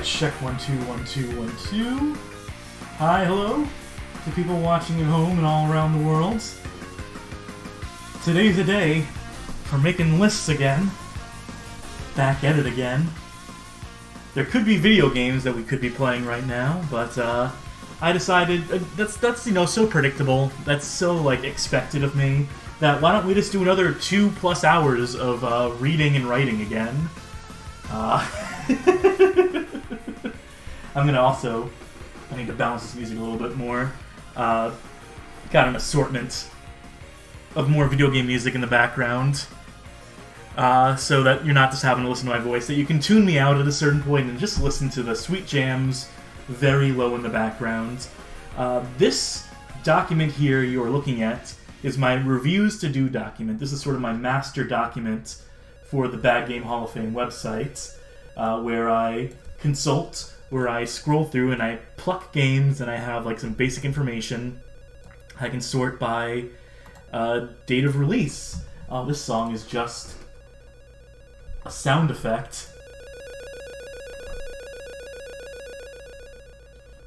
Check 1 2 1 2 1 2. Hi, hello to people watching at home and all around the world. Today's the day for making lists again. Back at it again. There could be video games that we could be playing right now, but I decided that's so predictable. That's so expected of me. That why don't we just do another 2+ hours of reading and writing again? I need to balance this music a little bit more. Got an assortment of more video game music in the background, so that you're not just having to listen to my voice, that you can tune me out at a certain point and just listen to the sweet jams very low in the background. This document here you're looking at is my Reviews to Do document. This is sort of my master document for the Bad Game Hall of Fame website, where I consult, where I scroll through and I pluck games and I have some basic information. I can sort by date of release. Oh, this song is just a sound effect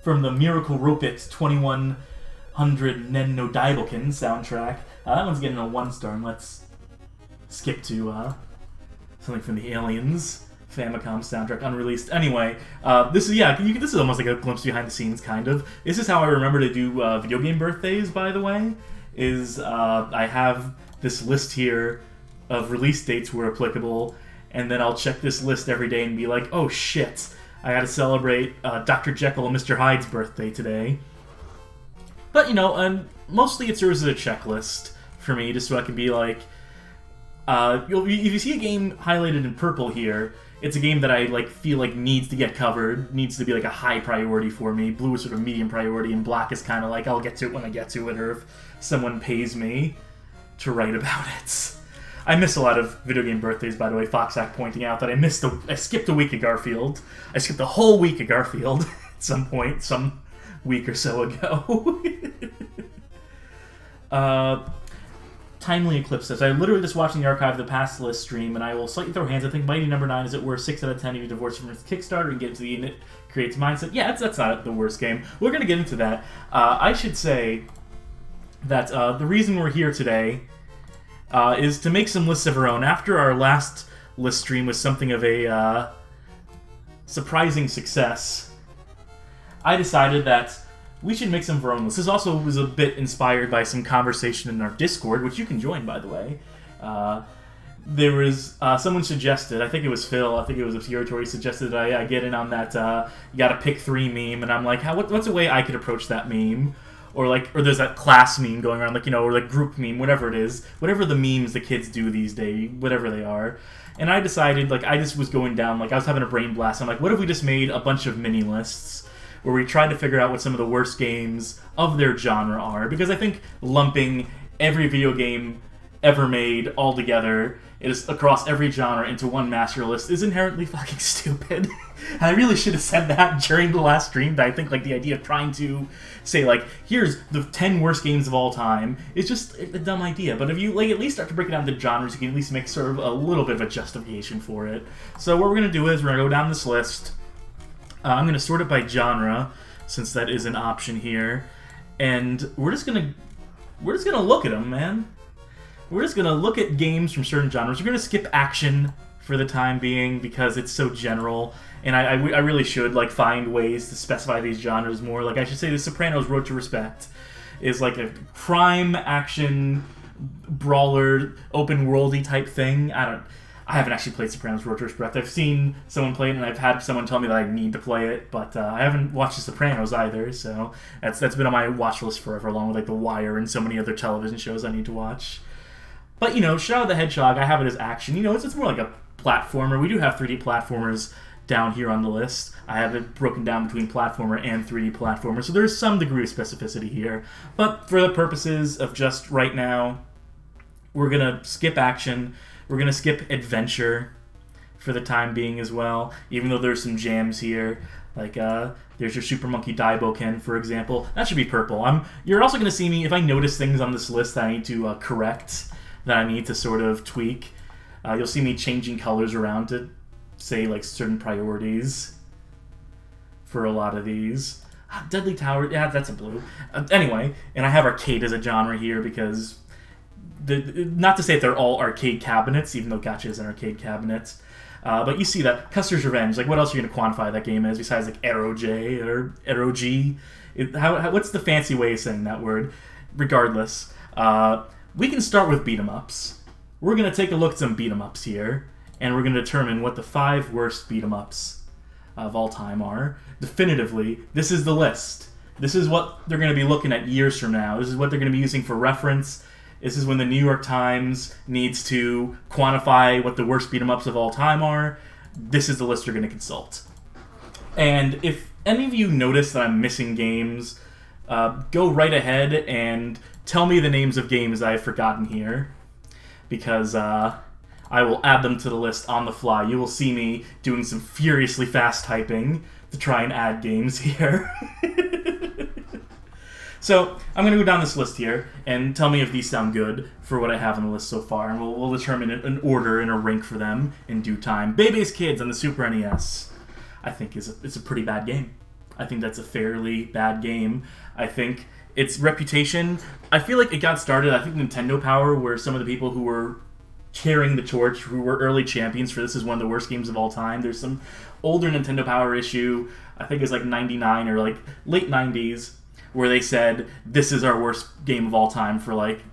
from the Miracle Ropit 2100 Nen no Daiboken soundtrack. That one's getting a 1-star, and let's skip to something from the Aliens Famicom soundtrack, unreleased. Anyway, this is almost like a glimpse behind the scenes, kind of. This is how I remember to do video game birthdays, by the way. I have this list here of release dates where applicable, and then I'll check this list every day and be like, oh shit, I gotta celebrate Dr. Jekyll and Mr. Hyde's birthday today. But, mostly it serves as a checklist for me, just so I can be like, if you see a game highlighted in purple here, it's a game that I feel needs to get covered, needs to be a high priority for me. Blue is sort of medium priority, and black is kind of I'll get to it when I get to it, or if someone pays me to write about it. I miss a lot of video game birthdays, by the way. Foxack pointing out that I skipped a week of Garfield. I skipped a whole week of Garfield at some point, some week or so ago. Timely Eclipse says, I literally just watching the archive of the past list stream, and I will slightly throw hands. I think Mighty Number 9 is at worst 6 out of 10 if you divorce from its Kickstarter and get into the unit creates mindset. Yeah, that's not the worst game. We're going to get into that. I should say that the reason we're here today is to make some lists of our own. After our last list stream was something of a surprising success, I decided that we should make some of our own lists. This also was a bit inspired by some conversation in our Discord, which you can join, by the way. There was someone suggested, I think it was Phil, I think it was Obscuratory, suggested that I get in on that you gotta pick 3 meme, and I'm like, what's a way I could approach that meme? Or there's that class meme going around, or group meme, whatever it is. Whatever the memes the kids do these days, whatever they are. And I decided, I just was going down, I was having a brain blast. I'm like, what if we just made a bunch of mini lists where we tried to figure out what some of the worst games of their genre are? Because I think lumping every video game ever made all together is across every genre into one master list is inherently fucking stupid. And I really should have said that during the last stream, but I think the idea of trying to say here's the 10 worst games of all time is just a dumb idea. But if you at least start to break it down into genres, you can at least make sort of a little bit of a justification for it. So what we're going to do is we're going to go down this list. I'm going to sort it by genre, since that is an option here, and we're just gonna look at them, man. We're just gonna look at games from certain genres. We're gonna skip action for the time being because it's so general, and I really should find ways to specify these genres more. I should say The Sopranos: Road to Respect is a crime action brawler open worldy type thing. I haven't actually played Sopranos Road to Respect. I've seen someone play it, and I've had someone tell me that I need to play it, but I haven't watched The Sopranos either, so that's been on my watch list forever, along with The Wire and so many other television shows I need to watch. But, Shadow the Hedgehog, I have it as action. It's more like a platformer. We do have 3D platformers down here on the list. I have it broken down between platformer and 3D platformer, so there's some degree of specificity here. But for the purposes of just right now, we're going to skip action. We're going to skip adventure for the time being as well, even though there's some jams here. There's your Super Monkey Daiboken, for example. That should be purple. You're also going to see me, if I notice things on this list that I need to correct, that I need to sort of tweak, you'll see me changing colors around to say, certain priorities. for a lot of these. Deadly Tower, yeah, that's a blue. Anyway, and I have arcade as a genre here because, not to say that they're all arcade cabinets, even though Gacha is an arcade cabinet, but you see that. Custer's Revenge, like what else are you going to quantify that game as besides like Arrow J or Arrow G? What's the fancy way of saying that word? Regardless, we can start with beat 'em ups. We're going to take a look at some beat 'em ups here, and we're going to determine what the 5 worst beat 'em ups of all time are. Definitively, this is the list. This is what they're going to be looking at years from now. This is what they're going to be using for reference. This is when the New York Times needs to quantify what the worst beat 'em ups of all time are. This is the list you're going to consult. And if any of you notice that I'm missing games, go right ahead and tell me the names of games I've forgotten here, because I will add them to the list on the fly. You will see me doing some furiously fast typing to try and add games here. So I'm going to go down this list here and tell me if these sound good for what I have on the list so far, and we'll determine an order and a rank for them in due time. Baby's Kids on the Super NES, I think it's a pretty bad game. I think that's a fairly bad game. I think its reputation, I feel like it got started, I think Nintendo Power were some of the people who were carrying the torch, who were early champions for this is one of the worst games of all time. There's some older Nintendo Power issue, I think it's like 99 or like late 90s, where they said this is our worst game of all time for like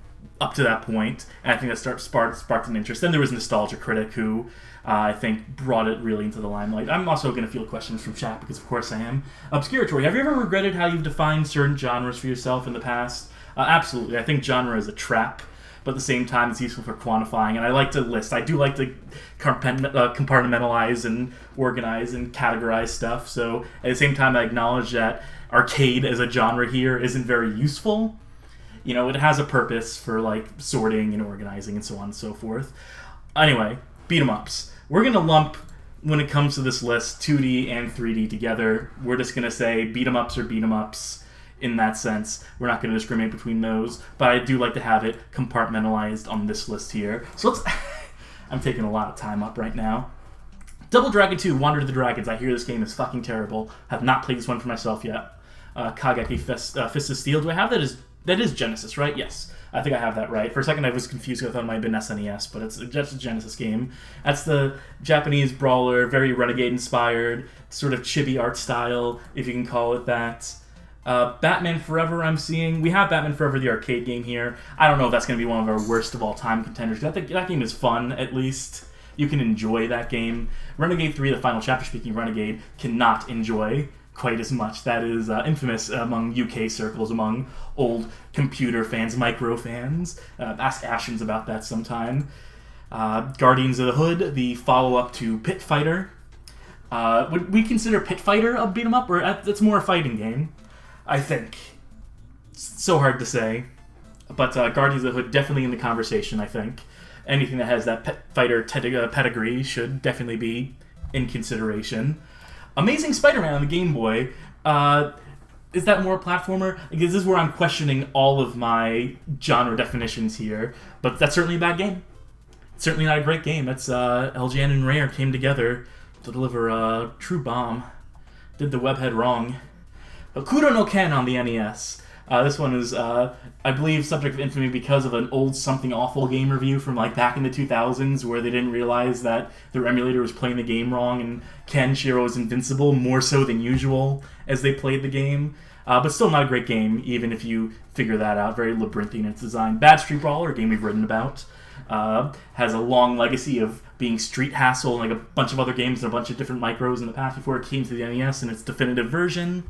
up to that point, and I think that sparked an interest. Then there was Nostalgia Critic, who I think brought it really into the limelight. I'm also going to field questions from chat because of course I am. Obscuratory, have you ever regretted how you've defined certain genres for yourself in the past? Absolutely. I think genre is a trap, but at the same time it's useful for quantifying, and I like to list. I do like to compartmentalize and organize and categorize stuff, so at the same time I acknowledge that arcade as a genre here isn't very useful. You know, it has a purpose for like sorting and organizing and so on and so forth. Anyway, beat 'em ups. We're going to lump, when it comes to this list, 2D and 3D together. We're just going to say beat 'em ups or beat 'em ups. In that sense, we're not going to discriminate between those, but I do like to have it compartmentalized on this list here. So let's... I'm taking a lot of time up right now. Double Dragon 2, Wander to the Dragons. I hear this game is fucking terrible. Have not played this one for myself yet. Kageki Fist of Steel. Do I have that? That is Genesis, right? Yes. I think I have that right. For a second I was confused. I thought it might have been SNES, but it's just a Genesis game. That's the Japanese brawler, very Renegade-inspired, sort of chibi art style, if you can call it that. Batman Forever I'm seeing. We have Batman Forever, the arcade game here. I don't know if that's going to be one of our worst of all time contenders. That game is fun, at least. You can enjoy that game. Renegade 3, the final chapter, speaking of Renegade, cannot enjoy quite as much. That is infamous among UK circles, among old computer fans, micro fans. Ask Ashens about that sometime. Guardians of the Hood, the follow-up to Pit Fighter. Would we consider Pit Fighter a beat-em-up, or that's more a fighting game? I think. It's so hard to say. But Guardians of the Hood definitely in the conversation, I think. Anything that has that Pit Fighter pedigree should definitely be in consideration. Amazing Spider-Man on the Game Boy. Is that more a platformer? Because this is where I'm questioning all of my genre definitions here. But that's certainly a bad game. It's certainly not a great game. That's LGN and Rare came together to deliver a true bomb. Did the webhead wrong. Kuro no Ken on the NES. This one is, I believe, subject of infamy because of an old Something Awful game review from like back in the 2000s where they didn't realize that their emulator was playing the game wrong and Ken Shiro was invincible more so than usual as they played the game. But still not a great game, even if you figure that out. Very labyrinthine in its design. Bad Street Brawler, a game we've written about. Has a long legacy of being Street Hassle and like a bunch of other games and a bunch of different micros in the past before it came to the NES in its definitive version.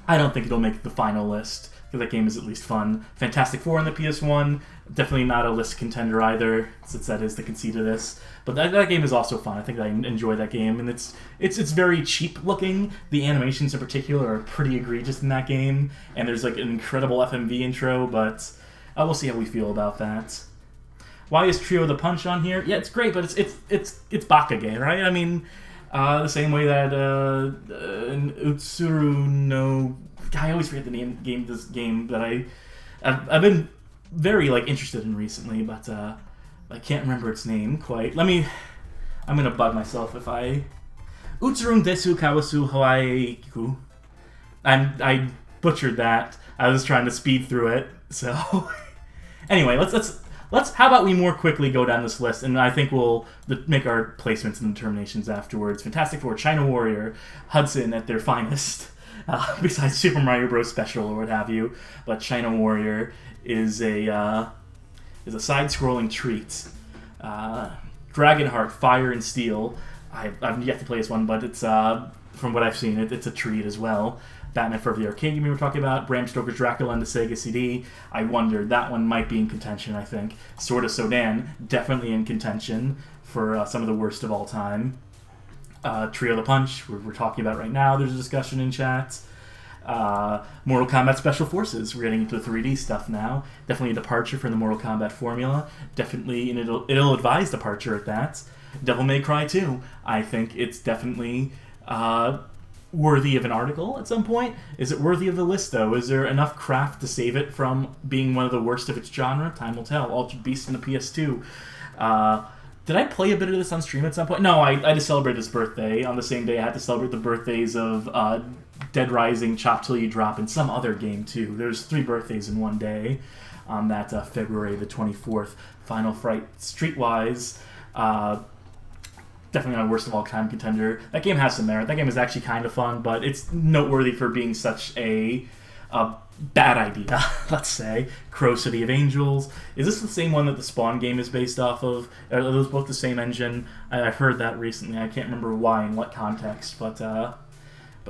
I don't think it'll make the final list, because that game is at least fun. Fantastic Four on the PS1, definitely not a list contender either, since that is the conceit of this. But that game is also fun. I think I enjoy that game, and it's very cheap looking. The animations in particular are pretty egregious in that game, and there's like an incredible FMV intro, but we'll see how we feel about that. Why is Trio the Punch on here? Yeah, it's great, but it's Bakage, right? I mean, the same way that Utsuru no... I always forget the name of this game that I've been very like interested in recently, but I can't remember its name quite. I'm gonna bug myself if I... Utsurung Desu Kawasu Hawaiiku. I butchered that. I was trying to speed through it. So anyway, let's. How about we more quickly go down this list, and I think we'll make our placements and determinations afterwards. Fantastic Four, China Warrior, Hudson at their finest, besides Super Mario Bros. Special or what have you. But China Warrior is a side-scrolling treat. Dragonheart, Fire and Steel. I've yet to play this one, but it's from what I've seen, it's a treat as well. Batman Forever, the arcade game we were talking about. Bram Stoker's Dracula and the Sega CD. I wondered, that one might be in contention, I think. Sword of Sodan, definitely in contention for some of the worst of all time. Trio the Punch, we're talking about right now. There's a discussion in chat. Mortal Kombat Special Forces, we're getting into the 3D stuff now. Definitely a departure from the Mortal Kombat formula. Definitely an ill-advised departure at that. Devil May Cry 2, I think it's definitely worthy of an article at some point. Is it worthy of the list, though? Is there enough craft to save it from being one of the worst of its genre? Time will tell. Altered Beast in the PS2. Did I play a bit of this on stream at some point? No, I just celebrated his birthday. On the same day, I had to celebrate the birthdays of Dead Rising, Chop Till You Drop, and some other game, too. There's 3 birthdays in one day on that February the 24th. Final Fright Streetwise. Definitely not a worst of all time contender. That game has some merit. That game is actually kind of fun, but it's noteworthy for being such a bad idea, let's say. Crow City of Angels. Is this the same one that the Spawn game is based off of? Are those both the same engine? I've heard that recently. I can't remember why and what context, but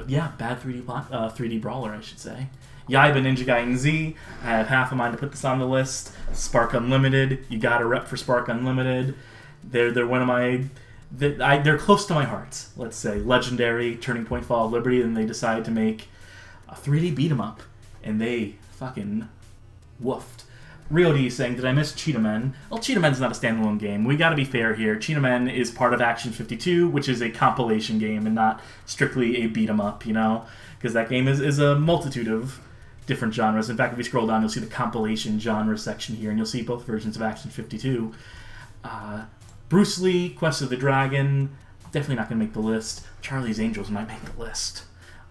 yeah, bad 3D brawler, I should say. Yaiba Ninja Gaiden Z. I have half a mind to put this on the list. Spark Unlimited. You got to rep for Spark Unlimited. They're one of my... They're close to my heart, let's say. Legendary, Turning Point Fall of Liberty, and they decide to make a 3D beat-em-up, and they fucking woofed. Rio D saying, did I miss Cheetah Men? Well, Cheetah Men's not a standalone game. We gotta be fair here. Cheetah Men is part of Action 52, which is a compilation game and not strictly a beat-em-up, you know? Because that game is a multitude of different genres. In fact, if you scroll down, you'll see the compilation genre section here, and you'll see both versions of Action 52. Bruce Lee, Quest of the Dragon, definitely not going to make the list. Charlie's Angels might make the list.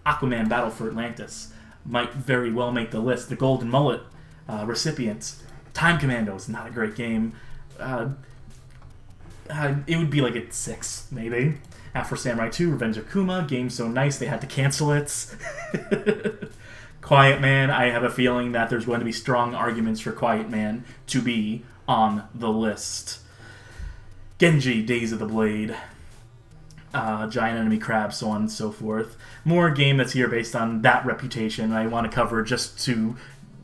Aquaman Battle for Atlantis might very well make the list. The Golden Mullet, Recipients. Time Commandos, not a great game. It would be like at 6, maybe. Afro Samurai 2, Revenge of Kuma, game so nice they had to cancel it. Quiet Man, I have a feeling that there's going to be strong arguments for Quiet Man to be on the list. Genji, Days of the Blade, Giant Enemy Crab, so on and so forth. More game that's here based on that reputation I want to cover just to,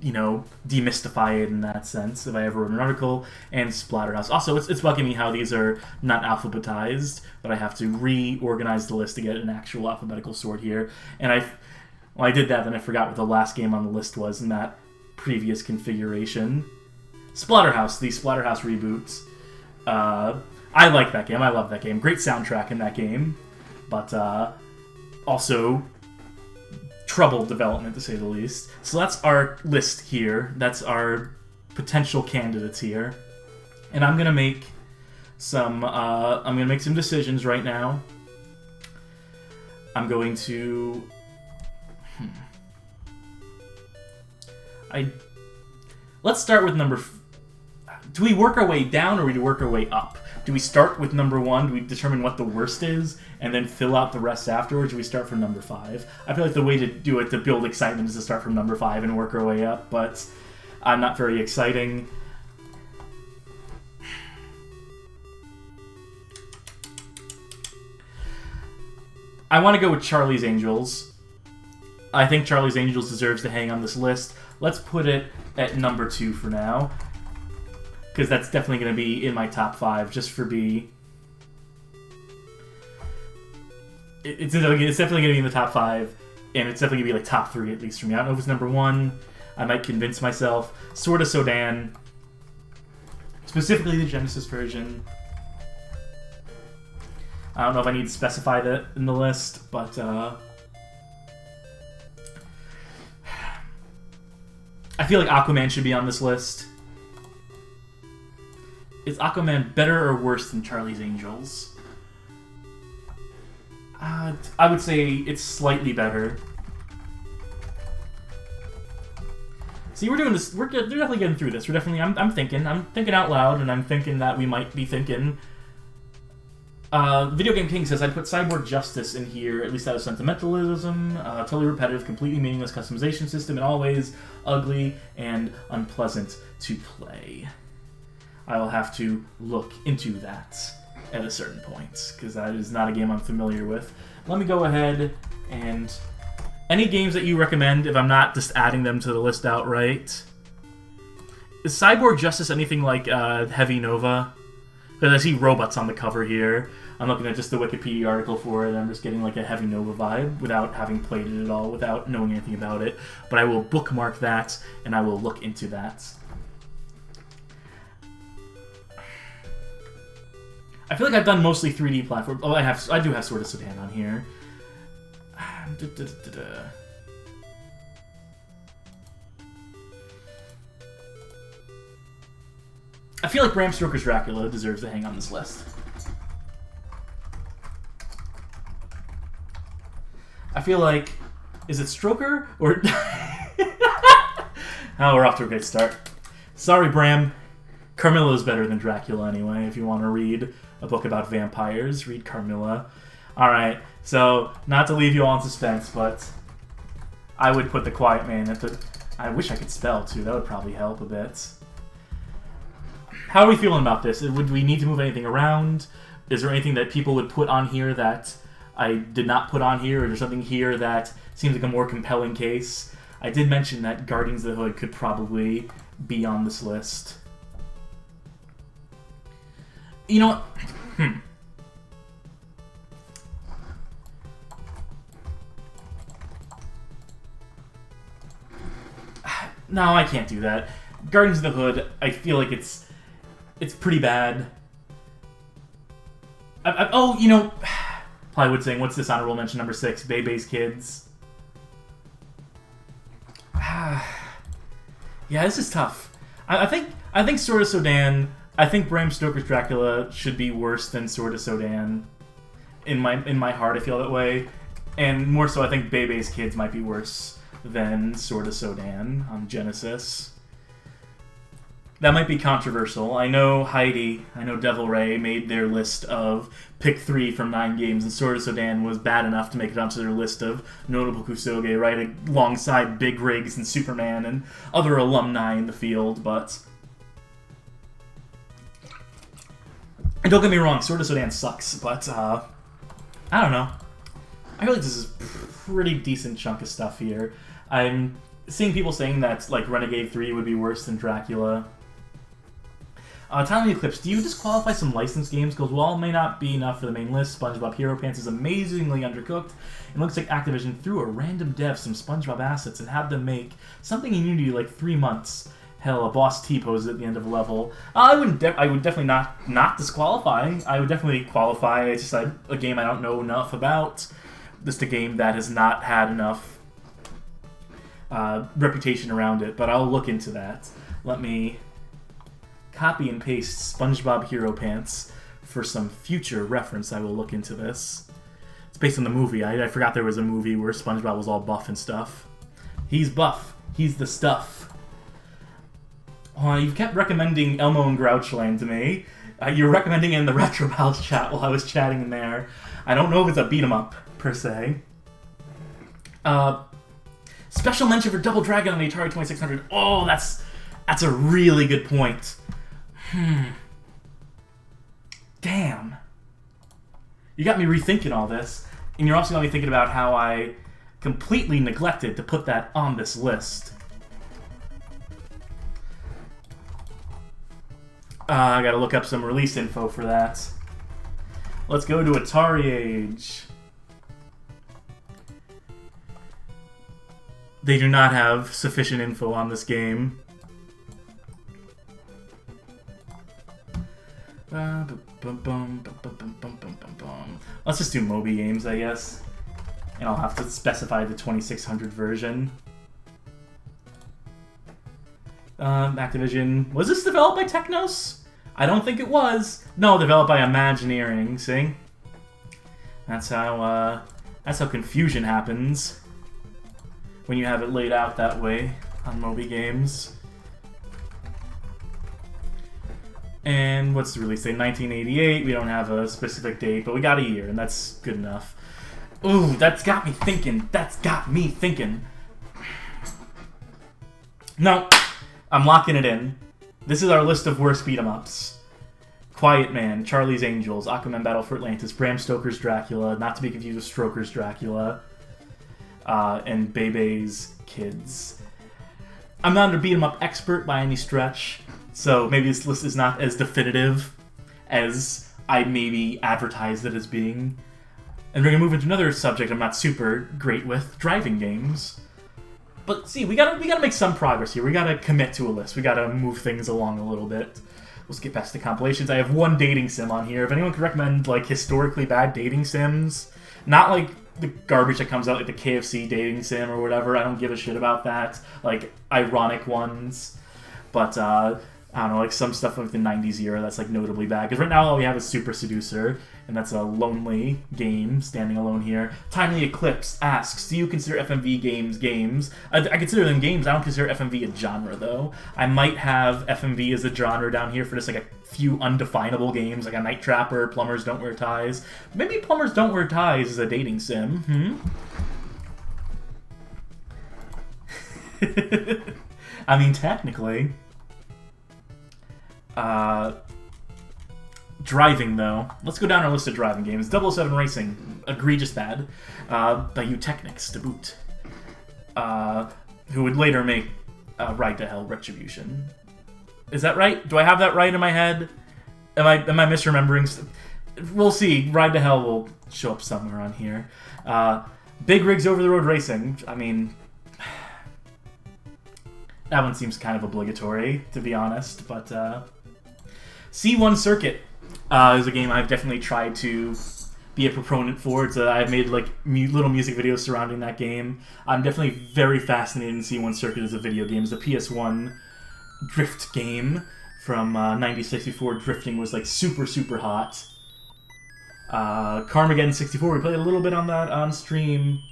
demystify it in that sense, if I ever wrote an article. And Splatterhouse. Also, it's bugging me how these are not alphabetized, but I have to reorganize the list to get an actual alphabetical sort here. And I did that, then I forgot what the last game on the list was in that previous configuration. Splatterhouse, the Splatterhouse reboots. I like that game. I love that game. Great soundtrack in that game. But also troubled development, to say the least. So that's our list here. That's our potential candidates here. And I'm gonna make some decisions right now. I'm going to let's start with do we work our way down or do we work our way up? Do we start with number 1? Do we determine what the worst is and then fill out the rest afterwards? Do we start from number 5? I feel like the way to do it to build excitement is to start from number 5 and work our way up, but I'm not very exciting. I want to go with Charlie's Angels. I think Charlie's Angels deserves to hang on this list. Let's put it at number 2 for now, because that's definitely going to be in my top 5, just for B. It's definitely going to be in the top 5, and it's definitely going to be like top 3 at least for me. I don't know if it's number 1. I might convince myself. Sword of Sodan, specifically the Genesis version. I don't know if I need to specify that in the list, but I feel like Aquaman should be on this list. Is Aquaman better or worse than Charlie's Angels? I would say it's slightly better. See, we're doing this. We're definitely getting through this. We're definitely. I'm thinking out loud, and I'm thinking that we might be thinking. Video Game King says I'd put Cyborg Justice in here, at least out of sentimentalism. Totally repetitive, completely meaningless customization system, and always ugly and unpleasant to play. I will have to look into that at a certain point, because that is not a game I'm familiar with. Let me go ahead and... Any games that you recommend, if I'm not just adding them to the list outright? Is Cyborg Justice anything like Heavy Nova? Because I see robots on the cover here. I'm looking at just the Wikipedia article for it, and I'm just getting like a Heavy Nova vibe without having played it at all, without knowing anything about it. But I will bookmark that, and I will look into that. I feel like I've done mostly 3D platforms. Oh, I do have Sword of Sedan on here. I feel like Bram Stoker's Dracula deserves to hang on this list. I feel like... Is it Stroker? Or... Oh, we're off to a great start. Sorry, Bram. Carmilla's better than Dracula anyway. If you want to read a book about vampires, read Carmilla. Alright, so, not to leave you all in suspense, but I would put The Quiet Man at the... I wish I could spell, too. That would probably help a bit. How are we feeling about this? Would we need to move anything around? Is there anything that people would put on here that I did not put on here? Or is there something here that seems like a more compelling case? I did mention that Guardians of the Hood could probably be on this list. You know what? No, I can't do that. Guardians of the Hood, I feel like it's pretty bad. Oh, you know, Plywood saying, what's this honorable mention number 6? Bebe's Kids. Yeah, this is tough. I think Sword of Sedan. I think Bram Stoker's Dracula should be worse than Sword of Sedan. In my heart, I feel that way, and more so, I think Bebe's Kids might be worse than Sword of Sedan on Genesis. That might be controversial. I know Heidi, I know Devil Ray made their list of pick 3 from 9 games, and Sword of Sedan was bad enough to make it onto their list of notable kusoge, right alongside Big Rigs and Superman and other alumni in the field, but... And don't get me wrong, Sword of Sedan sucks, but, I don't know. I feel like this is a pretty decent chunk of stuff here. I'm seeing people saying that, like, Renegade 3 would be worse than Dracula. Time Eclipse, do you disqualify some licensed games? Because while it may not be enough for the main list, SpongeBob Hero Pants is amazingly undercooked. It looks like Activision threw a random dev some SpongeBob assets and had them make something in Unity like 3 months. Hell, a boss T-poses at the end of a level. I would definitely not disqualify. I would definitely qualify. It's just a game I don't know enough about. Just a game that has not had enough reputation around it, but I'll look into that. Let me copy and paste SpongeBob Hero Pants for some future reference. I will look into this. It's based on the movie. I forgot there was a movie where SpongeBob was all buff and stuff. He's buff. He's the stuff. Oh, you kept recommending Elmo and Grouchland to me. You were recommending it in the Retro Pals chat while I was chatting in there. I don't know if it's a beat-em-up, per se. Special mention for Double Dragon on the Atari 2600. Oh, that's a really good point. Damn. You got me rethinking all this, and you're also got me thinking about how I completely neglected to put that on this list. I gotta look up some release info for that. Let's go to Atari Age. They do not have sufficient info on this game. Let's just do Moby Games, I guess. And I'll have to specify the 2600 version. Activision. Was this developed by Technos? I don't think it was. No, developed by Imagineering, see? That's how confusion happens when you have it laid out that way on Moby Games. And what's the release date? 1988. We don't have a specific date, but we got a year, and that's good enough. Ooh, that's got me thinking. That's got me thinking. No, I'm locking it in. This is our list of worst beat-em-ups. Quiet Man, Charlie's Angels, Aquaman Battle for Atlantis, Bram Stoker's Dracula, not to be confused with Stroker's Dracula, and Bebe's Kids. I'm not a beat-em-up expert by any stretch, so maybe this list is not as definitive as I maybe advertised it as being. And we're going to move into another subject I'm not super great with, driving games. But see, we gotta make some progress here. We gotta commit to a list. We gotta move things along a little bit. We'll skip past the compilations. I have one dating sim on here. If anyone could recommend like historically bad dating sims, not like the garbage that comes out like the KFC dating sim or whatever. I don't give a shit about that. Like ironic ones, but I don't know, like some stuff like the 90s era that's like notably bad. Because right now all we have is Super Seducer, and that's a lonely game, standing alone here. Timely Eclipse asks, do you consider FMV games? I consider them games. I don't consider FMV a genre, though. I might have FMV as a genre down here for just like a few undefinable games, like a Night Trapper, Plumbers Don't Wear Ties. Maybe Plumbers Don't Wear Ties is a dating sim, I mean, technically. Driving, though. Let's go down our list of driving games. 007 Racing, egregious bad, by Eutechnics to boot, who would later make Ride to Hell Retribution. Is that right? Do I have that right in my head? Am I misremembering? We'll see. Ride to Hell will show up somewhere on here. Big Rigs Over the Road Racing. I mean, that one seems kind of obligatory, to be honest, but C1 Circuit is a game I've definitely tried to be a proponent for. I've made like little music videos surrounding that game. I'm definitely very fascinated in C1 Circuit as a video game. It's a PS1 drift game from 1964. Drifting was like super, super hot. Carmageddon 64, we played a little bit on that on stream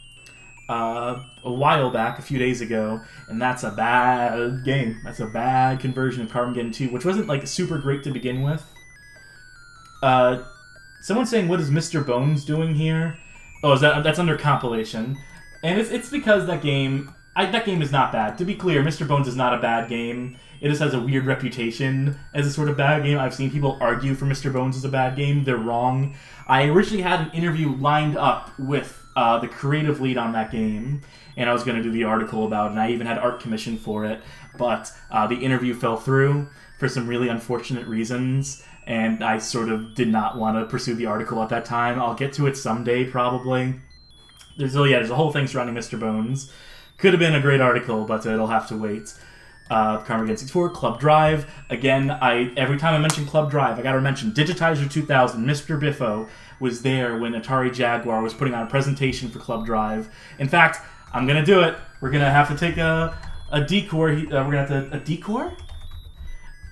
a while back, a few days ago, and that's a bad game. That's a bad conversion of Carmageddon 2, which wasn't like super great to begin with. Someone's saying, what is Mr. Bones doing here? Oh, that's under compilation. And it's because that game is not bad. To be clear, Mr. Bones is not a bad game. It just has a weird reputation as a sort of bad game. I've seen people argue for Mr. Bones as a bad game. They're wrong. I originally had an interview lined up with the creative lead on that game, and I was going to do the article about it, and I even had art commission for it, but the interview fell through for some really unfortunate reasons, and I sort of did not want to pursue the article at that time. I'll get to it someday, probably. There's a whole thing surrounding Mr. Bones. Could have been a great article, but it'll have to wait. Carmageddon 64, Club Drive. Again, every time I mention Club Drive, I gotta mention Digitizer 2000. Mr. Biffo was there when Atari Jaguar was putting on a presentation for Club Drive. In fact, I'm gonna do it. We're gonna have to take a detour.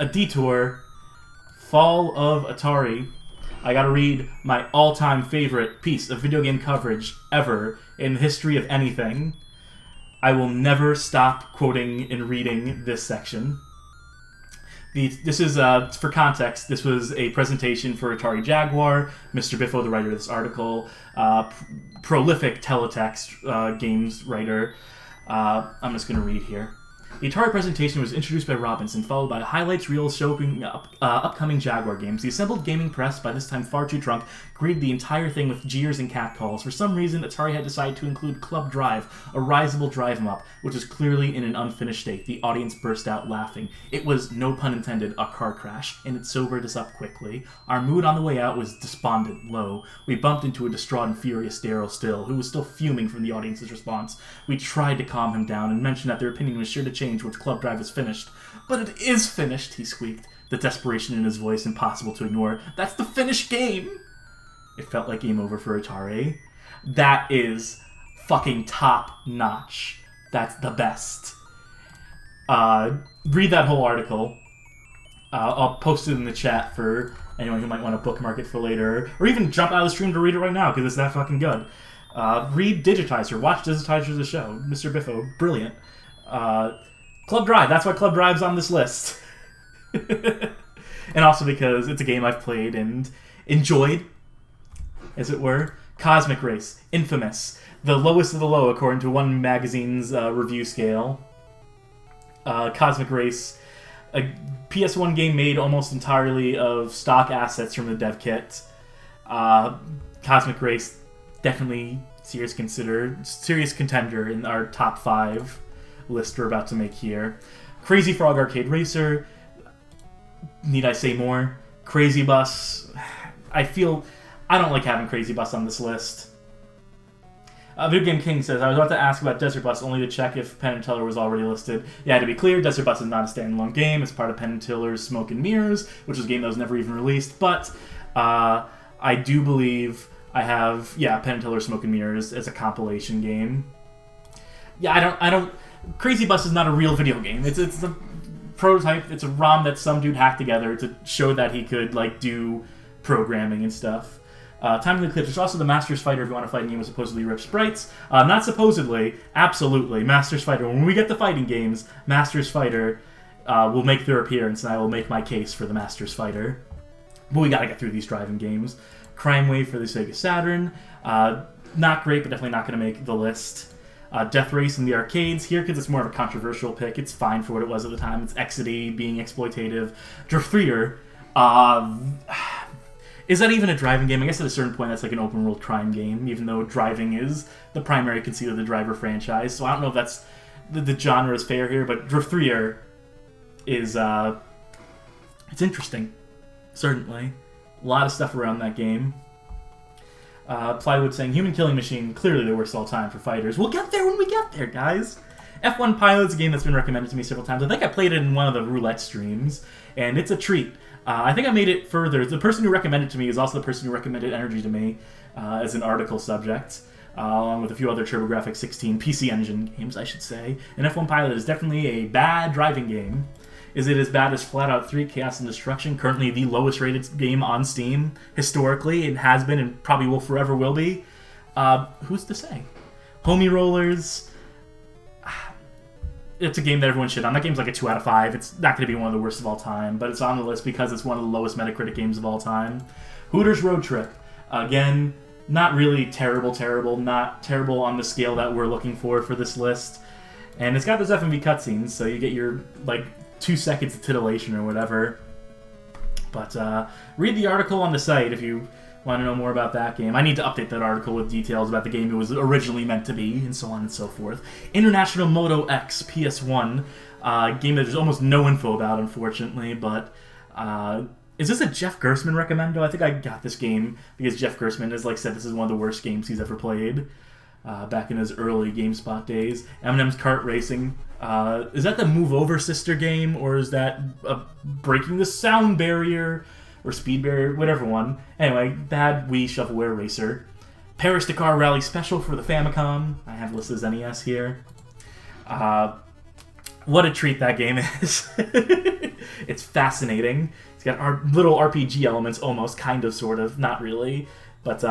A detour. Fall of Atari. I gotta read my all-time favorite piece of video game coverage ever in the history of anything. I will never stop quoting and reading this section. This is, for context, this was a presentation for Atari Jaguar. Mr. Biffo, the writer of this article, prolific teletext games writer. I'm just going to read here. The Atari presentation was introduced by Robinson, followed by highlights reels showing upcoming Jaguar games. The assembled gaming press, by this time far too drunk, greeted the entire thing with jeers and catcalls. For some reason, Atari had decided to include Club Drive, a risable drive-em-up, which was clearly in an unfinished state. The audience burst out laughing. It was, no pun intended, a car crash, and it sobered us up quickly. Our mood on the way out was despondent, low. We bumped into a distraught and furious Daryl Still, who was still fuming from the audience's response. We tried to calm him down and mentioned that their opinion was sure to change once Club Drive is finished. But it is finished, he squeaked, the desperation in his voice impossible to ignore. That's the finished game! It felt like game over for Atari. That is fucking top-notch. That's the best. Read that whole article. I'll post it in the chat for anyone who might want to bookmark it for later, or even jump out of the stream to read it right now because it's that fucking good. Read Digitizer. Watch Digitizer the show. Mr. Biffo, brilliant. Club Drive. That's why Club Drive's on this list. And also because it's a game I've played and enjoyed, as it were. Cosmic Race. Infamous. The lowest of the low, according to one magazine's review scale. Cosmic Race, a PS1 game made almost entirely of stock assets from the dev kit. Cosmic Race, definitely serious contender in our top 5 list we're about to make here. Crazy Frog Arcade Racer. Need I say more? Crazy Bus. I don't like having Crazy Bus on this list. Video Game King says, I was about to ask about Desert Bus only to check if Penn & Teller was already listed. Yeah, to be clear, Desert Bus is not a standalone game. It's part of Penn & Teller's Smoke and Mirrors, which is a game that was never even released. But I do believe I have, Penn & Teller's Smoke and Mirrors as a compilation game. Yeah, I don't... Crazy Bus is not a real video game. It's a prototype. It's a ROM that some dude hacked together to show that he could, do programming and stuff. Time of the Eclipse. There's also the Masters Fighter if you want to fight a game with supposedly ripped sprites. Not supposedly, absolutely. Masters Fighter. When we get the fighting games, Masters Fighter will make their appearance, and I will make my case for the Masters Fighter. But we gotta get through these driving games. Crime Wave for the Sega Saturn. Not great, but definitely not going to make the list. Death Race in the arcades here, because it's more of a controversial pick. It's fine for what it was at the time. It's exidy, being exploitative. Driftreader. Is that even a driving game? I guess at a certain point that's like an open world crime game, even though driving is the primary conceit of the Driver franchise. So I don't know if that's the genre is fair here, but Driftreader is it's interesting. Certainly. A lot of stuff around that game. Plywood saying, Human Killing Machine, clearly the worst of all time for fighters. We'll get there when we get there, guys. F1 Pilot's a game that's been recommended to me several times. I think I played it in one of the roulette streams, and it's a treat. I think I made it further. The person who recommended it to me is also the person who recommended Energy to me as an article subject, along with a few other TurboGrafx 16 PC Engine games, I should say. And F1 Pilot is definitely a bad driving game. Is it as bad as Flat Out 3 Chaos and Destruction? Currently the lowest rated game on Steam. Historically, it has been and probably will forever will be. Who's to say? Homie Rollers. It's a game that everyone shit on. That game's like a 2 out of 5. It's not going to be one of the worst of all time, but it's on the list because it's one of the lowest Metacritic games of all time. Hooters Road Trip. Again, not really terrible. Not terrible on the scale that we're looking for this list. And it's got those FMV cutscenes, so you get your, 2 seconds of titillation or whatever. But read the article on the site if you want to know more about that game. I need to update that article with details about the game it was originally meant to be, and so on and so forth. International Moto X PS1, game that there's almost no info about, unfortunately, but is this a Jeff Gerstmann recommendo? I think I got this game because Jeff Gerstmann has said this is one of the worst games he's ever played. Back in his early GameSpot days. Eminem's Kart Racing. Is that the Move Over Sister game, or is that Breaking the Sound Barrier, or Speed Barrier, whatever one. Anyway, bad Wii Shovelware Racer. Paris-Dakar Rally Special for the Famicom. I have listed as NES here. What a treat that game is. It's fascinating. It's got little RPG elements, almost, kind of, sort of, not really. But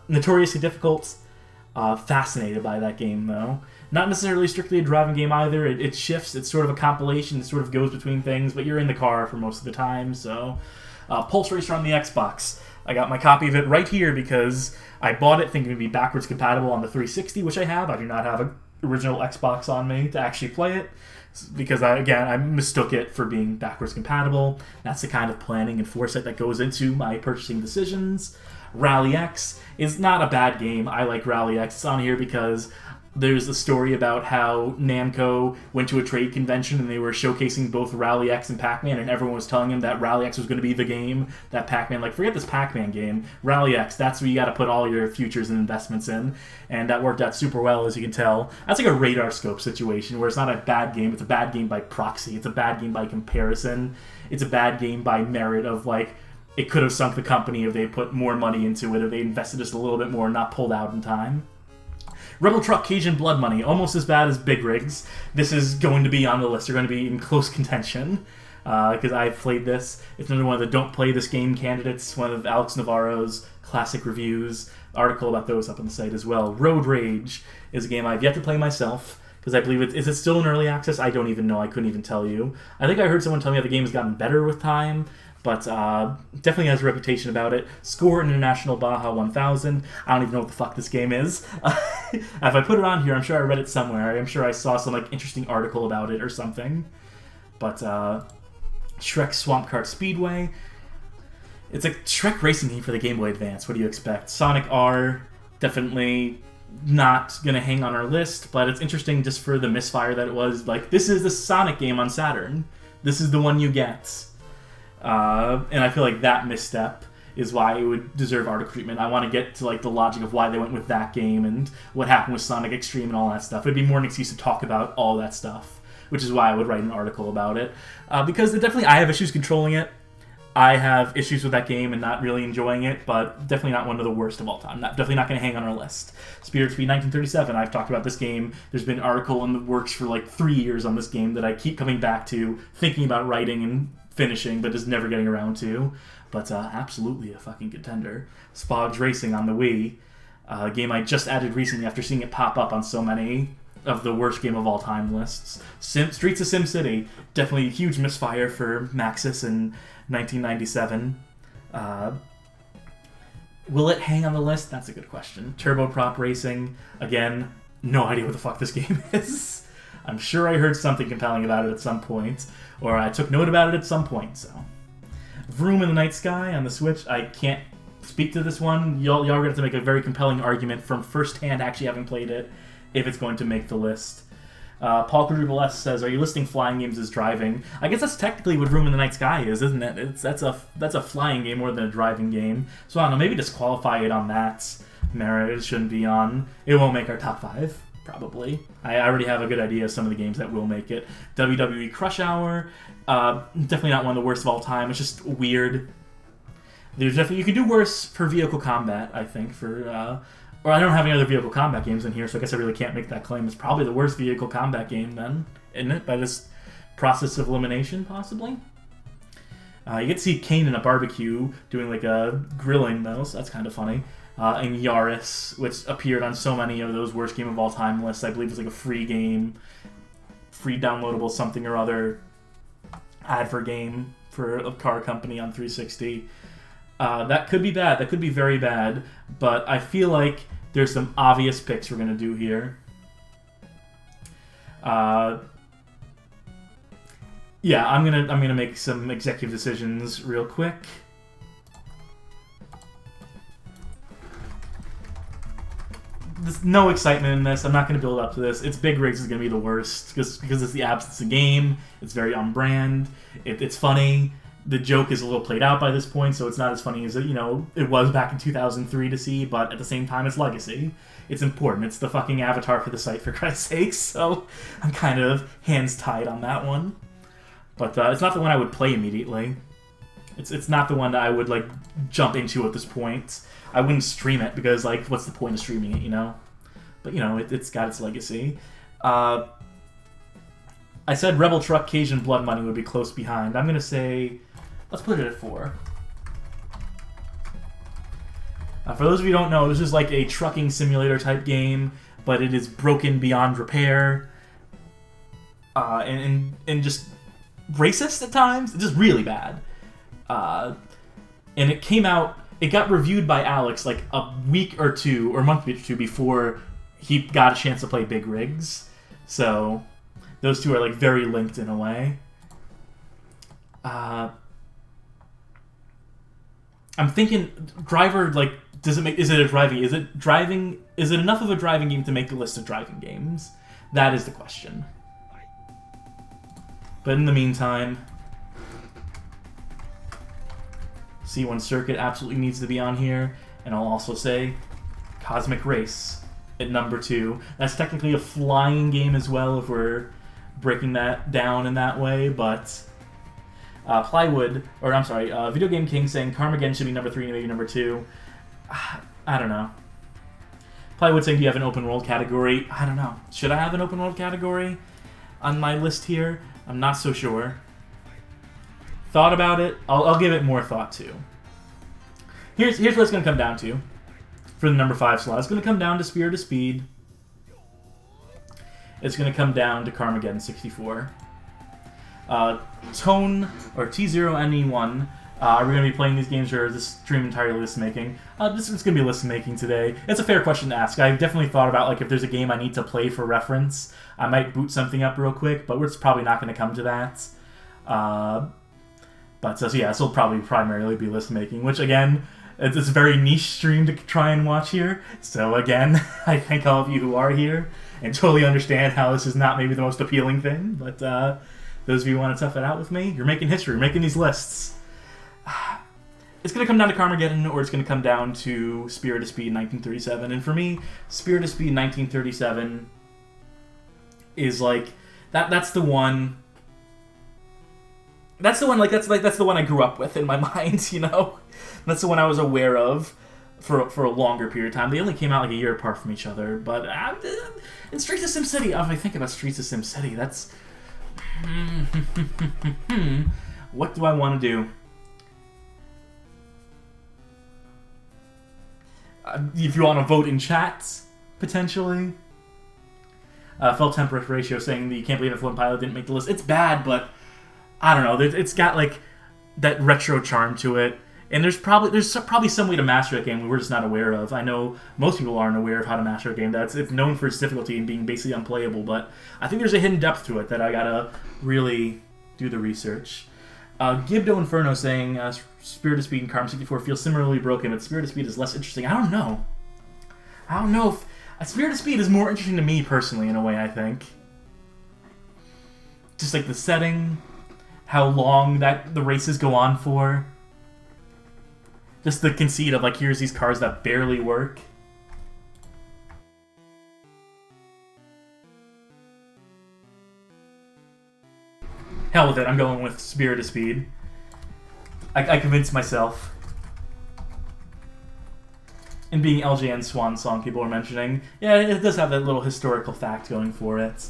notoriously difficult. Fascinated by that game, though. Not necessarily strictly a driving game either. It shifts. It's sort of a compilation. It sort of goes between things, but you're in the car for most of the time, so... Pulse Racer on the Xbox. I got my copy of it right here because I bought it thinking it would be backwards compatible on the 360, which I have. I do not have an original Xbox on me to actually play it because, I mistook it for being backwards compatible. That's the kind of planning and foresight that goes into my purchasing decisions. Rally X is not a bad game. I like Rally X. It's on here because there's a story about how Namco went to a trade convention and they were showcasing both Rally X and Pac-Man, and everyone was telling him that Rally X was going to be the game that Pac-Man, forget this Pac-Man game, Rally X, that's where you got to put all your futures and investments in, and that worked out super well, as you can tell. That's like a radar scope situation where it's not a bad game, it's a bad game by proxy, it's a bad game by comparison, it's a bad game by merit of, it could have sunk the company if they put more money into it, if they invested just a little bit more and not pulled out in time. Rebel Truck Cajun Blood Money, almost as bad as Big Rigs. This is going to be on the list. They're going to be in close contention. because I've played this. It's another one of the don't play this game candidates, one of Alex Navarro's classic reviews. Article about those up on the site as well. Road Rage is a game I've yet to play myself, because I believe is it still in early access? I don't even know. I couldn't even tell you. I think I heard someone tell me that the game has gotten better with time, but definitely has a reputation about it. Score International Baja 1000. I don't even know what the fuck this game is. If I put it on here, I'm sure I read it somewhere. I'm sure I saw some like interesting article about it or something. But Shrek Swamp Kart Speedway. It's a Shrek racing game for the Game Boy Advance. What do you expect? Sonic R, definitely not going to hang on our list, but it's interesting just for the misfire that it was. Like, this is the Sonic game on Saturn. This is the one you get. And I feel like that misstep is why it would deserve article treatment. I want to get to like the logic of why they went with that game and what happened with Sonic Extreme and all that stuff. It'd be more an excuse to talk about all that stuff, which is why I would write an article about it. Because I have issues controlling it. I have issues with that game and not really enjoying it, but definitely not one of the worst of all time. Definitely not going to hang on our list. Spirit Speed 1937, I've talked about this game. There's been an article in the works for like 3 years on this game that I keep coming back to, thinking about writing and finishing, but just never getting around to. But absolutely a fucking contender. Spogs Racing on the Wii, a game I just added recently after seeing it pop up on so many of the worst game of all time lists. Streets of SimCity, definitely a huge misfire for Maxis in 1997. Will it hang on the list? That's a good question. Turbo Prop Racing, again, no idea what the fuck this game is. I'm sure I heard something compelling about it at some point, or I took note about it at some point, so. Vroom in the Night Sky on the Switch, I can't speak to this one. Y'all are going to have to make a very compelling argument from firsthand actually having played it, if it's going to make the list. Paul Quadruple S says, "Are you listing flying games as driving?" I guess that's technically what Room in the Night Sky is, isn't it? That's a flying game more than a driving game. So I don't know, maybe disqualify it on that merit. It shouldn't be on. It won't make our top 5, probably. I already have a good idea of some of the games that will make it. WWE Crush Hour, definitely not one of the worst of all time. It's just weird. There's definitely, you could do worse for vehicle combat, I think, or I don't have any other vehicle combat games in here, so I guess I really can't make that claim. It's probably the worst vehicle combat game then, isn't it? By this process of elimination, possibly? You get to see Kane in a barbecue doing like a grilling, though, so that's kind of funny. And Yaris, which appeared on so many of those worst game of all time lists. I believe it's like a free game, free downloadable something or other ad for game for a car company on 360. That could be bad. That could be very bad. But I feel like there's some obvious picks we're gonna do here. Yeah, I'm gonna make some executive decisions real quick. There's no excitement in this. I'm not going to build up to this. It's Big Rigs is going to be the worst because it's the absence of game. It's very on brand. It's funny. The joke is a little played out by this point, so it's not as funny as it was back in 2003 to see. But at the same time, it's legacy. It's important. It's the fucking avatar for the site, for Christ's sakes. So I'm kind of hands tied on that one. But it's not the one I would play immediately. It's not the one that I would like jump into at this point. I wouldn't stream it because, like, what's the point of streaming it, But, it's got its legacy. I said Rebel Truck, Cajun Blood Money would be close behind. I'm going to say, let's put it at 4. For those of you who don't know, this is like a trucking simulator type game, but it is broken beyond repair. And just racist at times. It's just really bad. And it came out... It got reviewed by Alex like a week or two, or a month or two before he got a chance to play Big Rigs. So those two are like very linked in a way. I'm thinking Driver, like, is it enough of a driving game to make the list of driving games? That is the question. But in the meantime, C1 Circuit absolutely needs to be on here, and I'll also say Cosmic Race at number 2. That's technically a flying game as well if we're breaking that down in that way, but Video Game King saying Carmageddon should be number 3 and maybe number 2. I don't know. Plywood saying, do you have an open world category? I don't know. Should I have an open world category on my list here? I'm not so sure. thought about it. I'll give it more thought too. Here's what it's going to come down to for the number 5 slot. It's going to come down to Spirit of Speed. It's going to come down to Carmageddon 64. Tone, or T0NE1, are we going to be playing these games, or is this stream entirely list-making? This is going to be list-making today. It's a fair question to ask. I've definitely thought about, like, if there's a game I need to play for reference, I might boot something up real quick, but it's probably not going to come to that. So yeah, this will probably primarily be list-making, which, again, it's a very niche stream to try and watch here. So, again, I thank all of you who are here, and totally understand how this is not maybe the most appealing thing, but those of you who want to tough it out with me, you're making history, you're making these lists. It's going to come down to Carmageddon, or it's going to come down to Spirit of Speed 1937. And for me, Spirit of Speed 1937 is like that's the one. That's the one. That's the one I grew up with in my mind. You know, that's the one I was aware of for a longer period of time. They only came out like a year apart from each other. But in Streets of SimCity, if I think about Streets of SimCity, that's what do I want to do? If you want to vote in chat, potentially. Fell Temperature Ratio saying that you can't believe F1 Pilot didn't make the list. It's bad, but I don't know. It's got like that retro charm to it, and there's probably some way to master that game we're just not aware of. I know most people aren't aware of how to master a game. It's known for its difficulty and being basically unplayable, but I think there's a hidden depth to it that I gotta really do the research. Gibdo Inferno saying Spirit of Speed and Carm 64 feel similarly broken, but Spirit of Speed is less interesting. I don't know if Spirit of Speed is more interesting to me personally in a way. I think just like the setting, how long the races go on for, just the conceit of like here's these cars that barely work. Hell with it, I'm going with Spirit of Speed. I convinced myself. And being LJN's Swan Song, people are mentioning, yeah, it does have that little historical fact going for it.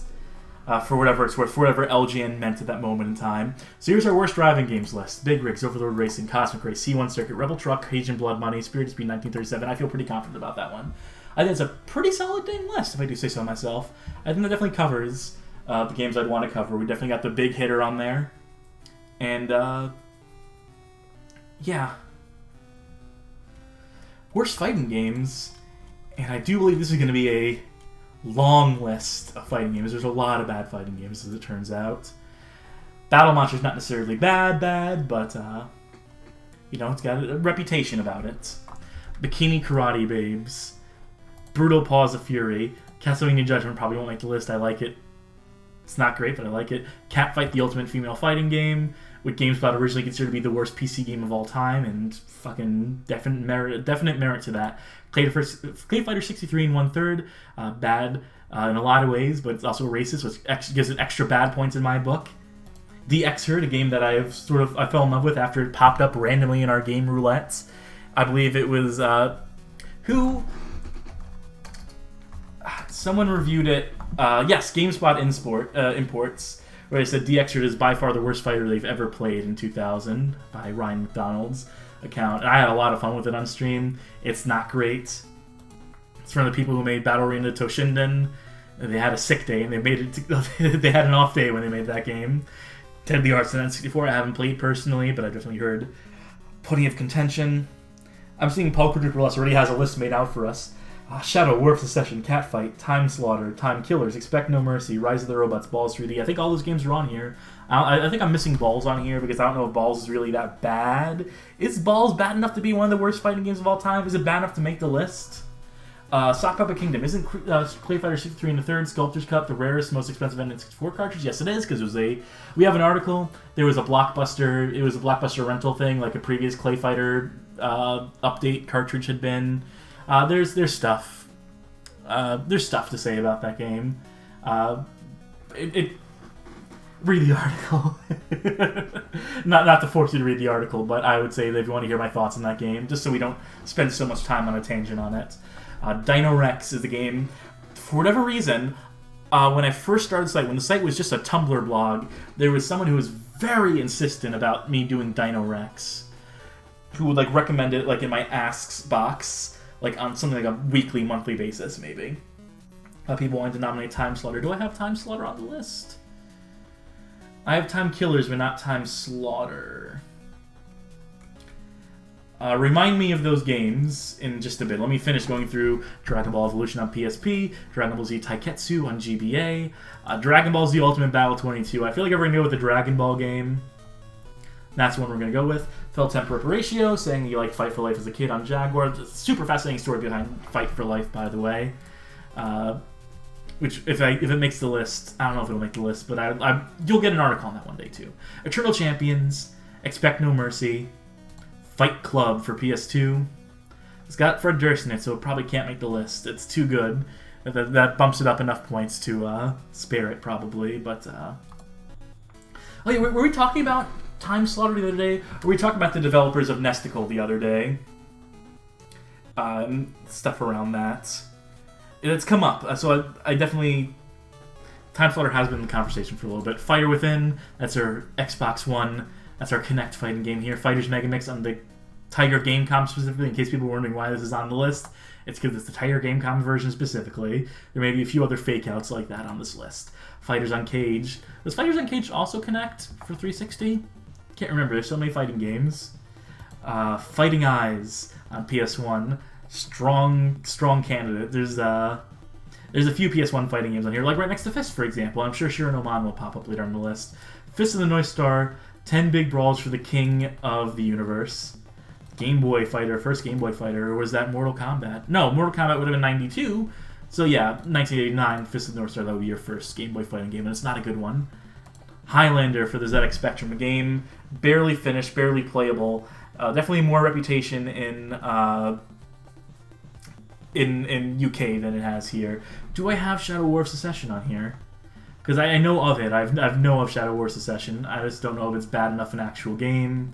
For whatever it's worth, for whatever LGN meant at that moment in time. So here's our worst driving games list. Big Rigs, Overlord Racing, Cosmic Race, C1 Circuit, Rebel Truck, Cajun Blood Money, Spirit of Speed 1937. I feel pretty confident about that one. I think it's a pretty solid dang list, if I do say so myself. I think that definitely covers the games I'd want to cover. We definitely got the big hitter on there. And, yeah. Worst fighting games. And I do believe this is going to be a long list of fighting games. There's a lot of bad fighting games, as it turns out. Battle Monster's not necessarily bad, but, you know, it's got a reputation about it. Bikini Karate Babes. Brutal Paws of Fury. Castlevania Judgment probably won't make the list. I like it. It's not great, but I like it. Catfight, the ultimate female fighting game, with GameSpot originally considered to be the worst PC game of all time, and fucking definite merit to that. Clay Fighter 63 and 1/3, bad in a lot of ways, but it's also racist, which gives it extra bad points in my book. The X-Herd, a game that I fell in love with after it popped up randomly in our game roulettes. I believe it was someone reviewed it. Yes, GameSpot Imports, where they said DXer is by far the worst fighter they've ever played in 2000 by Ryan McDonald's account. And I had a lot of fun with it on stream. It's not great. It's from the people who made Battle Arena Toshinden. They had a sick day, and they had an off day when they made that game. Ted the Arts and N64 I haven't played personally, but I've definitely heard plenty of contention. I'm seeing Paul Quadruple already has a list made out for us. Shadow, War of Secession, Catfight, Time Slaughter, Time Killers, Expect No Mercy, Rise of the Robots, Balls 3D. I think all those games are on here. I think I'm missing Balls on here because I don't know if Balls is really that bad. Is Balls bad enough to be one of the worst fighting games of all time? Is it bad enough to make the list? Sock Puppet Kingdom. Isn't Clay Fighter 63 and 1/3 Sculptor's Cup the rarest, most expensive N64 cartridge? Yes, it is, because we have an article. There was a Blockbuster. It was a Blockbuster rental thing, like a previous Clay Fighter update cartridge had been. There's stuff. There's stuff to say about that game. Read the article. not to force you to read the article, but I would say that if you want to hear my thoughts on that game, just so we don't spend so much time on a tangent on it. Dino Rex is the game. For whatever reason, when I first started the site, when the site was just a Tumblr blog, there was someone who was very insistent about me doing Dino Rex, who would like recommend it like in my asks box, like on something like a weekly, monthly basis maybe. People wanting to nominate Time Slaughter. Do I have Time Slaughter on the list? I have Time Killers, but not Time Slaughter. Remind me of those games in just a bit. Let me finish going through Dragon Ball Evolution on PSP, Dragon Ball Z Taiketsu on GBA, Dragon Ball Z Ultimate Battle 22. I feel like everyone knew with the Dragon Ball game. That's the one we're going to go with. Fell Temper Ratio, saying you like Fight for Life as a kid on Jaguar. Super fascinating story behind Fight for Life, by the way. Which, if it makes the list, I don't know if it'll make the list, but you'll get an article on that one day too. Eternal Champions, Expect No Mercy, Fight Club for PS2. It's got Fred Durst in it, so it probably can't make the list. It's too good. That bumps it up enough points to spare it, probably. But oh yeah, were we talking about Time Slaughter the other day? Or were we talking about the developers of Nesticle the other day? Stuff around that. It's come up, so I definitely... Time Slaughter has been in the conversation for a little bit. Fighter Within, that's our Xbox One, that's our Kinect fighting game here. Fighters Megamix on the Tiger Gamecom specifically, in case people were wondering why this is on the list. It's because it's the Tiger Gamecom version specifically. There may be a few other fake-outs like that on this list. Fighters Uncaged. Was Fighters Uncaged also Kinect for 360? Can't remember, there's so many fighting games. Fighting Eyes on PS1. Strong candidate. There's a few PS1 fighting games on here, like right next to Fist, for example. I'm sure Shiranoman will pop up later on the list. Fist of the North Star, 10 Big Brawls for the King of the Universe. Game Boy Fighter, first Game Boy Fighter, or was that Mortal Kombat? No, Mortal Kombat would have been 92. So yeah, 1989, Fist of the North Star, that would be your first Game Boy fighting game, and it's not a good one. Highlander for the ZX Spectrum, a game barely finished, barely playable. Definitely more reputation in UK than it has here. Do I have Shadow War of Secession on here? Because I know of it. I know of Shadow War of Secession. I just don't know if it's bad enough an actual game.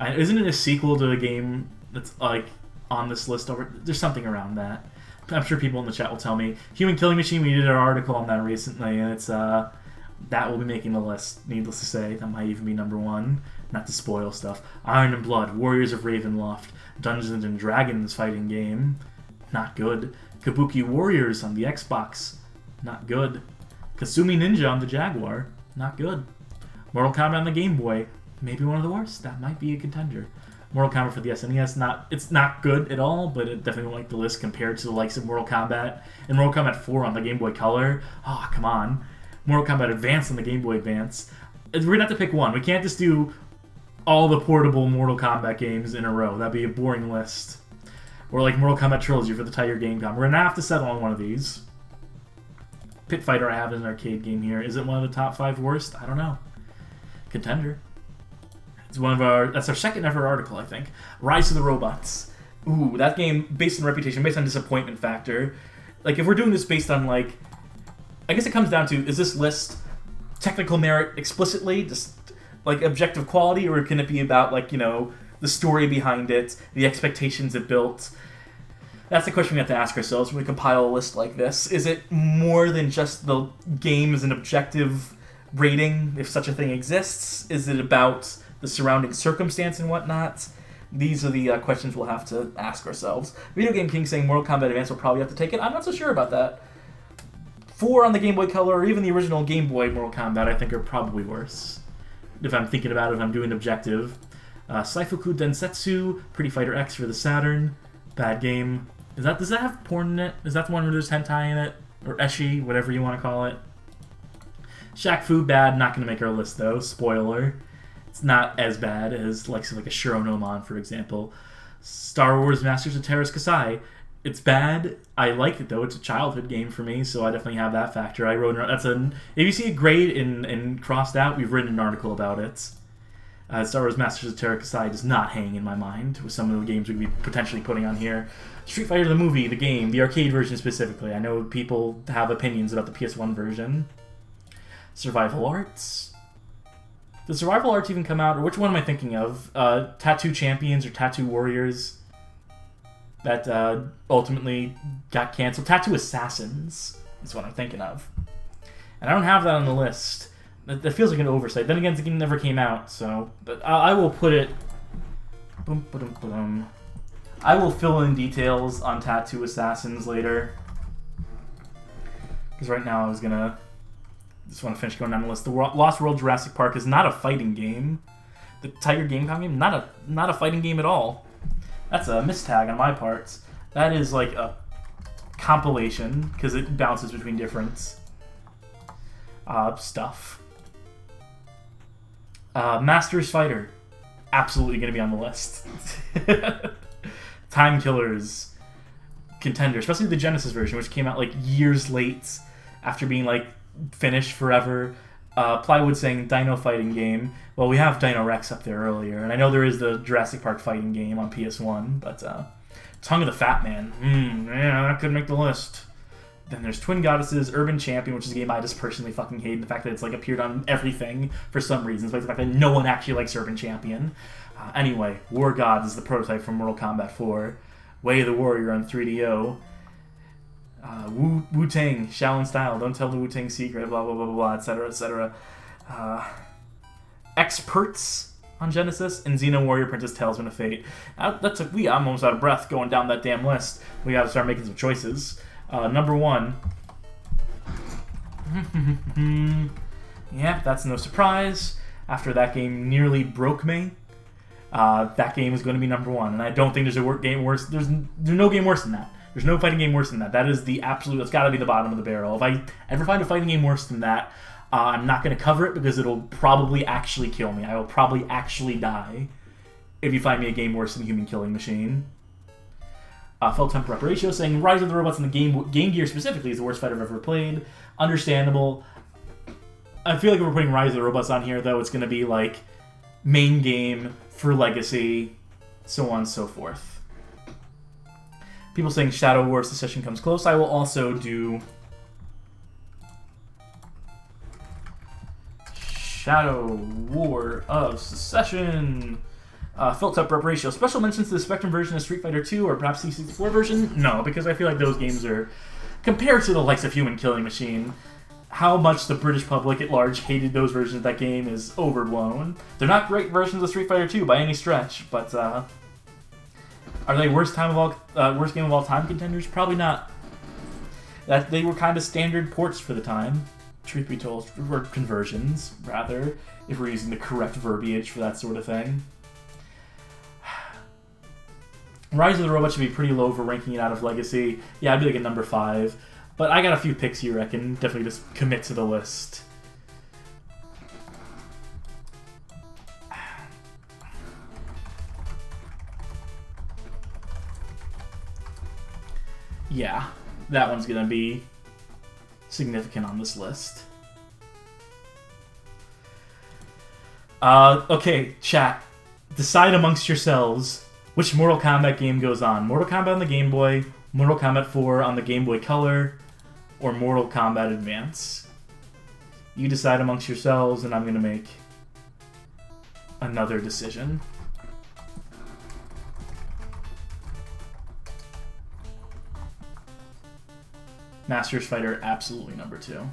Isn't it a sequel to a game that's like on this list? There's something around that. I'm sure people in the chat will tell me. Human Killing Machine, we did an article on that recently, and it's that will be making the list, needless to say. That might even be number one. Not to spoil stuff. Iron and Blood, Warriors of Ravenloft, Dungeons and Dragons fighting game. Not good. Kabuki Warriors on the Xbox. Not good. Kasumi Ninja on the Jaguar. Not good. Mortal Kombat on the Game Boy. Maybe one of the worst. That might be a contender. Mortal Kombat for the SNES. It's not good at all, but it definitely won't make the list compared to the likes of Mortal Kombat. And Mortal Kombat 4 on the Game Boy Color. Oh, come on. Mortal Kombat Advance on the Game Boy Advance. We're going to have to pick one. We can't just do all the portable Mortal Kombat games in a row. That'd be a boring list. Or like Mortal Kombat Trilogy for the Tiger Gamecom. We're going to have to settle on one of these. Pit Fighter I have as an arcade game here. Is it one of the top 5 worst? I don't know. Contender. It's that's our second ever article, I think. Rise of the Robots. Ooh, that game, based on reputation, based on disappointment factor. Like, if we're doing this based on, like... I guess it comes down to, is this list technical merit explicitly? Just, like, objective quality? Or can it be about, like, you know, the story behind it, the expectations it built? That's the question we have to ask ourselves when we compile a list like this. Is it more than just the game as an objective rating, if such a thing exists? Is it about the surrounding circumstance and whatnot? These are the questions we'll have to ask ourselves. Video Game King saying Mortal Kombat Advance will probably have to take it. I'm not so sure about that. 4 on the Game Boy Color, or even the original Game Boy Mortal Kombat, I think are probably worse. If I'm thinking about it, if I'm doing objective. Saifuku Densetsu, Pretty Fighter X for the Saturn. Bad game. Does that have porn in it? Is that the one where there's hentai in it? Or eshi, whatever you want to call it. Shaq Fu, bad. Not going to make our list, though. Spoiler. It's not as bad as like something like a Shironomon, for example. Star Wars Masters of Terrace Kasai. It's bad. I like it, though. It's a childhood game for me, so I definitely have that factor. I wrote if you see a grade in crossed out, we've written an article about it. Star Wars Masters of Terra Kasai does not hang in my mind with some of the games we'd be potentially putting on here. Street Fighter the movie, the game, the arcade version specifically. I know people have opinions about the PS1 version. Survival Arts. Does Survival Arts even come out? Or which one am I thinking of? Tattoo Champions or Tattoo Warriors? That ultimately got canceled. Tattoo Assassins is what I'm thinking of. And I don't have that on the list. That feels like an oversight. Then again, the game never came out, so... But I will put it... Boom, boom, boom. I will fill in details on Tattoo Assassins later. Because right now I was gonna... Just want to finish going down the list. The Lost World Jurassic Park is not a fighting game. The Tiger Gamecom game, not a fighting game at all. That's a mistag on my part. That is like a compilation, because it bounces between different stuff. Masters Fighter, absolutely going to be on the list. Time Killers, contender, especially the Genesis version, which came out like years late after being like finished forever. Plywood saying Dino fighting game. Well, we have Dino Rex up there earlier, and I know there is the Jurassic Park fighting game on PS1, but Tongue of the Fat Man, yeah, that could make the list. Then there's Twin Goddesses, Urban Champion, which is a game I just personally fucking hate, and the fact that it's like appeared on everything for some reasons, but the fact that no one actually likes Urban Champion. Anyway, War Gods is the prototype from Mortal Kombat 4. Way of the Warrior on 3DO. Wu-Tang, Shaolin Style, Don't Tell the Wu-Tang Secret, blah, blah, blah, blah, blah, etc., etc. Experts on Genesis, and Xeno Warrior Princess Talisman of Fate. I'm almost out of breath going down that damn list. We gotta start making some choices. Number 1. Yep, that's no surprise. After that game nearly broke me, that game is going to be number 1. And I don't think there's a game worse. There's no game worse than that. There's no fighting game worse than that. That is the absolute... That's got to be the bottom of the barrel. If I ever find a fighting game worse than that, I'm not going to cover it because it'll probably actually kill me. I will probably actually die if you find me a game worse than Human Killing Machine. Felt Temper Reparatio saying Rise of the Robots in the Game Gear specifically is the worst fight I've ever played. Understandable. I feel like if we're putting Rise of the Robots on here, though, it's going to be like main game for Legacy, so on and so forth. People saying Shadow War Secession comes close. I will also do Shadow War of Secession. Felt Up Reparatio. Special mentions to the Spectrum version of Street Fighter 2 or perhaps C64 version? No, because I feel like those games are, compared to the likes of Human Killing Machine, how much the British public at large hated those versions of that game is overblown. They're not great versions of Street Fighter 2 by any stretch, but are they worst game of all time contenders? Probably not. That they were kind of standard ports for the time, truth be told, or conversions rather, if we're using the correct verbiage for that sort of thing. Rise of the Robots should be pretty low for ranking it out of Legacy. Yeah, I'd be like a number 5. But I got a few picks here I can definitely just commit to the list. Yeah, that one's gonna be significant on this list. Okay, chat. Decide amongst yourselves which Mortal Kombat game goes on. Mortal Kombat on the Game Boy, Mortal Kombat 4 on the Game Boy Color, or Mortal Kombat Advance. You decide amongst yourselves, and I'm gonna make another decision. Masters Fighter, absolutely number 2.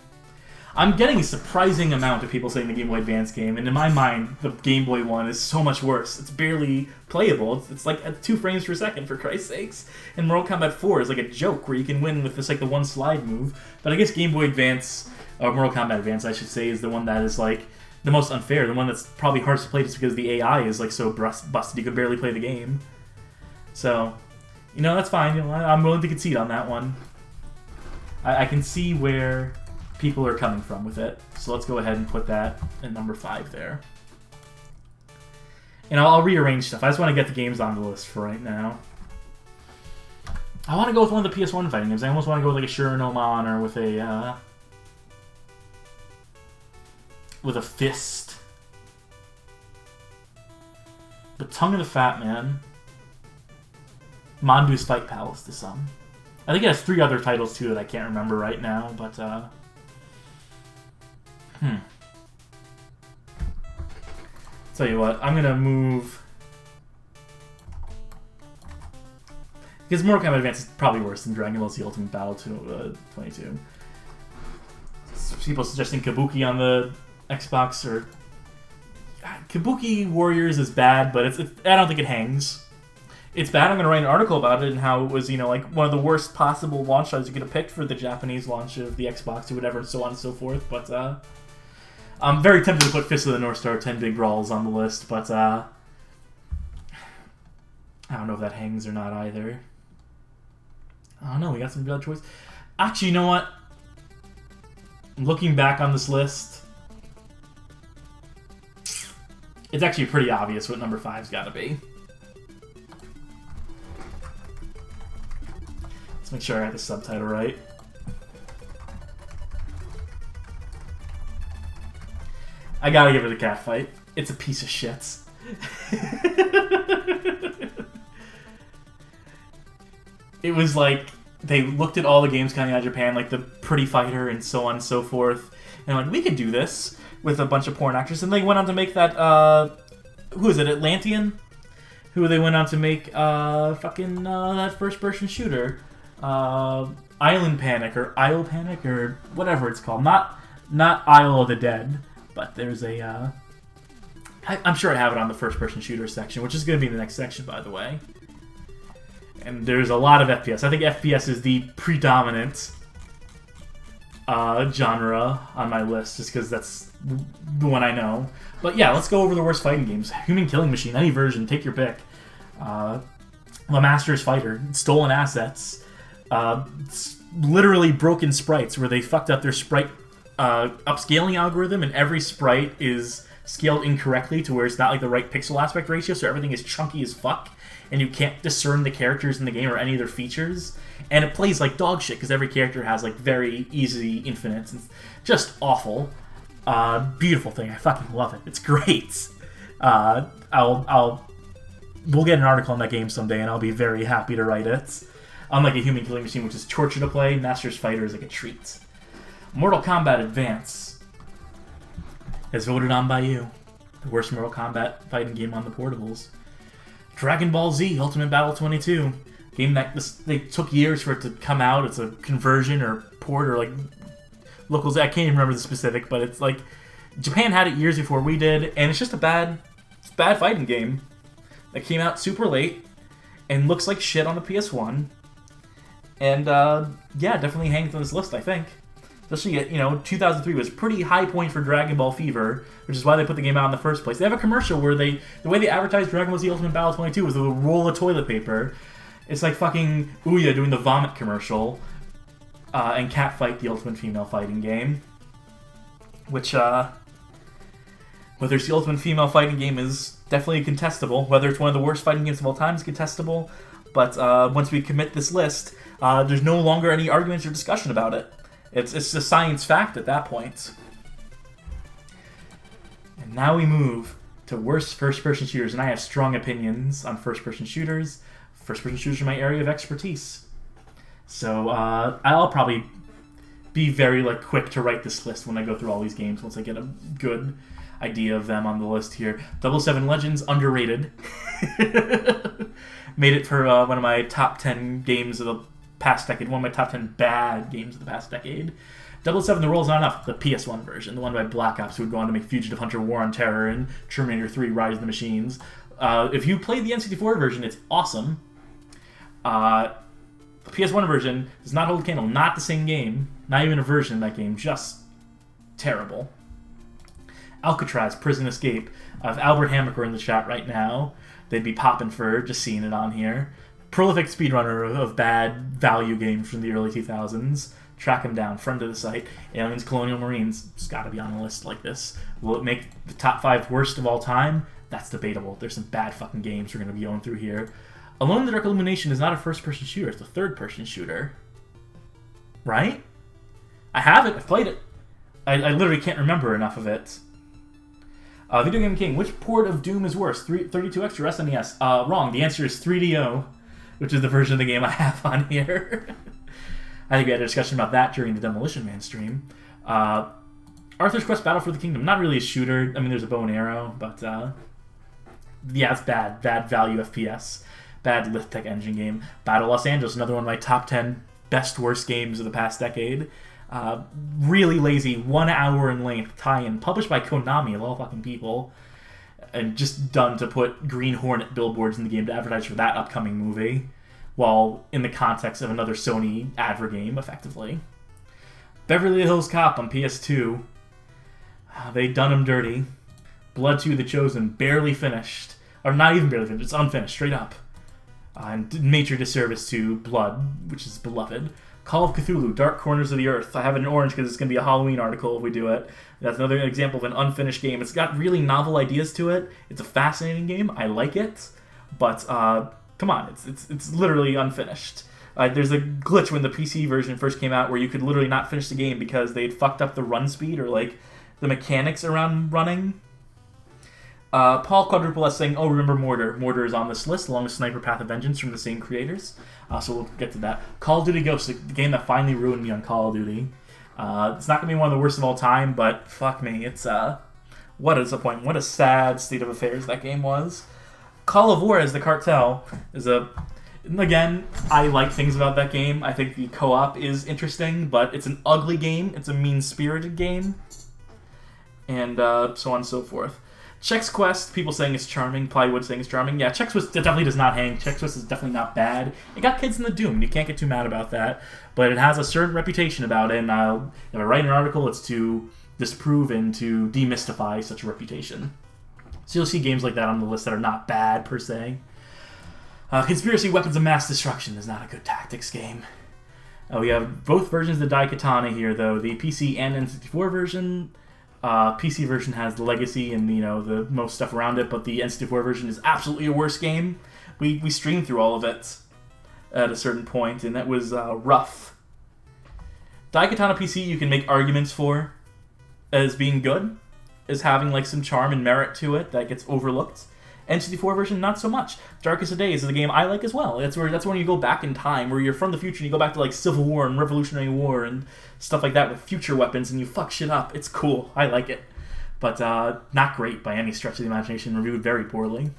I'm getting a surprising amount of people saying the Game Boy Advance game, and in my mind, the Game Boy one is so much worse. It's barely playable. It's like at 2 frames per second, for Christ's sakes. And Mortal Kombat 4 is like a joke where you can win with just like the one slide move. But I guess Game Boy Advance, or Mortal Kombat Advance, I should say, is the one that is like the most unfair. The one that's probably hardest to play just because the AI is like so busted you could barely play the game. So, you know, that's fine. You know, I'm willing to concede on that one. I can see where people are coming from with it. So let's go ahead and put that at number 5 there. And I'll rearrange stuff. I just want to get the games on the list for right now. I want to go with one of the PS1 fighting games. I almost want to go with like a Shurinomon or with a fist. The Tongue of the Fat Man. Mandu's Fight Palace to some. I think it has 3 other titles too that I can't remember right now, but Tell you what, I'm gonna move, because Mortal Kombat Advance is probably worse than Dragon Ball Z Ultimate Battle 22. People suggesting Kabuki on the Xbox or Kabuki Warriors is bad, but I don't think it hangs. It's bad. I'm going to write an article about it and how it was, like one of the worst possible launch titles you could have picked for the Japanese launch of the Xbox or whatever, and so on and so forth. But I'm very tempted to put Fist of the North Star 10 Big Brawls on the list, but I don't know if that hangs or not either. I don't know. We got some good choice. Actually, you know what? Looking back on this list, it's actually pretty obvious what number 5's got to be. Let's make sure I got the subtitle right. I gotta give her the cat fight. It's a piece of shit. It was like they looked at all the games coming out of Japan, like the Pretty Fighter and so on and so forth, and like, we could do this with a bunch of porn actors. And they went on to make that, who is it, Atlantean? Who they went on to make that first-person shooter. Island Panic, or Isle Panic, or whatever it's called. Not Isle of the Dead, but there's a, I'm sure I have it on the first-person shooter section, which is going to be the next section, by the way. And there's a lot of FPS. I think FPS is the predominant genre on my list, just because that's the one I know. But yeah, let's go over the worst fighting games. Human Killing Machine, any version, take your pick. The Master's Fighter, stolen assets, literally broken sprites, where they fucked up their sprite upscaling algorithm, and every sprite is scaled incorrectly to where it's not like the right pixel aspect ratio, so everything is chunky as fuck, and you can't discern the characters in the game or any of their features. And it plays like dog shit, because every character has like very easy infinites. It's just awful. Beautiful thing. I fucking love it. It's great. We'll get an article on that game someday, and I'll be very happy to write it. Unlike a Human Killing Machine, which is torture to play, Master's Fighter is like a treat. Mortal Kombat Advance is voted on by you. The worst Mortal Kombat fighting game on the portables. Dragon Ball Z Ultimate Battle 22. Game that they took years for it to come out. It's a conversion or port or like locals. I can't even remember the specific, but it's like Japan had it years before we did, and it's just a bad fighting game that came out super late and looks like shit on the PS1. And yeah, definitely hangs on this list, I think. Especially, 2003 was a pretty high point for Dragon Ball Fever, which is why they put the game out in the first place. They have a commercial where the way they advertised Dragon Ball Z Ultimate Battle 22 was with a roll of toilet paper. It's like fucking Ouya doing the vomit commercial, and Catfight, the ultimate female fighting game. Which, whether it's the ultimate female fighting game is definitely contestable. Whether it's one of the worst fighting games of all time is contestable. But once we commit this list, there's no longer any arguments or discussion about it. It's a science fact at that point. And now we move to worst first-person shooters, and I have strong opinions on first-person shooters. First-person shooters are my area of expertise. So I'll probably be very quick to write this list when I go through all these games once I get a good idea of them on the list here. 007 Legends, underrated. Made it for one of my top 10 games of the past decade, one of my top 10 bad games of the past decade. 007 The Roll's Not Enough, the PS1 version, the one by Black Ops, who would go on to make Fugitive Hunter War on Terror and Terminator 3 Rise of the Machines. If you played the N64 version, it's awesome. The PS1 version does not hold a candle, not the same game, not even a version of that game, just terrible. Alcatraz, Prison Escape. If Albert Hammaker in the chat right now, they'd be popping for just seeing it on here. Prolific speedrunner of bad value games from the early 2000s. Track him down, friend of the site. Aliens, Colonial Marines. It's got to be on a list like this. Will it make the top 5 worst of all time? That's debatable. There's some bad fucking games we're going to be going through here. Alone in the Dark Illumination is not a first-person shooter. It's a third-person shooter. Right? I have it. I've played it. I literally can't remember enough of it. Video Game King. Which port of Doom is worse? 32X or SNES? Wrong. The answer is 3DO, which is the version of the game I have on here. I think we had a discussion about that during the Demolition Man stream. Arthur's Quest Battle for the Kingdom. Not really a shooter. I mean, there's a bow and arrow, but yeah, it's bad. Bad value FPS. Bad Lithtech engine game. Battle Los Angeles, another one of my top 10 best worst games of the past decade. Really lazy, 1 hour in length tie-in, published by Konami, of all fucking people, and just done to put Green Hornet billboards in the game to advertise for that upcoming movie, while in the context of another Sony advert game, effectively. Beverly Hills Cop on PS2. They done him dirty. Blood 2 The Chosen, barely finished. Or not even barely finished, it's unfinished, straight up. And major disservice to Blood, which is beloved. Call of Cthulhu, Dark Corners of the Earth. I have it in orange because it's going to be a Halloween article if we do it. That's another example of an unfinished game. It's got really novel ideas to it. It's a fascinating game. I like it. But, come on, it's literally unfinished. There's a glitch when the PC version first came out where you could literally not finish the game because they'd fucked up the run speed or, like, the mechanics around running. Paul Quadruple S saying, oh, remember Mortar. Mortar is on this list, along with Sniper Path of Vengeance from the same creators. So we'll get to that. Call of Duty Ghosts, the game that finally ruined me on Call of Duty. It's not going to be one of the worst of all time, but fuck me. It's, what a disappointment. What a sad state of affairs that game was. Call of War as the Cartel is again, I like things about that game. I think the co-op is interesting, but it's an ugly game. It's a mean-spirited game. And so on and so forth. Chex Quest, people saying it's charming, Plywood saying it's charming. Yeah, Chex Quest definitely does not hang. Chex Quest is definitely not bad. It got kids in the Doom, and you can't get too mad about that. But it has a certain reputation about it, and if I write an article, it's to disprove and to demystify such a reputation. So you'll see games like that on the list that are not bad, per se. Conspiracy Weapons of Mass Destruction is not a good tactics game. We have both versions of the Daikatana here, though. The PC and N64 version. PC version has the legacy and the most stuff around it, but the N64 version is absolutely a worse game. We streamed through all of it at a certain point, and that was rough. Daikatana PC you can make arguments for as being good, as having like some charm and merit to it that gets overlooked. N64 version, not so much. Darkest of Days is a game I like as well. That's when you go back in time, where you're from the future and you go back to like Civil War and Revolutionary War and stuff like that with future weapons, and you fuck shit up. It's cool. I like it. But not great by any stretch of the imagination. Reviewed very poorly.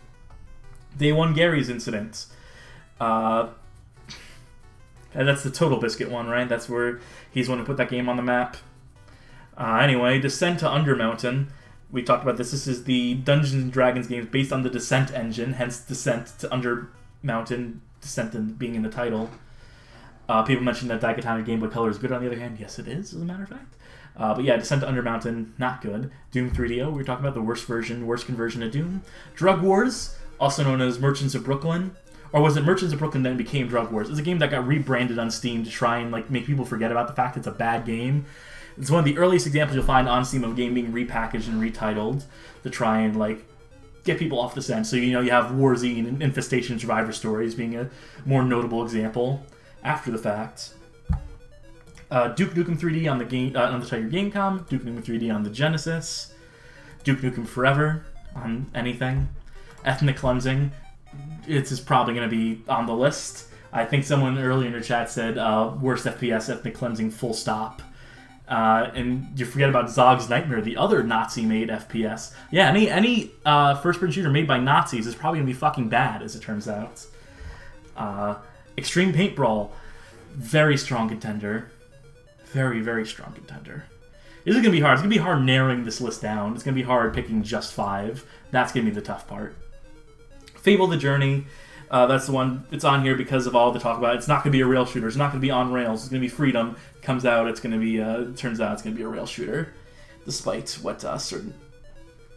Day One Gary's Incident. And that's the Total Biscuit one, right? That's where he's the one who put that game on the map. Anyway, Descent to Undermountain. We talked about this. This is the Dungeons & Dragons games based on the Descent engine, hence Descent to Undermountain, Descent being in the title. People mentioned that Daikatana Game Boy Color is good. On the other hand, yes, it is, as a matter of fact. But yeah, Descent to Undermountain, not good. Doom 3DO, we were talking about the worst conversion of Doom. Drug Wars, also known as Merchants of Brooklyn. Or was it Merchants of Brooklyn then became Drug Wars? It's a game that got rebranded on Steam to try and make people forget about the fact it's a bad game. It's one of the earliest examples you'll find on Steam of a game being repackaged and retitled to try and get people off the scent. So you have Warzine and Infestation Survivor Stories being a more notable example after the fact. Duke Nukem 3D on the Tiger Gamecom, Duke Nukem 3D on the Genesis, Duke Nukem Forever on anything. Ethnic Cleansing, it's probably going to be on the list. I think someone earlier in the chat said worst FPS, Ethnic Cleansing, full stop. And you forget about Zog's Nightmare, the other Nazi-made FPS. Yeah, any first-person shooter made by Nazis is probably going to be fucking bad, as it turns out. Extreme Paint Brawl, very strong contender. Very, very strong contender. This is going to be hard. It's going to be hard narrowing this list down. It's going to be hard picking just 5. That's going to be the tough part. Fable the Journey. That's the one that's on here because of all the talk about it. It's not going to be a rail shooter. It's not going to be on rails. It's going to be Freedom. Comes out, it's going to be, turns out it's going to be a rail shooter. Despite what certain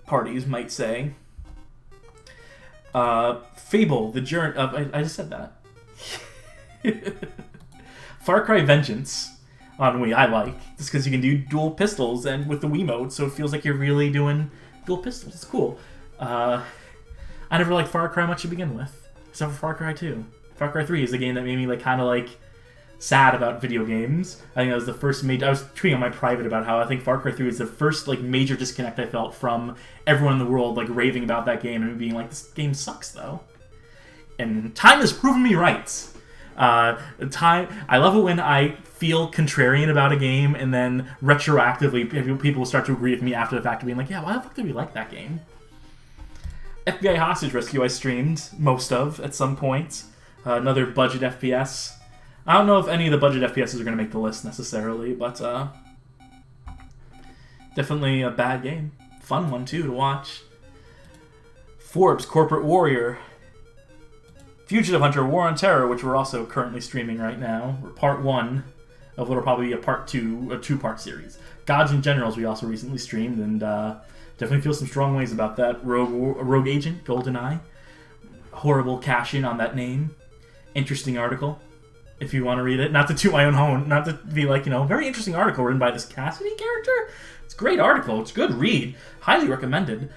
parties might say. Fable, the Journey... I just said that. Far Cry Vengeance on Wii, I like. Just because you can do dual pistols and with the Wii mode, so it feels like you're really doing dual pistols. It's cool. I never liked Far Cry much to begin with. Except for Far Cry 2. Far Cry 3 is the game that made me kind of sad about video games. I think that was the first major... I was tweeting on my private about how I think Far Cry 3 was the first major disconnect I felt from everyone in the world raving about that game and being this game sucks though. And time has proven me right. I love it when I feel contrarian about a game and then retroactively people will start to agree with me after the fact of being yeah, why the fuck did we like that game? FBI Hostage Rescue I streamed most of at some point. Another budget FPS. I don't know if any of the budget FPSs are going to make the list necessarily, but definitely a bad game. Fun one, too, to watch. Forbes, Corporate Warrior. Fugitive Hunter, War on Terror, which we're also currently streaming right now. Part 1 of what will probably be a two-part series. Gods and Generals we also recently streamed, and definitely feel some strong ways about that. Rogue Agent, GoldenEye. Horrible cash-in on that name. Interesting article, if you want to read it. Not to toot my own horn, not to be like, very interesting article written by this Cassidy character. It's a great article. It's a good read. Highly recommended.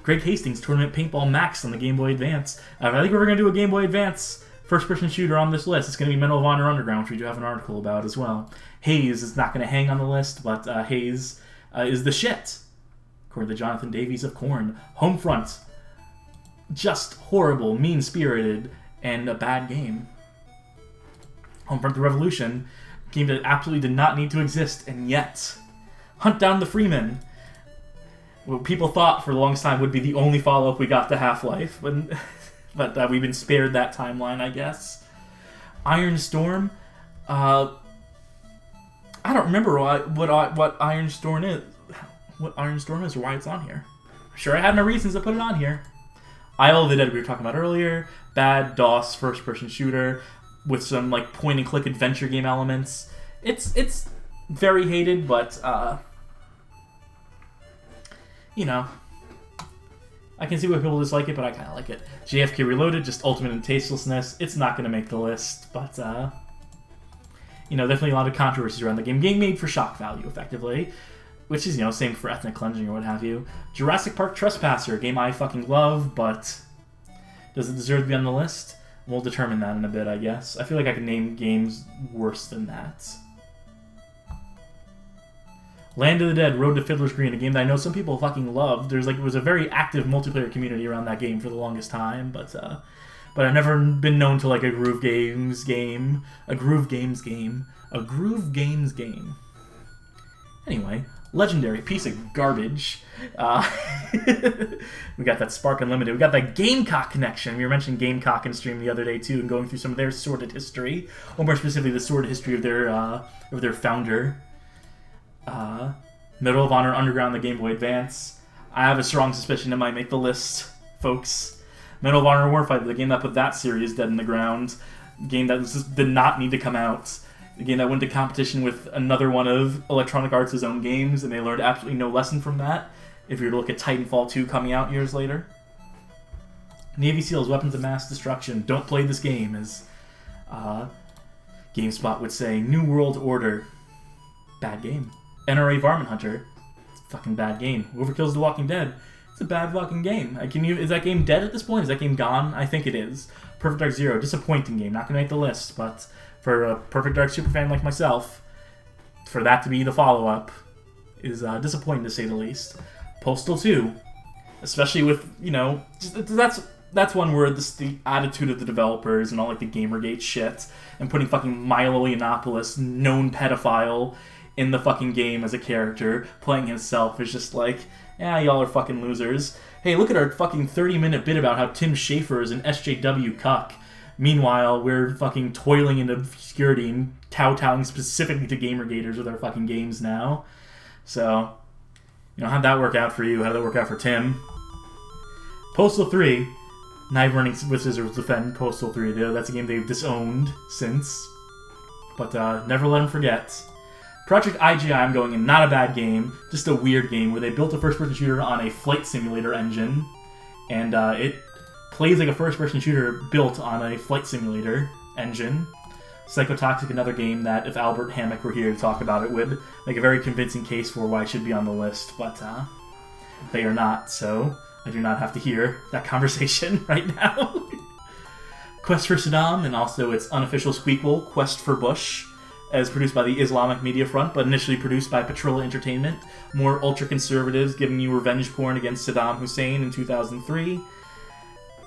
Greg Hastings, Tournament Paintball Max on the Game Boy Advance. I think we're going to do a Game Boy Advance first-person shooter on this list. It's going to be Medal of Honor Underground, which we do have an article about as well. Haze is not going to hang on the list, but Haze is the shit, according to Jonathan Davies of Korn. Homefront, just horrible, mean-spirited, and a bad game. Homefront the Revolution, a game that absolutely did not need to exist, and yet Hunt Down the Freeman, what people thought for the longest time would be the only follow-up we got to Half-Life, but we've been spared that timeline, I guess. Iron Storm, I don't remember what Iron Storm is. What Iron Storm is or why it's on here. I'm sure I had no reasons to put it on here. Isle of the Dead we were talking about earlier. Bad DOS first-person shooter with some like point-and-click adventure game elements. It's very hated, but I can see why people dislike it, but I kind of like it. JFK Reloaded, just ultimate in tastelessness. It's not going to make the list, but definitely a lot of controversies around the game. Game made for shock value, effectively, which is, same for ethnic cleansing or what have you. Jurassic Park Trespasser, a game I fucking love, but does it deserve to be on the list? We'll determine that in a bit, I guess. I feel like I can name games worse than that. Land of the Dead, Road to Fiddler's Green, a game that I know some people fucking loved. It was a very active multiplayer community around that game for the longest time, but I've never been known to like a Groove Games game. Anyway, Legendary, piece of garbage. We got that Spark Unlimited. We got that Gamecock connection. We were mentioning Gamecock in stream the other day too, and going through some of their sordid history, or more specifically the sordid history of their founder. Medal of Honor Underground, the Game Boy Advance. I have a strong suspicion it might make the list, folks. Medal of Honor Warfighter, the game that put that series dead in the ground. A game that just did not need to come out. A game that went to competition with another one of Electronic Arts' own games, and they learned absolutely no lesson from that. If you were to look at Titanfall 2 coming out years later. Navy SEALs, Weapons of Mass Destruction. Don't play this game, as GameSpot would say. New World Order. Bad game. NRA Varmint Hunter. It's a fucking bad game. Overkill's The Walking Dead. It's a bad fucking game. Is that game dead at this point? Is that game gone? I think it is. Perfect Dark Zero. Disappointing game. Not gonna make the list, but for a Perfect Dark superfan like myself, for that to be the follow-up is disappointing to say the least. Postal 2. Especially with, that's one where the attitude of the developers and all like the Gamergate shit and putting fucking Milo Yiannopoulos, known pedophile, in the fucking game as a character, playing himself is just like, y'all are fucking losers. Hey, look at our fucking 30-minute bit about how Tim Schafer is an SJW cuck. Meanwhile, we're fucking toiling in obscurity and kowtowing specifically to Gamergaters with our fucking games now. So, how'd that work out for you? How'd that work out for Tim? Postal 3. Knife Running with Scissors defend Postal 3. That's a game they've disowned since. But never let them forget. Project IGI, I'm going in, not a bad game, just a weird game where they built a first-person shooter on a flight simulator engine, and it plays like a first-person shooter built on a flight simulator engine. Psychotoxic, another game that if Albert Hammock were here to talk about it would make a very convincing case for why it should be on the list, but they are not, so I do not have to hear that conversation right now. Quest for Saddam, and also its unofficial sequel, Quest for Bush, as produced by the Islamic Media Front, but initially produced by Petrilla Entertainment. More ultra-conservatives giving you revenge porn against Saddam Hussein in 2003.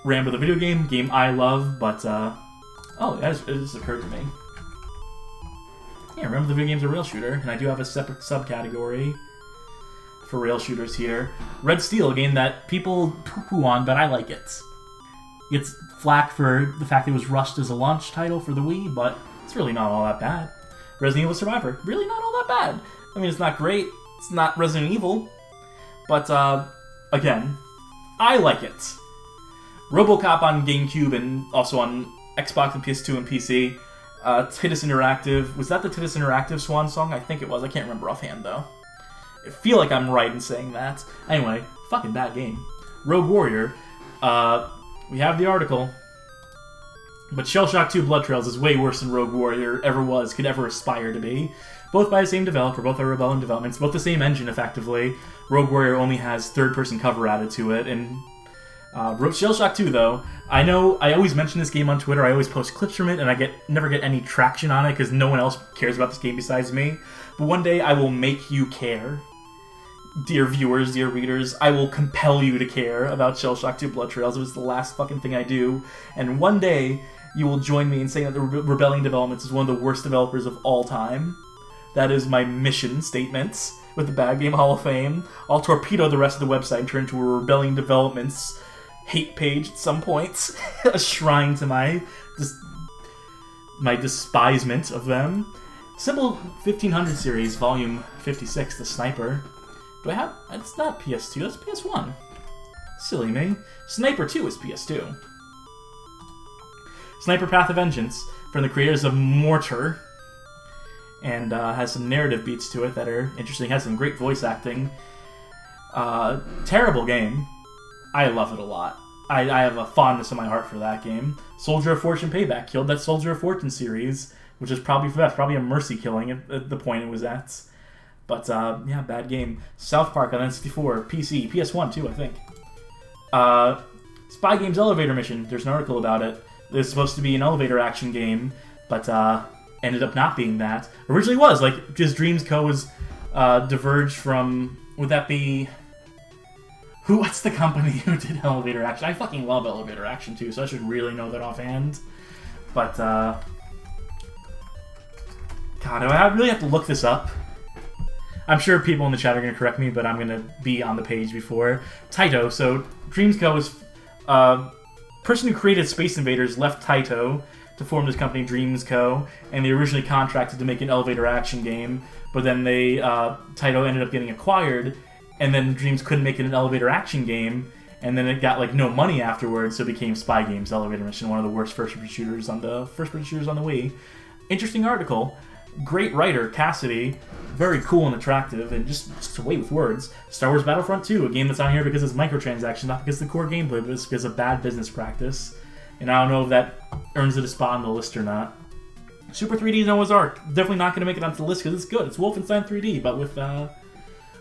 Rambo the video game I love, but, it just occurred to me. Yeah, Rambo the video game's a rail shooter, and I do have a separate subcategory for rail shooters here. Red Steel, a game that people poo-poo on, but I like it. It's flack for the fact it was rushed as a launch title for the Wii, but It's really not all that bad. Resident Evil Survivor, really not all that bad. I mean, it's not great. It's not Resident Evil. But, again, I like it. RoboCop on GameCube and also on Xbox and PS2 and PC. Titus Interactive. Was that the Titus Interactive Swan song? I think it was. I can't remember offhand, though. I feel like I'm right in saying that. Anyway, fucking bad game. Rogue Warrior. We have the article. But Shell Shock 2 Blood Trails is way worse than Rogue Warrior ever was, could ever aspire to be. Both by the same developer, both are Rebellion developments, both the same engine, effectively. Rogue Warrior only has third-person cover added to it, and Shell Shock 2, though, I know I always mention this game on Twitter, I always post clips from it, and I never get any traction on it, because no one else cares about this game besides me. But one day, I will make you care. Dear viewers, dear readers, I will compel you to care about Shell Shock 2 Blood Trails. It was the last fucking thing I do, and one day, you will join me in saying that the Rebellion Developments is one of the worst developers of all time. That is my mission statement with the Bad Game Hall of Fame. I'll torpedo the rest of the website and turn into a Rebellion Developments hate page at some point. A shrine to my despisement of them. Simple 1500 series, volume 56, The Sniper. Do I have... It's not PS2, that's PS1. Silly me. Sniper 2 is PS2. Sniper Path of Vengeance, from the creators of Mortar, and has some narrative beats to it that are interesting, has some great voice acting. Terrible game. I love it a lot. I have a fondness in my heart for that game. Soldier of Fortune Payback killed that Soldier of Fortune series, which is probably a mercy killing at the point it was at. But, yeah, bad game. South Park on N64, PC, PS1 too, I think. Spy Games Elevator Mission, there's an article about it. It's supposed to be an elevator action game, but ended up not being that. Originally was, like, just Dreams Co. was diverged from... Would that be... What's the company who did elevator action? I fucking love elevator action, too, so I should really know that offhand. But, God, I really have to look this up. I'm sure people in the chat are going to correct me, but I'm going to be on the page before. Taito, so Dreams Co. is... person who created Space Invaders left Taito to form this company, Dreams Co., and they originally contracted to make an elevator action game, but then Taito ended up getting acquired, and then Dreams couldn't make it an elevator action game, and then it got, like, no money afterwards, so it became Spy Games Elevator Mission, one of the worst first-person shooters on the Wii. Interesting article. Great writer, Cassidy. Very cool and attractive, and just away with words. Star Wars Battlefront 2, a game that's on here because it's microtransactions, not because of the core gameplay, but it's because of bad business practice. And I don't know if that earns it a spot on the list or not. Super 3D Noah's Ark. Definitely not going to make it onto the list because it's good. It's Wolfenstein 3D, but with a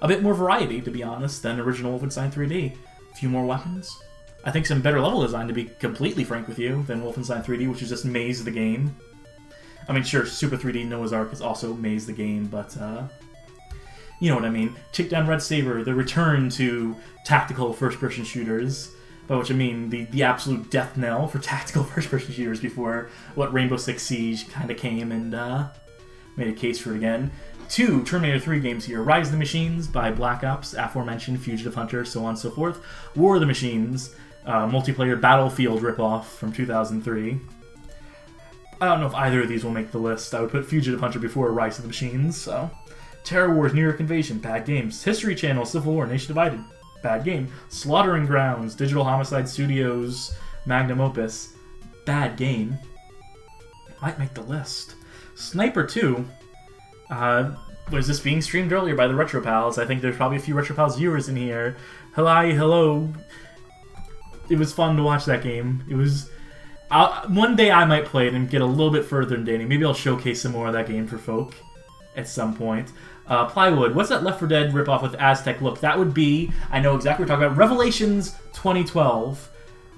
bit more variety, to be honest, than original Wolfenstein 3D. A few more weapons. I think some better level design, to be completely frank with you, than Wolfenstein 3D, which is just Maze the game. I mean, sure, Super 3D Noah's Ark is also Maze the game, but, you know what I mean. Take Down Red Saber, the return to tactical first-person shooters, by which I mean the absolute death knell for tactical first-person shooters before what Rainbow Six Siege kind of came and made a case for it again. 2 Terminator 3 games here. Rise of the Machines by Black Ops, aforementioned, Fugitive Hunter, so on and so forth. War of the Machines, multiplayer Battlefield ripoff from 2003. I don't know if either of these will make the list. I would put Fugitive Hunter before Rise of the Machines, so... Terror Wars, New York Invasion, bad games. History Channel, Civil War, Nation Divided, bad game. Slaughtering Grounds, Digital Homicide Studios, Magnum Opus, bad game. Might make the list. Sniper 2, was this being streamed earlier by the Retro Pals? I think there's probably a few Retro Pals viewers in here. Hello. It was fun to watch that game. It was... one day I might play it and get a little bit further in dating. Maybe I'll showcase some more of that game for folk at some point. Plywood. What's that Left 4 Dead ripoff with Aztec look? That would be, I know exactly what we're talking about, Revelations 2012.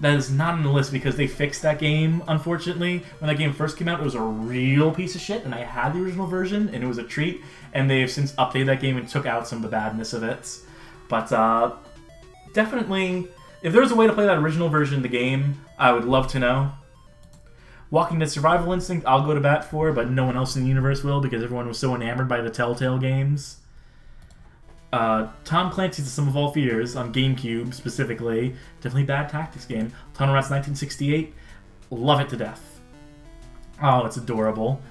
That is not on the list because they fixed that game, unfortunately. When that game first came out, it was a real piece of shit, and I had the original version, and it was a treat. And they have since updated that game and took out some of the badness of it. But definitely, if there was a way to play that original version of the game, I would love to know. Walking Dead Survival Instinct, I'll go to bat for, but no one else in the universe will because everyone was so enamored by the Telltale games. Tom Clancy's The Sum of All Fears on GameCube, specifically. Definitely bad tactics game. Tunnel Rats 1968, love it to death. Oh, it's adorable.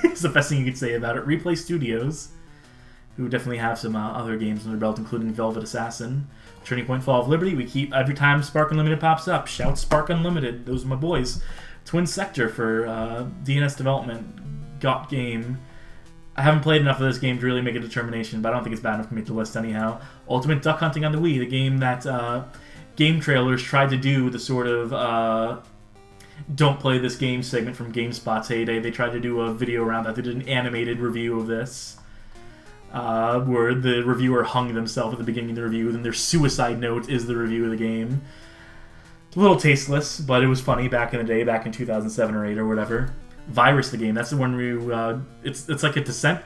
It's the best thing you could say about it. Replay Studios, who definitely have some other games on their belt, including Velvet Assassin, Turning Point Fall of Liberty. We keep, every time Spark Unlimited pops up, shout Spark Unlimited. Those are my boys. Twin Sector for DNS Development, got game. I haven't played enough of this game to really make a determination, but I don't think it's bad enough to make the list anyhow. Ultimate Duck Hunting on the Wii, the game that game trailers tried to do the sort of don't play this game segment from GameSpot's heyday. They tried to do a video around that. They did an animated review of this, where the reviewer hung themselves at the beginning of the review, then their suicide note is the review of the game. A little tasteless, but it was funny back in the day, back in 2007 or 8 or whatever. Virus the game, that's the one where you, it's like a Descent,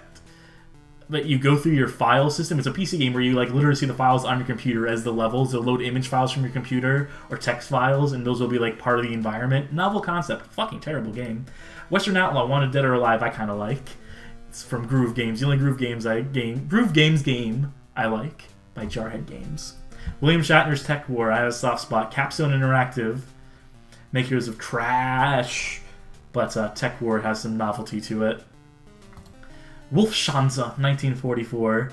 but you go through your file system. It's a PC game where you like literally see the files on your computer as the levels. They'll load image files from your computer or text files, and those will be like part of the environment. Novel concept, fucking terrible game. Western Outlaw, Wanted Dead or Alive, I kind of like. It's from Groove Games. The only Groove Games game I like, by Jarhead Games. William Shatner's Tech War, I have a soft spot. Capstone Interactive, makers of trash, but Tech War has some novelty to it. Wolfschanze, 1944.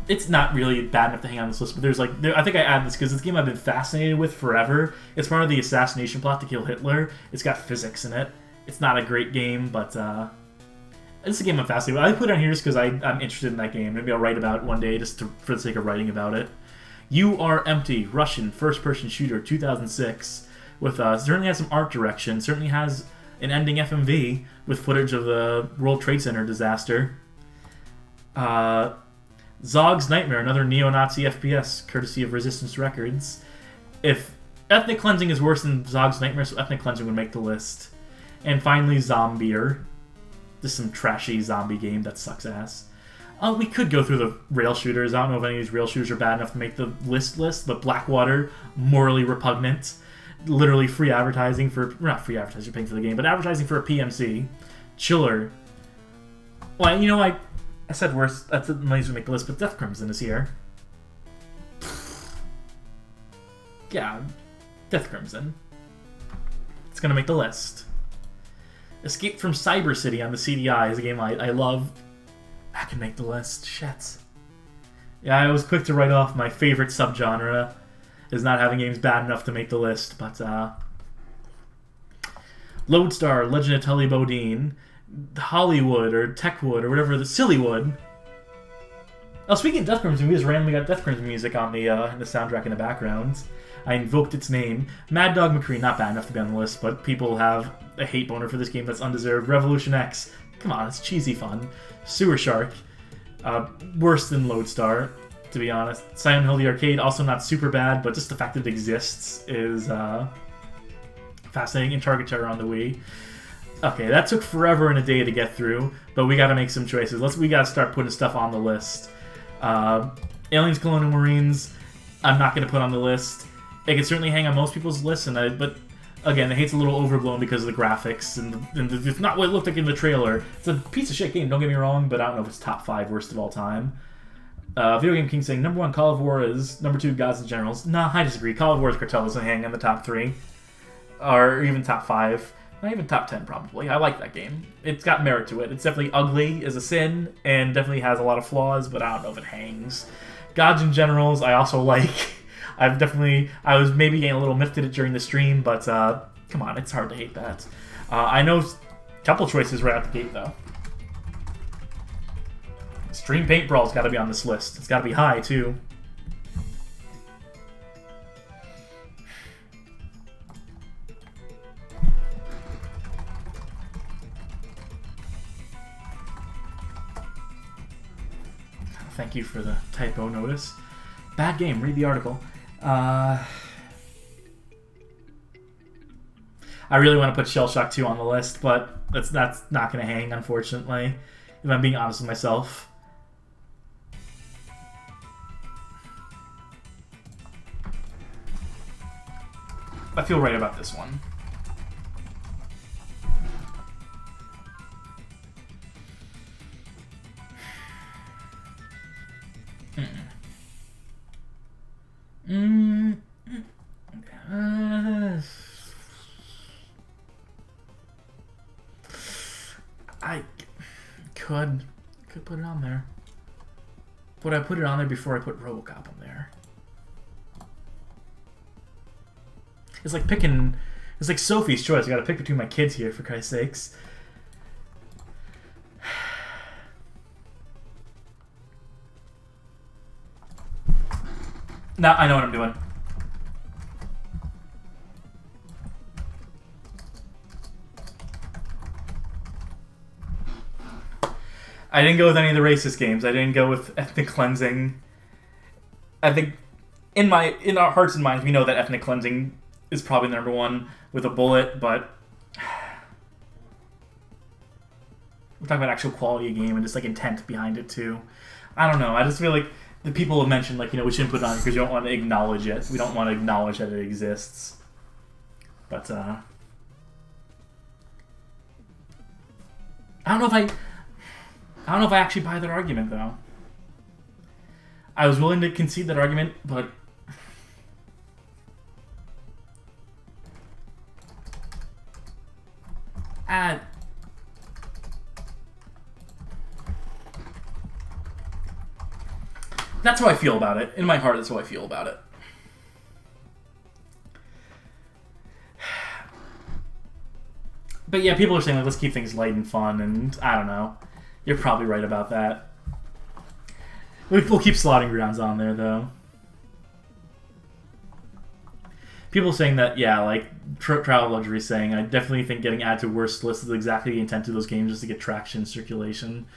It's not really bad enough to hang on this list, but there's I think I add this because it's a game I've been fascinated with forever. It's part of the assassination plot to kill Hitler. It's got physics in it. It's not a great game, but it's a game I'm fascinated with. I put it on here just because I'm interested in that game. Maybe I'll write about it one day just for the sake of writing about it. You Are Empty, Russian first-person shooter, 2006. With certainly has some art direction. Certainly has an ending FMV with footage of the World Trade Center disaster. Zog's Nightmare, another neo-Nazi FPS, courtesy of Resistance Records. If ethnic cleansing is worse than Zog's Nightmare, so ethnic cleansing would make the list. And finally, Zombier. Just some trashy zombie game that sucks ass. We could go through the rail shooters. I don't know if any of these rail shooters are bad enough to make the list, but Blackwater, morally repugnant. Literally free advertising for... Not free advertising, you're paying for the game, but advertising for a PMC. Chiller. Well, you know, I said worse. That's the nice to make the list, but Death Crimson is here. Yeah, Death Crimson. It's gonna make the list. Escape from Cyber City on the CDI is a game I love. I can make the list. Shit. Yeah, I was quick to write off my favorite subgenre is not having games bad enough to make the list, but Lodestar, Legend of Tully Bodine, Hollywood or Techwood or whatever, the Sillywood. Oh, speaking of Death Crimson, we just randomly got Death Crimson music on the soundtrack in the background. I invoked its name. Mad Dog McCree, not bad enough to be on the list, but people have a hate boner for this game that's undeserved. Revolution X, come on, it's cheesy fun. Sewer Shark, worse than Lodestar, to be honest. Silent Hill the Arcade, also not super bad, but just the fact that it exists is fascinating. And Target Terror on the Wii. Okay, that took forever and a day to get through, but we gotta make some choices. We gotta start putting stuff on the list. Aliens Colonial Marines, I'm not gonna put on the list. It can certainly hang on most people's lists, but again, the hate's a little overblown because of the graphics and it's not what it looked like in the trailer. It's a piece of shit game, don't get me wrong, but I don't know if it's top 5 worst of all time. Video Game King saying number 1 Call of War is number 2 Gods and Generals. Nah, I disagree. Call of War's Cartel doesn't hang on the top 3 or even top 5. Not even top 10, probably. I like that game. It's got merit to it. It's definitely ugly as a sin, and definitely has a lot of flaws, but I don't know if it hangs. Gods and Generals, I also like. I was maybe getting a little miffed at it during the stream, but come on, it's hard to hate that. I know a couple choices right out the gate, though. Extreme Paint Brawl's got to be on this list. It's got to be high, too. Thank you for the typo notice. Bad game. Read the article. I really want to put Shell Shock 2 on the list, but that's not going to hang, unfortunately, if I'm being honest with myself. I feel right about this one. could put it on there. Would I put it on there before I put RoboCop on there? It's like picking... It's like Sophie's Choice. I gotta pick between my kids here, for Christ's sakes. Now I know what I'm doing. I didn't go with any of the racist games. I didn't go with ethnic cleansing. I think in our hearts and minds we know that ethnic cleansing is probably number one with a bullet, but we're talking about actual quality of game and just like intent behind it too. I don't know. I just feel like the people have mentioned like, you know, we shouldn't put it on because you don't want to acknowledge it. We don't want to acknowledge that it exists. But I don't know if I actually buy that argument, though. I was willing to concede that argument, but... that's how I feel about it. In my heart, that's how I feel about it. But yeah, people are saying, like, let's keep things light and fun, and I don't know. You're probably right about that. We'll keep slotting grounds on there, though. People saying that, yeah, like, Travel Luxury saying, I definitely think getting added to worst lists is exactly the intent of those games, just to get traction, circulation.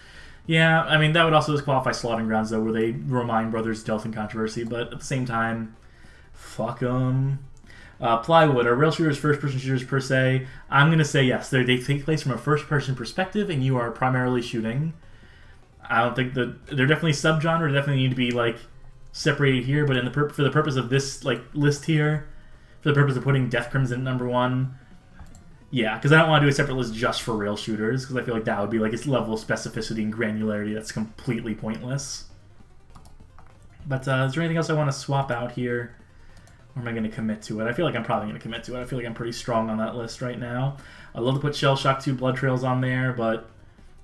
Yeah, I mean, that would also disqualify slotting grounds, though, where they remind Brothers dealt in controversy, but at the same time, fuck them. Plywood, are rail shooters first-person shooters per se? I'm going to say yes. They take place from a first-person perspective, and you are primarily shooting. I don't think that... They're definitely subgenre. They definitely need to be, like, separated here, but for the purpose of this, like, list here, for the purpose of putting Death Crimson at number one, yeah, because I don't want to do a separate list just for rail shooters, because I feel like that would be, like, its level of specificity and granularity that's completely pointless. But is there anything else I want to swap out here? Or am I going to commit to it? I feel like I'm probably going to commit to it. I feel like I'm pretty strong on that list right now. I'd love to put Shell Shock 2 Blood Trails on there, but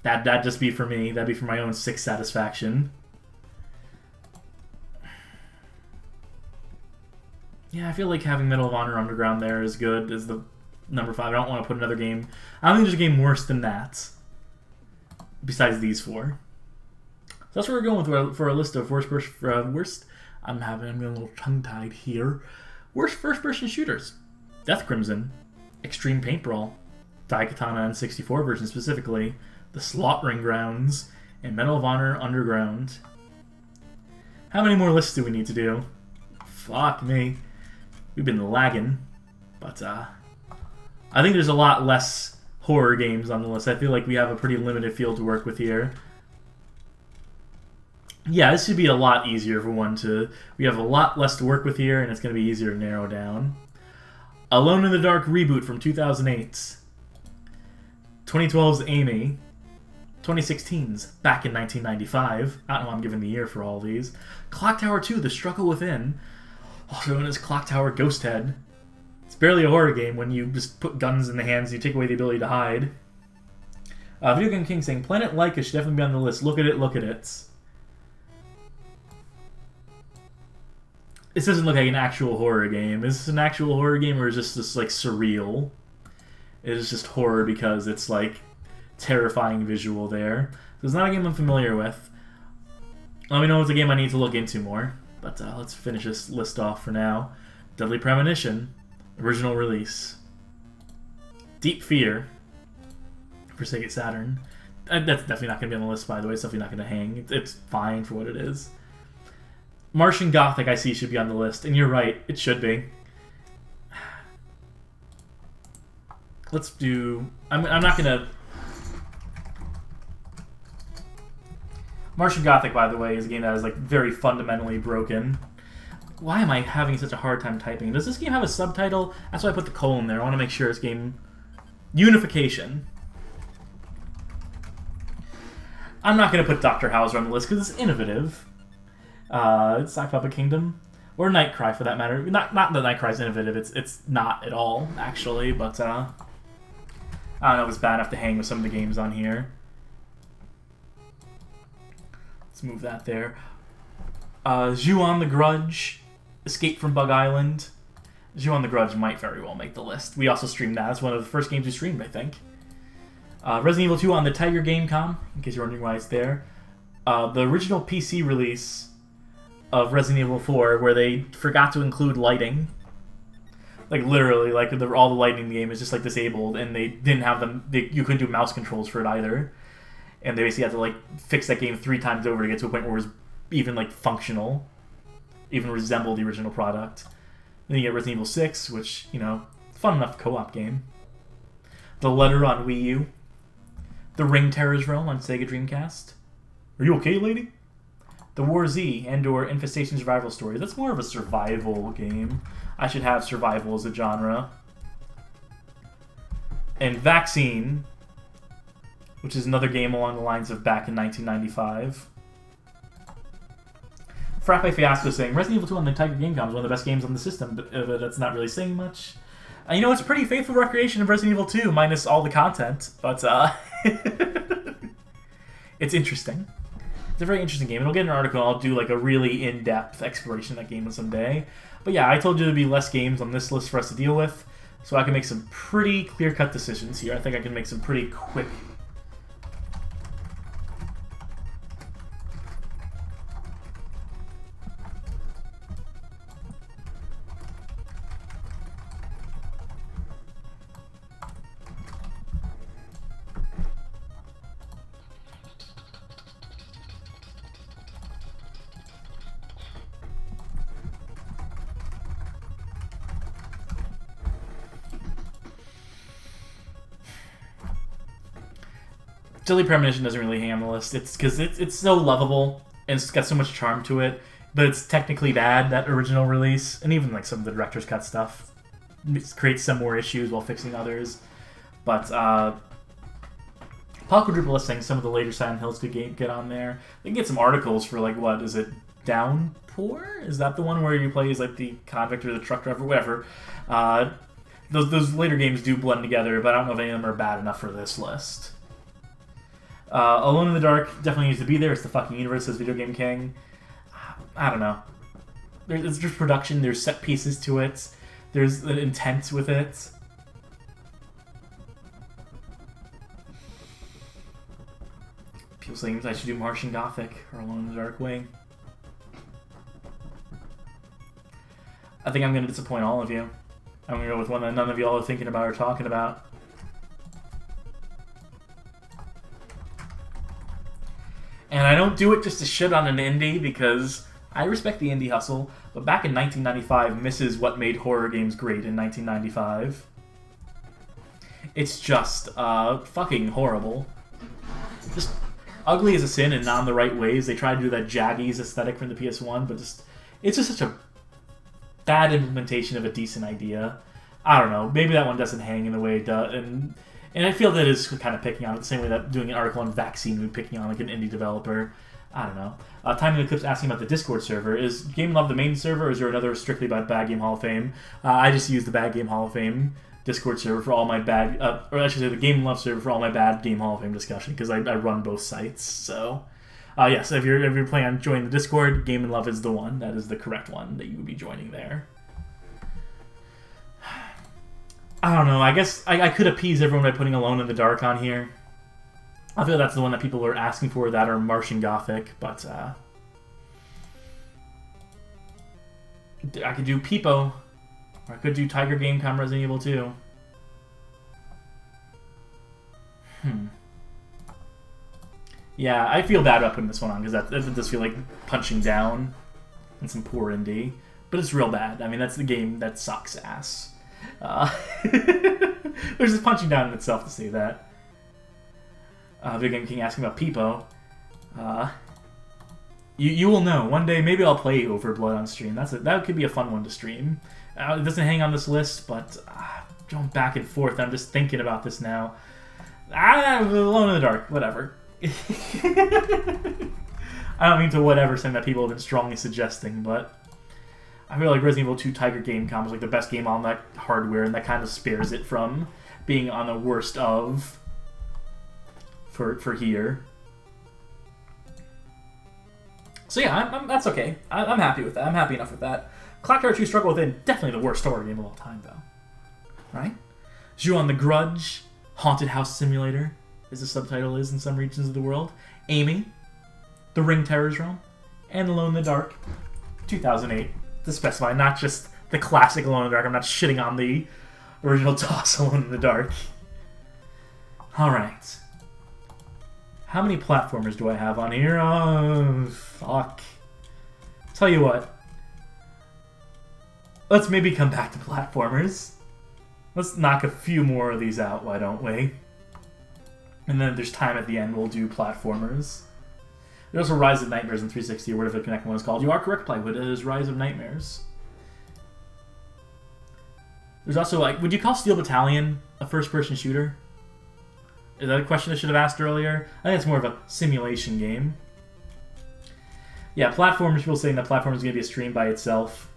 that'd just be for me. That'd be for my own sick satisfaction. Yeah, I feel like having Medal of Honor Underground there is good as the number 5. I don't want to put another game. I don't think there's a game worse than that. Besides these four. So that's what we're going with for a list of worst. I'm getting a little tongue-tied here. Worst first-person shooters. Death Crimson, Extreme Paint Brawl, Daikatana N64 version specifically, The Slaughtering Grounds, and Medal of Honor Underground. How many more lists do we need to do? Fuck me. We've been lagging. But, I think there's a lot less horror games on the list. I feel like we have a pretty limited field to work with here. Yeah, this should be a lot easier for one to... We have a lot less to work with here, and it's going to be easier to narrow down. Alone in the Dark reboot from 2008. 2012's Amy. 2016's Back in 1995. I don't know why I'm giving the year for all these. Clock Tower 2, The Struggle Within. Also known as Clock Tower Ghost Head. It's barely a horror game when you just put guns in the hands and you take away the ability to hide. Video Game King saying, Planet Laika should definitely be on the list. Look at it, look at it. This doesn't look like an actual horror game. Is this an actual horror game, or is this just like surreal? It is just horror because it's like terrifying visual there. So it's not a game I'm familiar with. Let me know if it's a game I need to look into more. But let's finish this list off for now. Deadly Premonition, original release. Deep Fear for Sega Saturn. That's definitely not going to be on the list, by the way. It's definitely not going to hang. It's fine for what it is. Martian Gothic, I see, should be on the list. And you're right, it should be. Let's do... I'm not going to... Martian Gothic, by the way, is a game that is like very fundamentally broken. Why am I having such a hard time typing? Does this game have a subtitle? That's why I put the colon there. I want to make sure it's game... Unification. I'm not going to put Dr. Hauser on the list because it's innovative. It's Sock Puppet Kingdom. Or Nightcry, for that matter. Not that Nightcry's innovative. It's not at all, actually. But, I don't know if it's bad enough to hang with some of the games on here. Let's move that there. Ju-On the Grudge, Escape from Bug Island. Ju-On the Grudge might very well make the list. We also streamed that. It's one of the first games we streamed, I think. Resident Evil 2 on the Tiger Gamecom, in case you're wondering why it's there. The original PC release of Resident Evil 4, where they forgot to include lighting. Like, literally, like, all the lighting in the game is just, like, disabled, and they didn't have them... you couldn't do mouse controls for it either. And they basically had to, like, fix that game 3 times over to get to a point where it was even, like, functional. Even resemble the original product. Then you get Resident Evil 6, which, you know, fun enough co-op game. The Letter on Wii U. The Ring Terror's Realm on Sega Dreamcast. Are you okay, lady? The War Z and/or Infestation Survival Story. That's more of a survival game. I should have survival as a genre. And Vaccine, which is another game along the lines of back in 1995. Frappe Fiasco saying, Resident Evil 2 on the Tiger Gamecom is one of the best games on the system, but that's not really saying much. You know, it's a pretty faithful recreation of Resident Evil 2, minus all the content, but it's interesting. It's a very interesting game. It'll get an article. I'll do like a really in-depth exploration of that game someday. But yeah, I told you there'd be less games on this list for us to deal with, so I can make some pretty clear-cut decisions here. I think I can make some pretty quick... Silly Premonition doesn't really hang on the list. It's because it's so lovable and it's got so much charm to it, but it's technically bad, that original release, and even like some of the director's cut stuff creates some more issues while fixing others. But Paul Quadruple is saying some of the later Silent Hills could get on there. They can get some articles for like, what is it, Downpour? Is that the one where you play as like the convict or the truck driver, whatever? Those later games do blend together, but I don't know if any of them are bad enough for this list. Alone in the Dark definitely needs to be there. It's the fucking universe, says Video Game King. I don't know. There's just production. There's set pieces to it. There's an intent with it. People saying I should do Martian Gothic or Alone in the Dark Wing. I think I'm going to disappoint all of you. I'm going to go with one that none of y'all are thinking about or talking about. And I don't do it just to shit on an indie, because I respect the indie hustle, but back in 1995 misses what made horror games great in 1995. It's just fucking horrible. Just ugly as a sin and not in the right ways. They tried to do that Jaggies aesthetic from the PS1, but it's just such a bad implementation of a decent idea. I don't know. Maybe that one doesn't hang in the way it does, and I feel that is kind of picking on it the same way that doing an article on Vaccine would be picking on like an indie developer. I don't know. Timing the Clip's asking about the Discord server. Is Game Love the main server, or is there another strictly about Bad Game Hall of Fame? I just use the Bad Game Hall of Fame Discord server for all my bad, or I should say the Game Love server for all my Bad Game Hall of Fame discussion, because I run both sites. So, yes, if you're planning on joining the Discord, Game Love is the one. That is the correct one that you would be joining there. I don't know. I guess I could appease everyone by putting Alone in the Dark on here. I feel that's the one that people are asking for, that or Martian Gothic, but I could do Peepo, or I could do Tiger Gamecom Resident Evil 2. Yeah, I feel bad about putting this one on, because that does feel like punching down in some poor indie, but it's real bad. I mean, that's the game that sucks ass. There's just punching down in itself to say that. Video Game King asking about Peepo. You will know one day. Maybe I'll play Overblood on stream. That could be a fun one to stream. It doesn't hang on this list, but going back and forth. I'm just thinking about this now. Alone in the Dark. Whatever. I don't mean to whatever something that people have been strongly suggesting, but I feel like Resident Evil 2 Tiger Gamecom is like the best game on that hardware, and that kind of spares it from being on the worst of for here. So yeah, that's okay. I'm happy with that. I'm happy enough with that. Clock Tower 2 Struggle Within, definitely the worst horror game of all time, though. Right? Ju-on the Grudge, Haunted House Simulator, as the subtitle is in some regions of the world. Amy, The Ring Terror's Realm, and Alone in the Dark, 2008. To specify, not just the classic Alone in the Dark. I'm not shitting on the original DOS Alone in the Dark. Alright. How many platformers do I have on here? Oh, fuck. Tell you what. Let's maybe come back to platformers. Let's knock a few more of these out, why don't we? And then if there's time at the end, we'll do platformers. There's also Rise of Nightmares in 360, or whatever the Connect one is called. You are correct, Plywood. It is Rise of Nightmares. There's also, like, would you call Steel Battalion a first-person shooter? Is that a question I should have asked earlier? I think it's more of a simulation game. Yeah, platformers, people saying that platformers is going to be a stream by itself.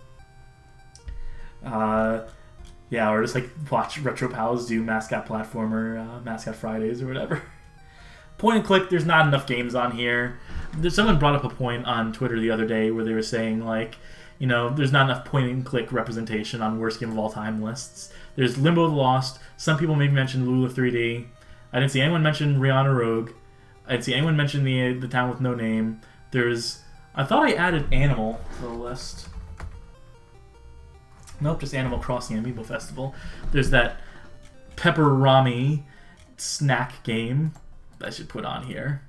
Yeah, or just like watch Retro Pals do Mascot Platformer, Mascot Fridays or whatever. Point and click, there's not enough games on here. Someone brought up a point on Twitter the other day where they were saying, like, you know, there's not enough point and click representation on worst game of all time lists. There's Limbo the Lost. Some people maybe mentioned Lula 3D. I didn't see anyone mention Rihanna Rogue. I didn't see anyone mention the Town with No Name. I thought I added Animal to the list. Nope, just Animal Crossing Amiibo Festival. There's that Pepperami snack game that I should put on here.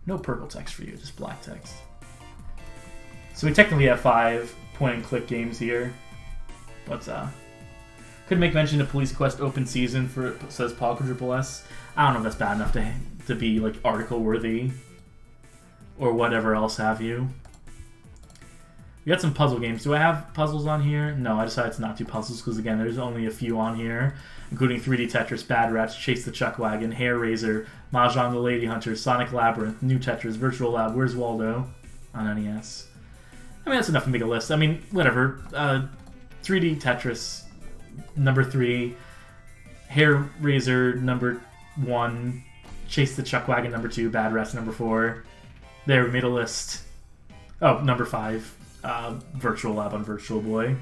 No purple text for you, just black text. So we technically have 5 point-and-click games here. But, could make mention of Police Quest Open Season for, says Paul Quadruple S. I don't know if that's bad enough to be, like, article-worthy. Or whatever else have you. We got some puzzle games. Do I have puzzles on here? No, I decided to not do puzzles because, again, there's only a few on here, including 3D Tetris, Bad Rats, Chase the Chuck Wagon, Hair Razor, Mahjong the Lady Hunter, Sonic Labyrinth, New Tetris, Virtual Lab, Where's Waldo on NES. I mean, that's enough to make a list. I mean, whatever. 3D Tetris, number 3. Hair Razor, number 1. Chase the Chuck Wagon, number 2. Bad Rats, number 4. There, we made a list. Oh, number 5. Virtual Lab on Virtual Boy.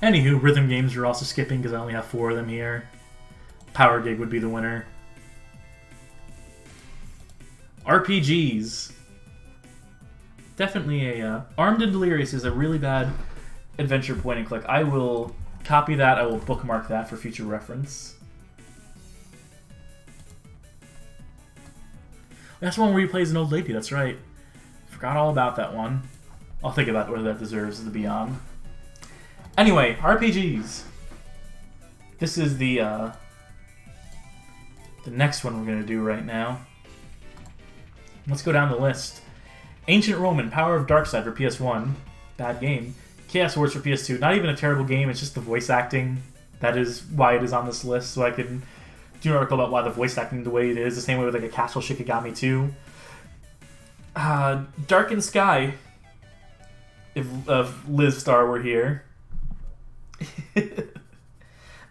Anywho, rhythm games are also skipping because I only have 4 of them here. Power Gig would be the winner. RPGs. Definitely a... Armed and Delirious is a really bad adventure point and click. I will copy that. I will bookmark that for future reference. That's one where he plays an old lady. That's right. Forgot all about that one. I'll think about whether that deserves to be on. Anyway, RPGs. This is the next one we're going to do right now. Let's go down the list. Ancient Roman, Power of Darkside for PS1. Bad game. Chaos Wars for PS2. Not even a terrible game, it's just the voice acting. That is why it is on this list, so I can do an article about why the voice acting the way it is. The same way with like a Castle Shikigami 2. Darkened Sky. If Liz Star were here. The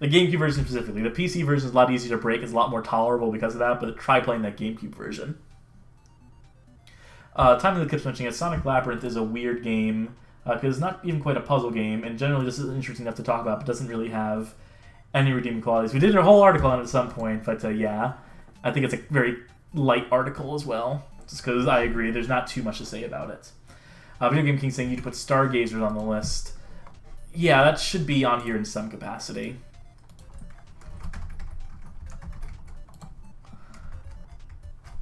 GameCube version specifically. The PC version is a lot easier to break. It's a lot more tolerable because of that, but try playing that GameCube version. Time of the Clips mentioning it. Sonic Labyrinth is a weird game because it's not even quite a puzzle game, and generally this is interesting enough to talk about, but doesn't really have any redeeming qualities. We did a whole article on it at some point, but yeah, I think it's a very light article as well, just because I agree there's not too much to say about it. Video Game King saying you need to put Stargazers on the list. Yeah, that should be on here in some capacity.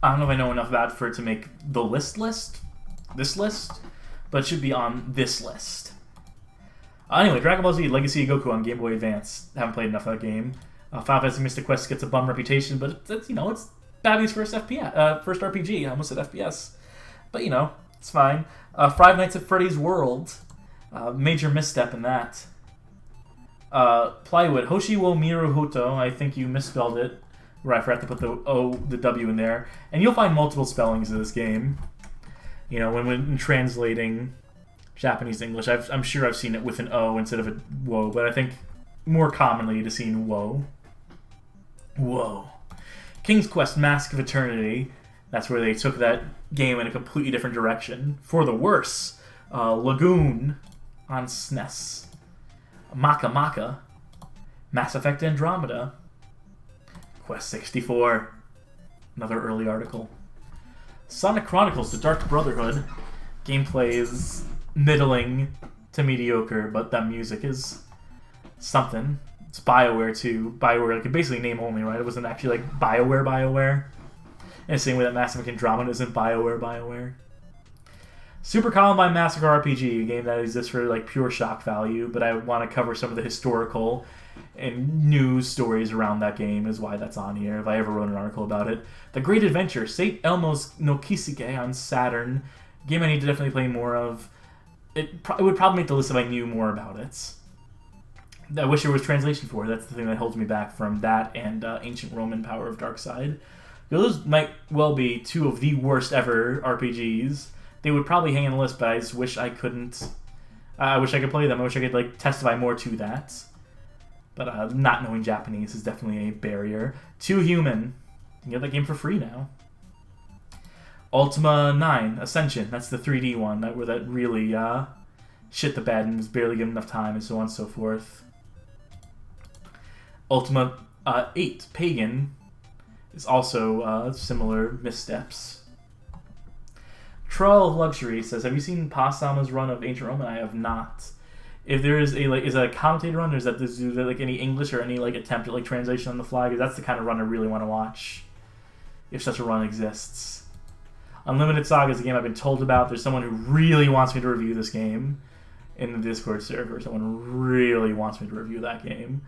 I don't know if I know enough about it for it to make the this list, but it should be on this list. Anyway, Dragon Ball Z Legacy of Goku on Game Boy Advance. Haven't played enough of that game. Final Fantasy Mystic Quest gets a bum reputation, but it's you know, it's Babby's first first RPG. I almost said FPS, but you know, it's fine. Five Nights at Freddy's World, major misstep in that. Plywood Hoshi wo Miruhoto. I think you misspelled it. Where I forgot to put the W in there, and you'll find multiple spellings of this game. You know, when translating Japanese to English, I'm sure I've seen it with an O instead of a wo, but I think more commonly you've seen wo. Whoa. King's Quest Mask of Eternity. That's where they took that game in a completely different direction. For the worse. Lagoon on SNES. Maka Maka. Mass Effect Andromeda. Quest 64. Another early article. Sonic Chronicles, The Dark Brotherhood. Gameplay is middling to mediocre, but that music is something. It's BioWare too. BioWare, like, basically name only, right? It wasn't actually like BioWare. And the same way that Mass Effect Andromeda isn't BioWare. Super Columbine Massacre RPG, a game that exists for like pure shock value, but I want to cover some of the historical and news stories around that game is why that's on here, if I ever wrote an article about it. The Great Adventure, St. Elmo's no Kisuke on Saturn. Game I need to definitely play more of. It would probably make the list if I knew more about it. I wish there was translation for it. That's the thing that holds me back from that and Ancient Roman Power of Darkside. Those might well be two of the worst ever RPGs. They would probably hang on the list, but I just wish I couldn't. I wish I could play them. I wish I could like testify more to that. But not knowing Japanese is definitely a barrier. Too Human. You can get that game for free now. Ultima 9, Ascension. That's the 3D one where that really shit the bed and was barely given enough time and so on and so forth. Ultima 8, Pagan, is also similar missteps. Troll of Luxury says, have you seen Pasama's run of Ancient Roman? I have not. If there is a is that a commentator run, or is that does there like any English or any like attempt at like translation on the fly? Because that's the kind of run I really want to watch, if such a run exists. Unlimited Saga is a game I've been told about. There's someone who really wants me to review this game in the Discord server. Someone really wants me to review that game.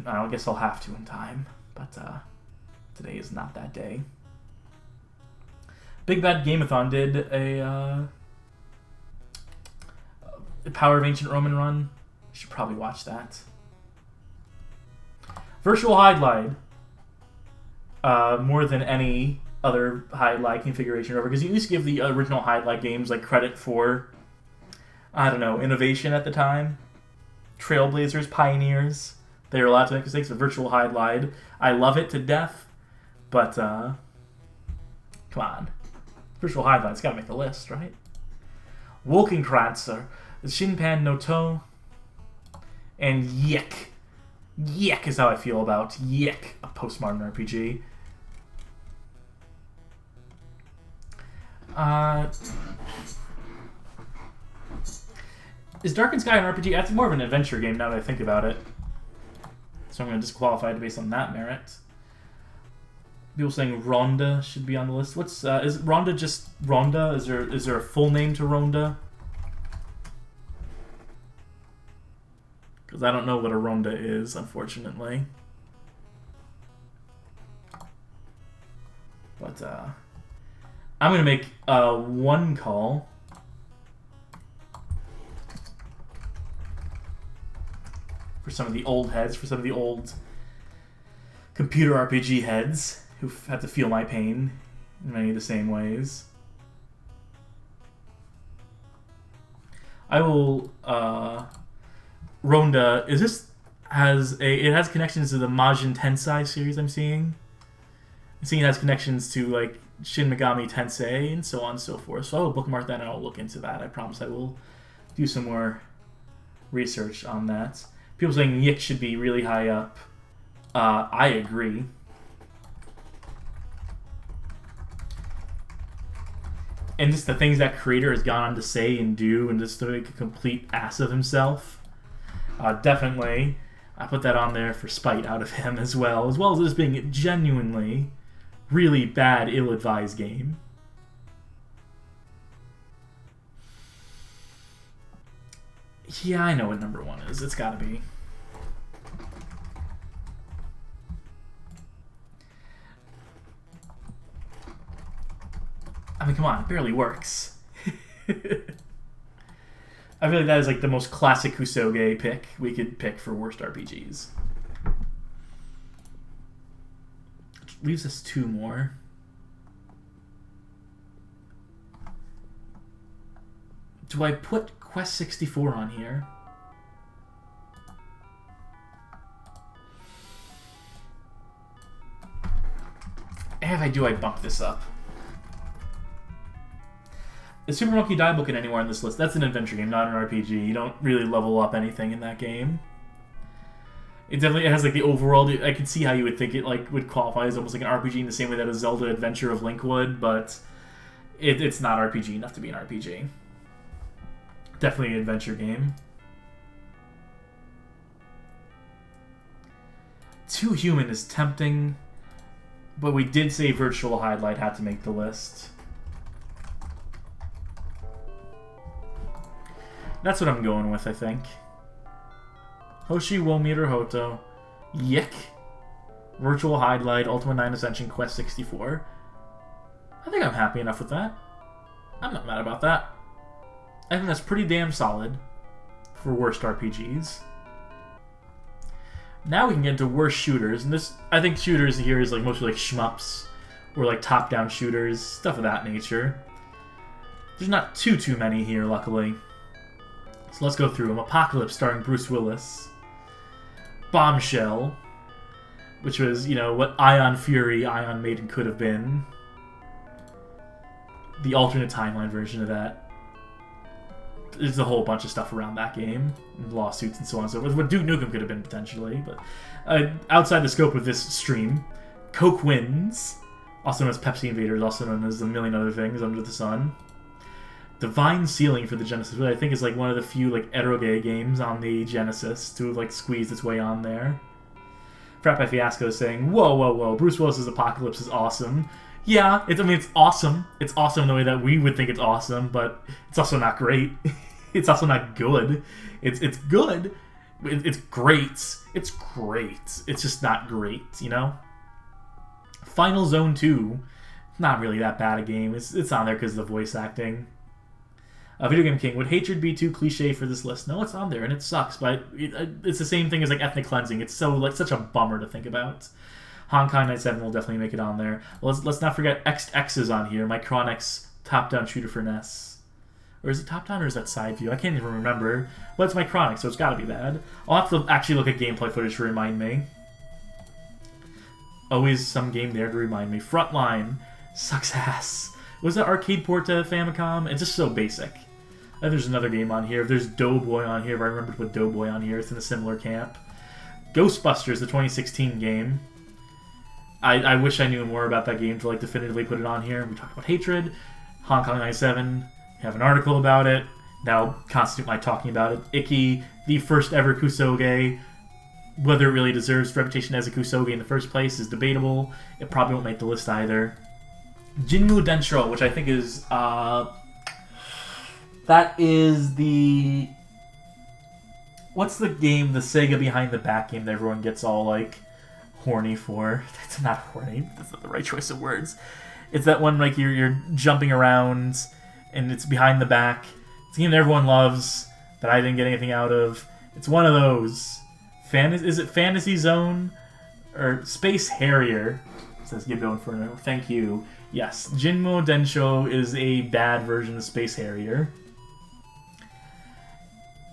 I guess I'll have to in time, but today is not that day. Big Bad Gameathon did a Power of Ancient Roman run. You should probably watch that. Virtual Highlight. More than any other highlight configuration over, because you at least give the original highlight games like credit for, I don't know, innovation at the time. Trailblazers, pioneers. They were allowed to make mistakes with Virtual Highlight. I love it to death, but come on. Virtual Highlight's got to make the list, right? Wolkenkratzer, Shinpan no To, and Yek. Yek is how I feel about Yek, a postmodern RPG. Is Darkened Sky an RPG? That's more of an adventure game now that I think about it. So I'm going to disqualify it based on that merit. People saying Ronda should be on the list. What's is Ronda just Ronda? Is there a full name to Ronda? Because I don't know what a Ronda is, unfortunately. But I'm going to make one call. For some of the old heads, for some of the old computer RPG heads who have to feel my pain in many of the same ways. I will Ronda it has connections to the Majin Tensei series I'm seeing. I'm seeing it has connections to like Shin Megami Tensei and so on and so forth. So I will bookmark that and I'll look into that. I promise I will do some more research on that. People saying Yik should be really high up. I agree. And just the things that creator has gone on to say and do and just to make a complete ass of himself. Definitely. I put that on there for spite out of him as well as this being a genuinely really bad, ill-advised game. Yeah, I know what number one is. It's gotta be. I mean, come on, it barely works. I feel like that is like the most classic Kusoge pick we could pick for worst RPGs. Which leaves us two more. Do I put Quest 64 on here? if I do, I bump this up. Is Super Monkey Die Book anywhere on this list? That's an adventure game, not an RPG. You don't really level up anything in that game. It definitely has like the overall. I can see how you would think it like would qualify as almost like an RPG in the same way that a Zelda Adventure of Link would, but it's not RPG enough to be an RPG. Definitely an adventure game. Too Human is tempting, but we did say Virtual Highlight had to make the list. That's what I'm going with, I think. Hoshi wo Miru Hoto. Yick. Virtual Highlight, Ultima 9 Ascension, Quest 64. I think I'm happy enough with that. I'm not mad about that. I think that's pretty damn solid for worst RPGs. Now we can get into worst shooters, and this, I think shooters here is like mostly like shmups, or like top-down shooters, stuff of that nature. There's not too many here, luckily. So let's go through them. Apocalypse, starring Bruce Willis. Bombshell, which was, you know, what Ion Fury, Ion Maiden could have been. The alternate timeline version of that. There's a whole bunch of stuff around that game, and lawsuits and so on and so forth. What Duke Nukem could have been potentially, but outside the scope of this stream, Coke Wins, also known as Pepsi Invaders, also known as a million other things under the sun. Divine Ceiling for the Genesis, which I think is like one of the few like eroge games on the Genesis to have like squeezed its way on there. Frat by Fiasco is saying, whoa, Bruce Willis's Apocalypse is awesome. Yeah, it's awesome. It's awesome in the way that we would think it's awesome, but it's also not great. It's also not good. It's good. It's great. It's great. It's just not great, you know? Final Zone 2, not really that bad a game. It's on there because of the voice acting. Video Game King, would hatred be too cliche for this list? No, it's on there, and it sucks, but it's the same thing as like ethnic cleansing. It's so like such a bummer to think about. Hong Kong Night 7 will definitely make it on there. Let's not forget XX is on here, Micronic's top-down shooter for NES. Or is it top-down or is that side view? I can't even remember. But it's Micronic, so it's gotta be bad. I'll have to actually look at gameplay footage to remind me. Always some game there to remind me. Frontline sucks ass. Was that arcade port to Famicom? It's just so basic. There's another game on here. If there's Doughboy on here, if I remember to put Doughboy on here, it's in a similar camp. Ghostbusters, the 2016 game. I wish I knew more about that game to like definitively put it on here. We talked about hatred. Hong Kong 97. We have an article about it. That'll constitute my talking about it. Icky, the first ever Kusoge. Whether it really deserves reputation as a Kusoge in the first place is debatable. It probably won't make the list either. Jinmu Densho, which I think is that is the... What's the game, the Sega behind the back game that everyone gets all like horny for? That's not horny. That's not the right choice of words. It's that one like you're jumping around and it's behind the back. It's a game that everyone loves that I didn't get anything out of. It's one of those. Is it Fantasy Zone or Space Harrier? It says Gibbo Inferno. Thank you. Yes, Jinmu Densho is a bad version of Space Harrier.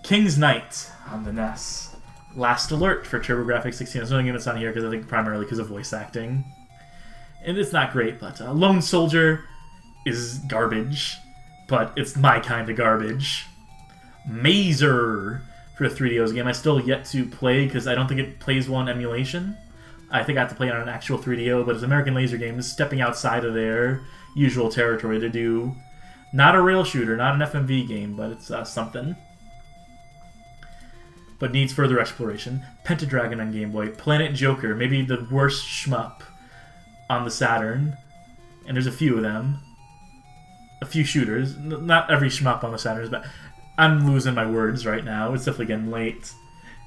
King's Knight on the NES. Last Alert for TurboGrafx 16. There's only game that's on here because I think primarily because of voice acting. And it's not great, but Lone Soldier is garbage, but it's my kind of garbage. Mazer for a 3DOs game. I still yet to play because I don't think it plays one emulation. I think I have to play it on an actual 3DO, but it's American Laser Games stepping outside of their usual territory to do not a rail shooter, not an FMV game, but it's something. But needs further exploration. Pentadragon on Game Boy. Planet Joker, maybe the worst shmup on the Saturn. And there's a few of them. A few shooters. Not every shmup on the Saturn is bad. I'm losing my words right now. It's definitely getting late.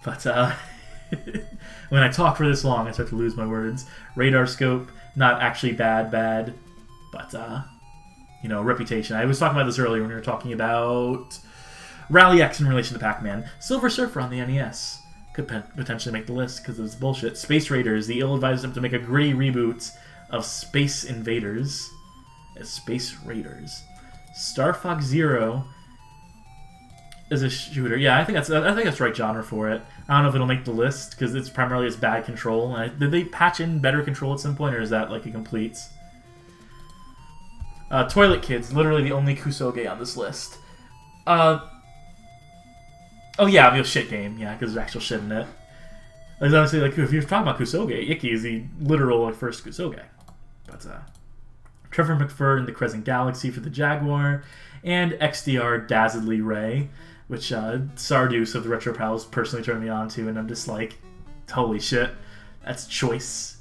But when I talk for this long, I start to lose my words. Radar Scope, not actually bad, but you know, reputation. I was talking about this earlier when we were talking about Rally X in relation to Pac-Man. Silver Surfer on the NES could potentially make the list because of this bullshit. Space Raiders, the ill-advised attempt to make a gritty reboot of Space Invaders as Space Raiders. Star Fox Zero is a shooter. Yeah, I think that's right genre for it. I don't know if it'll make the list because it's primarily bad control. Did they patch in better control at some point, or is that like a complete Toilet Kids, literally the only Kusoge on this list. Oh yeah, I mean, shit game, yeah, because there's actual shit in it. Like, honestly, like, if you're talking about Kusoge, Ikki is the literal like, first Kusoge. But, Trevor McFur in the Crescent Galaxy for the Jaguar, and XDR Dazzledly Ray, which Sardeus of the Retro Pals personally turned me on to, and I'm just like, holy shit, that's choice.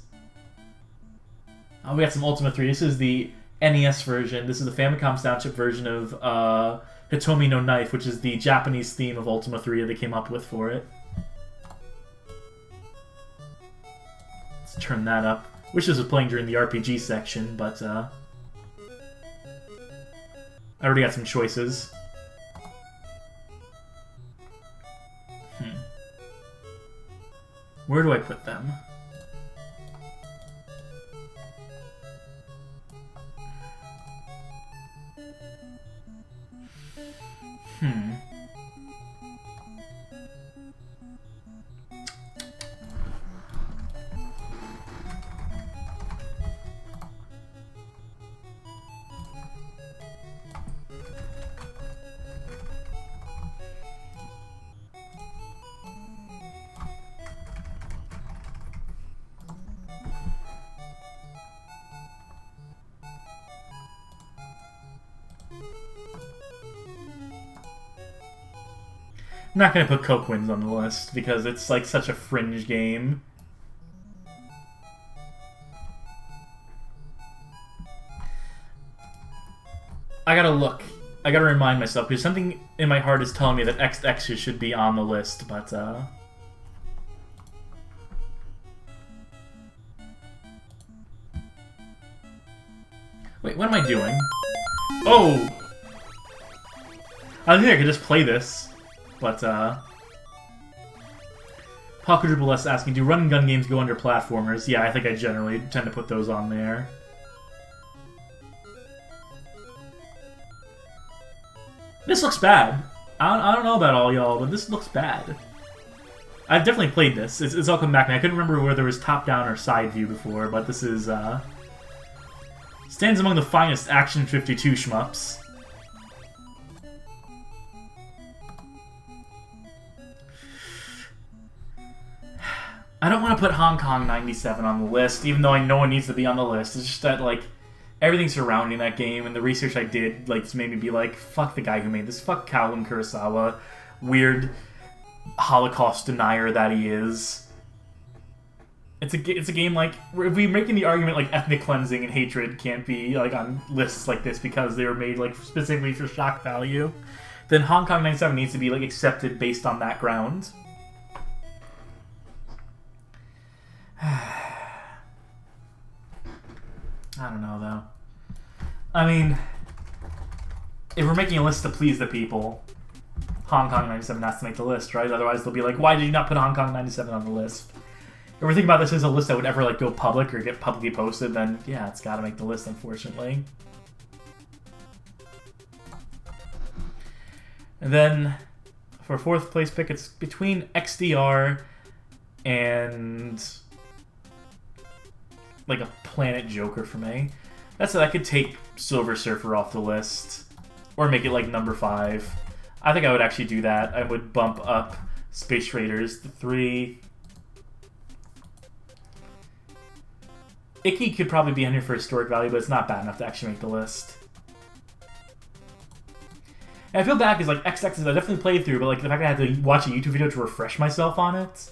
We got some Ultima 3. This is the NES version. This is the Famicom Soundchip version of Hitomi no Knife, which is the Japanese theme of Ultima 3 that they came up with for it. Let's turn that up. Wish this was playing during the RPG section, but I already got some choices. Where do I put them? I'm not going to put Coquins on the list because it's like such a fringe game. I gotta look. I gotta remind myself because something in my heart is telling me that XX should be on the list, but wait, what am I doing? Oh! I think I could just play this. But, Quadruple S asking, do run and gun games go under platformers? Yeah, I think I generally tend to put those on there. This looks bad. I don't know about all y'all, but this looks bad. I've definitely played this. It's all come back to me. I couldn't remember whether it was top-down or side view before, but this is, stands among the finest Action 52 shmups. I don't want to put Hong Kong 97 on the list, even though I know it needs to be on the list. It's just that, like, everything surrounding that game and the research I did, like, just made me be like, fuck the guy who made this. Fuck Kowloon Kurosawa. Weird Holocaust denier that he is. It's a game, like, if we're making the argument, like, ethnic cleansing and hatred can't be, like, on lists like this because they were made, like, specifically for shock value, then Hong Kong 97 needs to be, like, accepted based on that ground. I don't know, though. I mean, if we're making a list to please the people, Hong Kong 97 has to make the list, right? Otherwise, they'll be like, why did you not put Hong Kong 97 on the list? If we're thinking about this as a list that would ever, like, go public or get publicly posted, then, yeah, it's gotta make the list, unfortunately. And then, for fourth place pick, it's between XDR and like a Planet Joker for me. That's it. I could take Silver Surfer off the list or make it like number 5. I think I would actually do that. I would bump up Space Raiders to 3. Ikki could probably be in here for historic value, but it's not bad enough to actually make the list. And I feel bad because like XX is I definitely played through, but like the fact that I had to watch a YouTube video to refresh myself on it.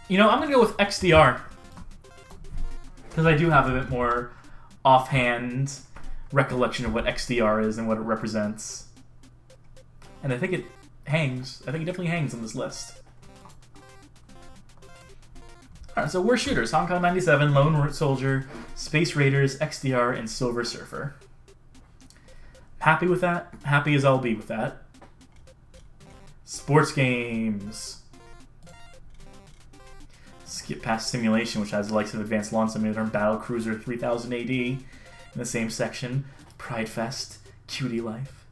You know, I'm going to go with XDR. Because I do have a bit more offhand recollection of what XDR is and what it represents. And I think it hangs. I think it definitely hangs on this list. Alright, so we're shooters. Hong Kong 97, Lone Soldier, Space Raiders, XDR, and Silver Surfer. Happy with that? Happy as I'll be with that. Sports games. Skip past Simulation, which has the likes of Advanced Launch Simulator and Battle Cruiser 3000 AD in the same section. Pride Fest, Cutie Life.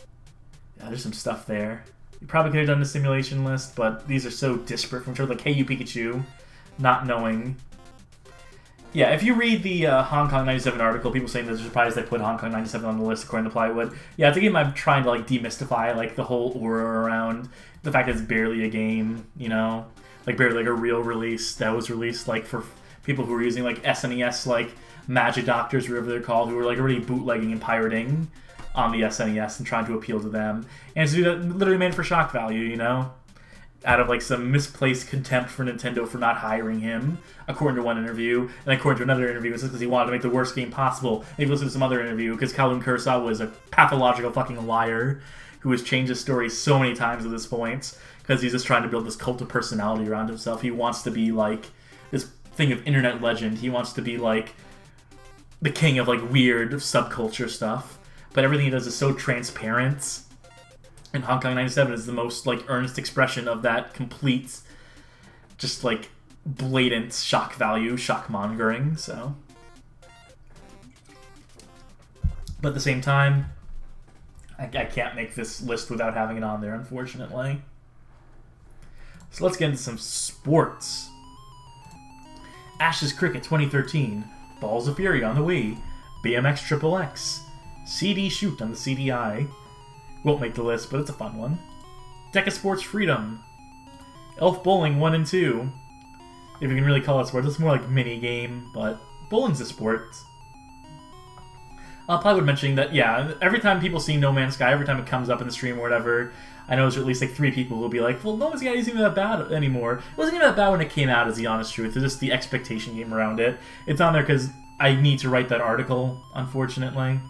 Yeah, there's some stuff there. You probably could have done the simulation list, but these are so disparate from each other. Like, hey, you Pikachu, not knowing. Yeah, if you read the Hong Kong 97 article, people saying they're surprised they put Hong Kong 97 on the list according to Plywood. Yeah, it's a game I'm trying to like demystify, like the whole aura around the fact that it's barely a game, you know, like barely like a real release that was released like for people who were using like SNES, like Magic Doctors, whatever they're called, who were like already bootlegging and pirating on the SNES and trying to appeal to them, and it's literally made for shock value, you know. Out of like some misplaced contempt for Nintendo for not hiring him, according to one interview, and according to another interview, it's because he wanted to make the worst game possible. And if you listen to some other interview, because Kowloon Kurosawa was a pathological fucking liar who has changed his story so many times at this point, because he's just trying to build this cult of personality around himself. He wants to be like this thing of internet legend. He wants to be like the king of like weird subculture stuff, but everything he does is so transparent. And Hong Kong 97 is the most, like, earnest expression of that complete, just, like, blatant shock value, shock mongering, so. But at the same time, I can't make this list without having it on there, unfortunately. So let's get into some sports. Ashes Cricket 2013, Balls of Fury on the Wii, BMX XXX, CD Shoot on the CDI. Won't make the list, but it's a fun one. Deca Sports Freedom. Elf Bowling 1 and 2. If you can really call it sport. It's more like mini game, but bowling's a sport. Plywood mentioning that, yeah, every time people see No Man's Sky, every time it comes up in the stream or whatever, I know there's at least like 3 people who will be like, well, No Man's Sky isn't even that bad anymore. It wasn't even that bad when it came out, is the honest truth. It's just the expectation game around it. It's on there because I need to write that article, unfortunately.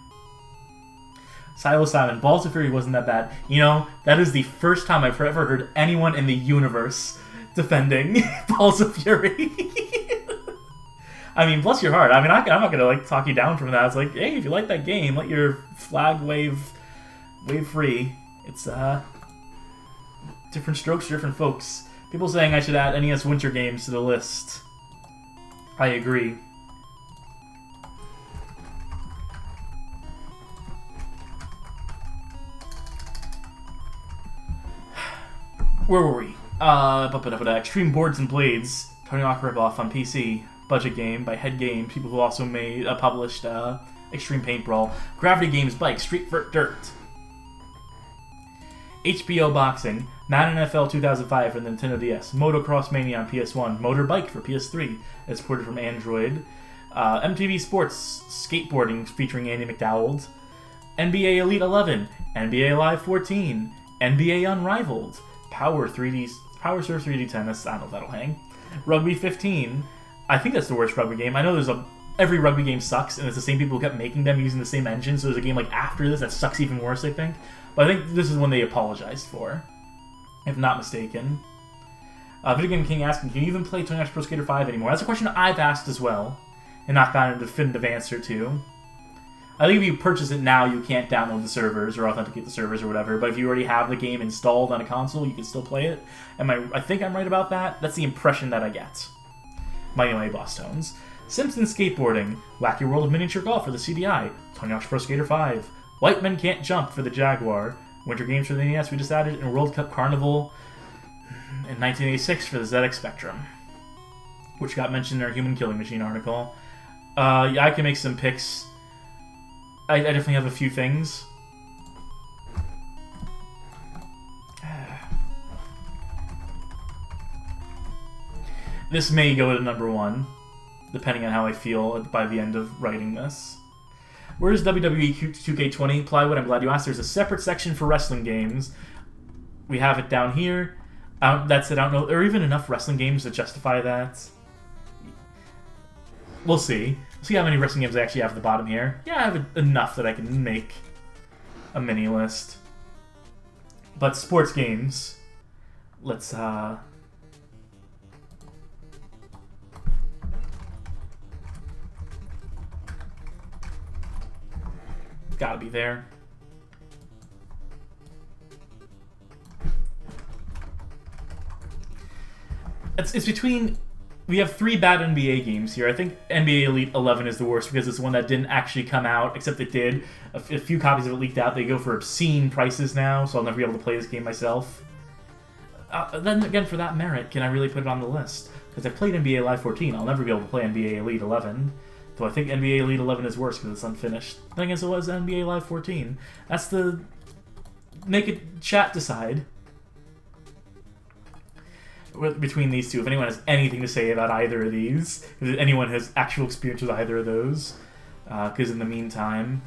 Silo Simon, Balls of Fury wasn't that bad. You know, that is the first time I've ever heard anyone in the universe defending Balls of Fury. I mean, bless your heart. I mean, I'm not gonna like talk you down from that. It's like, hey, if you like that game, let your flag wave free. It's different strokes for different folks. People saying I should add NES Winter games to the list. I agree. Where were we? Extreme Boards and Blades, Tony Hawk ripoff on PC, budget game by Head Games, people who also made published Extreme Paintball, Gravity Games Bike, Street for Dirt, HBO Boxing, Madden NFL 2005 for the Nintendo DS, Motocross Mania on PS1, Motorbike for PS3, as ported from Android, MTV Sports Skateboarding featuring Andy McDowell, NBA Elite 11, NBA Live 14, NBA Unrivaled, Power Surf 3D Tennis, I don't know if that'll hang. Rugby 15, I think that's the worst rugby game. I know every rugby game sucks, and it's the same people who kept making them using the same engine, so there's a game like after this that sucks even worse, I think. But I think this is one they apologized for, if not mistaken. Video Game King asking, can you even play Tony Hawk's Pro Skater 5 anymore? That's a question I've asked as well, and not found a definitive answer to. I think if you purchase it now, you can't download the servers or authenticate the servers or whatever, but if you already have the game installed on a console, you can still play it. I think I'm right about that. That's the impression that I get. My OA Boss Tones. Simpsons Skateboarding, Wacky World of Miniature Golf for the CDI, Tony Hawk's Pro Skater 5, White Men Can't Jump for the Jaguar, Winter Games for the NES we just added, and World Cup Carnival in 1986 for the ZX Spectrum, which got mentioned in our Human Killing Machine article. Yeah, I can make some picks. I definitely have a few things. This may go to number 1, depending on how I feel by the end of writing this. Where's WWE 2K20? Plywood, I'm glad you asked. There's a separate section for wrestling games. We have it down here. That's it. I don't know. Are there even enough wrestling games to justify that? We'll see. We'll see how many wrestling games I actually have at the bottom here. Yeah, I have enough that I can make a mini list. But sports games, let's gotta be there. It's between we have 3 bad NBA games here. I think NBA Elite 11 is the worst because it's the one that didn't actually come out, except it did. A few copies of it leaked out. They go for obscene prices now, so I'll never be able to play this game myself. Then again, for that merit, can I really put it on the list? Because I played NBA Live 14. I'll never be able to play NBA Elite 11. Though I think NBA Elite 11 is worse because it's unfinished. Then again, so was NBA Live 14. That's the... Make it chat decide. Between these two, if anyone has anything to say about either of these, if anyone has actual experience with either of those, because in the meantime...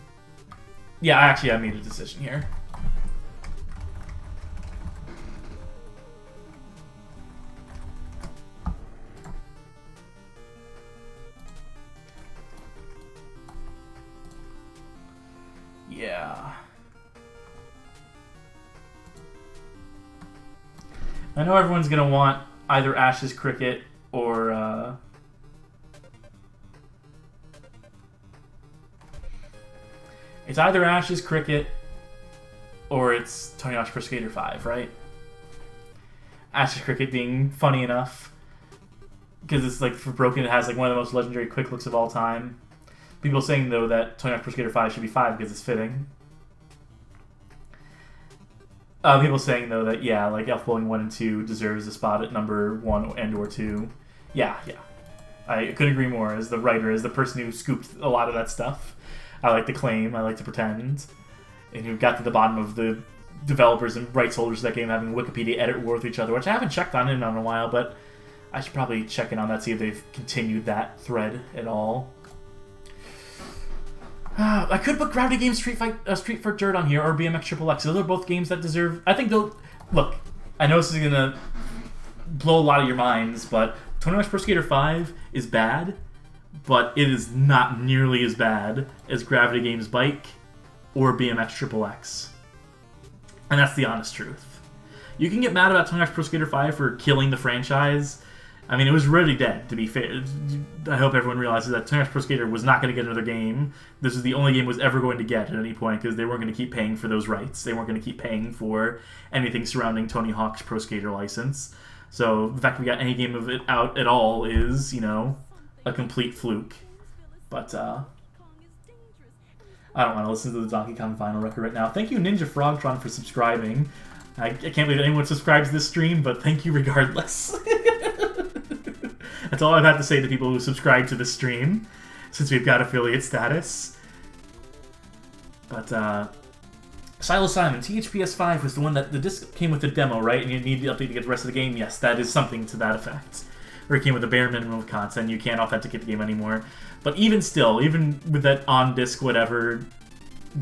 Yeah, I made a decision here. Yeah. I know everyone's gonna want either Ash's Cricket or it's either Ash's Cricket or it's Tony Hawk's Pro Skater 5, right? Ash's Cricket being funny enough because it's like for Broken, it has like one of the most legendary quick looks of all time. People saying though that Tony Hawk's Pro Skater 5 should be 5 because it's fitting. People saying though that yeah, like Elf Bowling 1 and 2 deserves a spot at number 1 and or 2. Yeah. I couldn't agree more. As the writer, as the person who scooped a lot of that stuff, I like to claim, I like to pretend, and who got to the bottom of the developers and rights holders of that game having Wikipedia edit war with each other, which I haven't checked on in a while, but I should probably check in on that, see if they've continued that thread at all. I could put Gravity Games Street for Dirt on here, or BMX Triple X. Those are both games that deserve... I think they'll... Look, I know this is going to blow a lot of your minds, but Tony Hawk's Pro Skater 5 is bad, but it is not nearly as bad as Gravity Games Bike or BMX Triple X. And that's the honest truth. You can get mad about Tony Hawk's Pro Skater 5 for killing the franchise. I mean, it was really dead, to be fair. I hope everyone realizes that Tony Hawk's Pro Skater was not going to get another game. This is the only game it was ever going to get at any point, because they weren't going to keep paying for those rights. They weren't going to keep paying for anything surrounding Tony Hawk's Pro Skater license. So the fact we got any game of it out at all is, you know, a complete fluke. But, I don't want to listen to the Donkey Kong Final record right now. Thank you, Ninja Frogtron, for subscribing. I can't believe anyone subscribes to this stream, but thank you regardless. That's all I've had to say to people who subscribe to this stream, since we've got affiliate status. But, Silo Simon, THPS 5 was the one that the disc came with the demo, right? And you need the update to get the rest of the game? Yes, that is something to that effect. Or it came with a bare minimum of content, you can't authenticate the game anymore. But even still, even with that on-disc whatever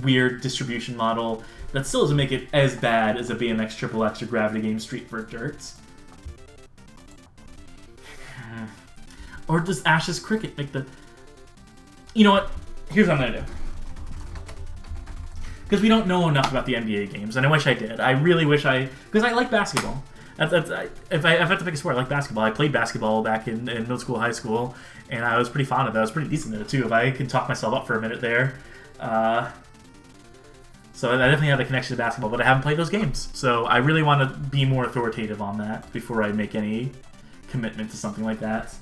weird distribution model, that still doesn't make it as bad as a BMX Triple X or Gravity Games Street for Dirt. Or does Ash's Cricket make the... You know what? Here's what I'm going to do. Because we don't know enough about the NBA games, and I wish I did. I really wish I... Because I like basketball. If I have to pick a sport, I like basketball. I played basketball back in middle school, high school, and I was pretty fond of it. I was pretty decent at it, too, if I can talk myself up for a minute there. So I definitely have a connection to basketball, but I haven't played those games. So I really want to be more authoritative on that before I make any commitment to something like that.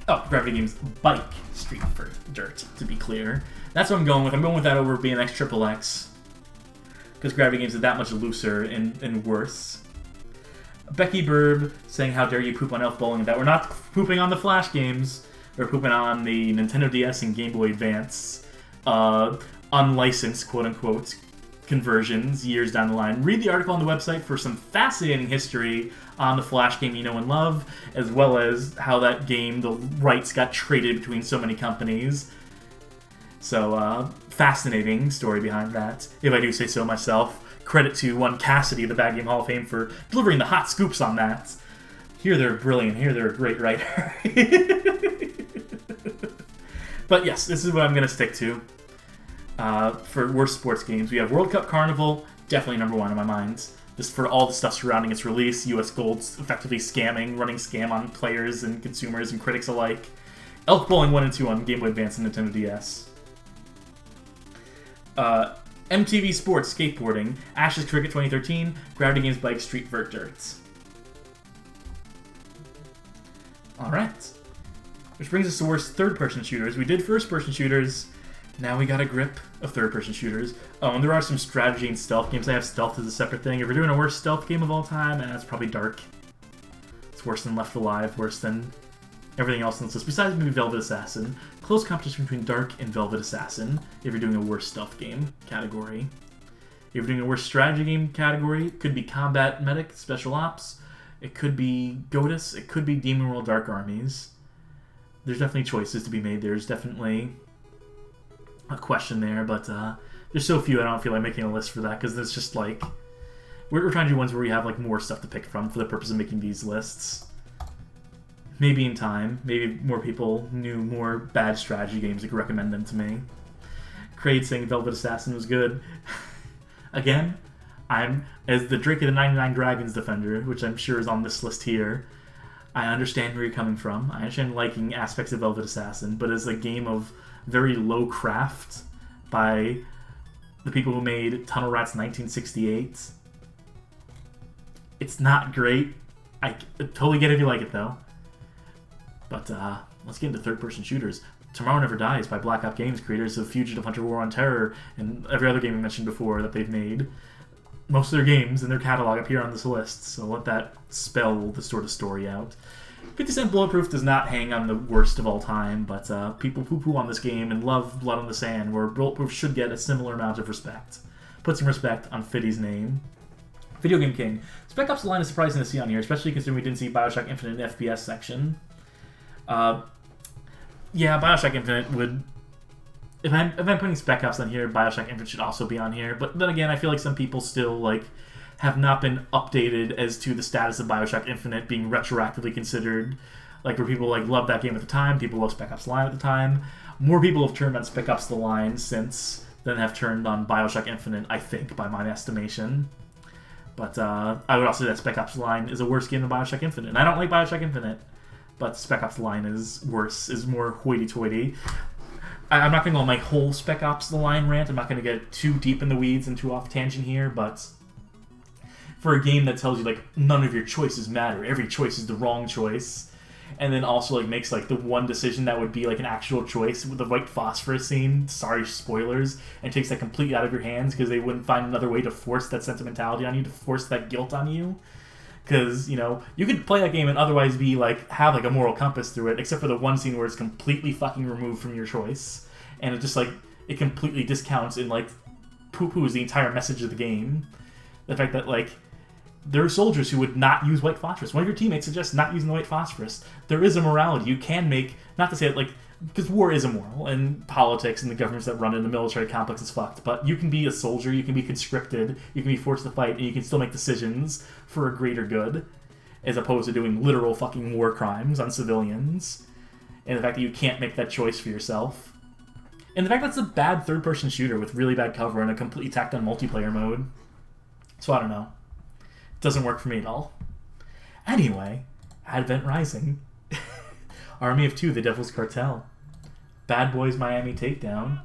Oh, Gravity Games Bike Street for Dirt, to be clear. That's what I'm going with. I'm going with that over BMX Triple X. Because Gravity Games is that much looser and worse. Becky Burb saying, how dare you poop on Elf Bowling, that we're not pooping on the Flash games. We're pooping on the Nintendo DS and Game Boy Advance unlicensed, quote-unquote, conversions years down the line. Read the article on the website for some fascinating history on the Flash game you know and love, as well as how that game, the rights got traded between so many companies. So, fascinating story behind that, if I do say so myself. Credit to one Cassidy, the Bad Game Hall of Fame, for delivering the hot scoops on that. Here they're brilliant, here they're a great writer. But yes, this is what I'm going to stick to. For worst sports games, we have World Cup Carnival, definitely number one in my mind. Just for all the stuff surrounding its release, US Gold's effectively running scam on players and consumers and critics alike. Elf Bowling 1 and 2 on Game Boy Advance and Nintendo DS. MTV Sports Skateboarding, Ashes Cricket 2013, Gravity Games Bike Street Vert Dirts. Alright. Which brings us to worst third-person shooters. We did first-person shooters, now we got a grip of third-person shooters. Oh, and there are some strategy and stealth games. I have stealth as a separate thing. If we're doing a worst stealth game of all time, that's probably Dark. It's worse than Left Alive, worse than everything else on this list, besides maybe Velvet Assassin. Close competition between Dark and Velvet Assassin, if you're doing a worst stealth game category. If you're doing a worst strategy game category, it could be Combat Medic, Special Ops. It could be Godus. It could be Demon World Dark Armies. There's definitely choices to be made. There's definitely a question there, but there's so few I don't feel like making a list for that, because it's just like... We're trying to do ones where we have like more stuff to pick from for the purpose of making these lists. Maybe in time, maybe more people knew more bad strategy games that could recommend them to me. Craig saying Velvet Assassin was good. Again, I'm, as the Drake of the 99 Dragons defender, which I'm sure is on this list here, I understand where you're coming from. I understand liking aspects of Velvet Assassin, but as a game of very low craft by the people who made Tunnel Rats 1968, it's not great. I totally get it if you like it, though. But let's get into third-person shooters. Tomorrow Never Dies by Black Ops Games, creators of Fugitive, Hunter, War on Terror, and every other game we mentioned before that they've made. Most of their games in their catalog appear on this list, so let that spell the sort of story out. 50 Cent Bulletproof does not hang on the worst of all time, but people poo-poo on this game and love Blood on the Sand, where Bulletproof should get a similar amount of respect. Put some respect on Fiddy's name. Video Game King. Spec Ops: The Line is surprising to see on here, especially considering we didn't see Bioshock Infinite in FPS section. Yeah, Bioshock Infinite would... If I'm putting Spec Ops on here, Bioshock Infinite should also be on here. But then again, I feel like some people still like have not been updated as to the status of Bioshock Infinite being retroactively considered. Like, where people like loved that game at the time, people loved Spec Ops: The Line at the time. More people have turned on Spec Ops: The Line since than have turned on Bioshock Infinite, I think, by my estimation. But I would also say that Spec Ops: The Line is a worse game than Bioshock Infinite. And I don't like Bioshock Infinite, but Spec Ops: The Line is worse, is more hoity-toity. I'm not going to go on my whole Spec Ops: The Line rant. I'm not going to get too deep in the weeds and too off tangent here, but for a game that tells you, like, none of your choices matter, every choice is the wrong choice, and then also, like, makes, like, the one decision that would be, like, an actual choice with the white phosphorus scene, sorry, spoilers, and takes that completely out of your hands because they wouldn't find another way to force that sentimentality on you, to force that guilt on you. Because, you know, you could play that game and otherwise be, like, have, like, a moral compass through it, except for the one scene where it's completely fucking removed from your choice. And it just, like, it completely discounts and, like, poo-poos the entire message of the game. The fact that, like, there are soldiers who would not use white phosphorus. One of your teammates suggests not using the white phosphorus. There is a morality. You can make, not to say it, like, because war is immoral, and politics and the governments that run it, the military complex is fucked, but you can be a soldier, you can be conscripted, you can be forced to fight, and you can still make decisions for a greater good, as opposed to doing literal fucking war crimes on civilians. And the fact that you can't make that choice for yourself. And the fact that it's a bad third-person shooter with really bad cover and a completely tacked-on multiplayer mode. So I don't know. It doesn't work for me at all. Anyway, Advent Rising. Army of Two, The Devil's Cartel. Bad Boys Miami Takedown.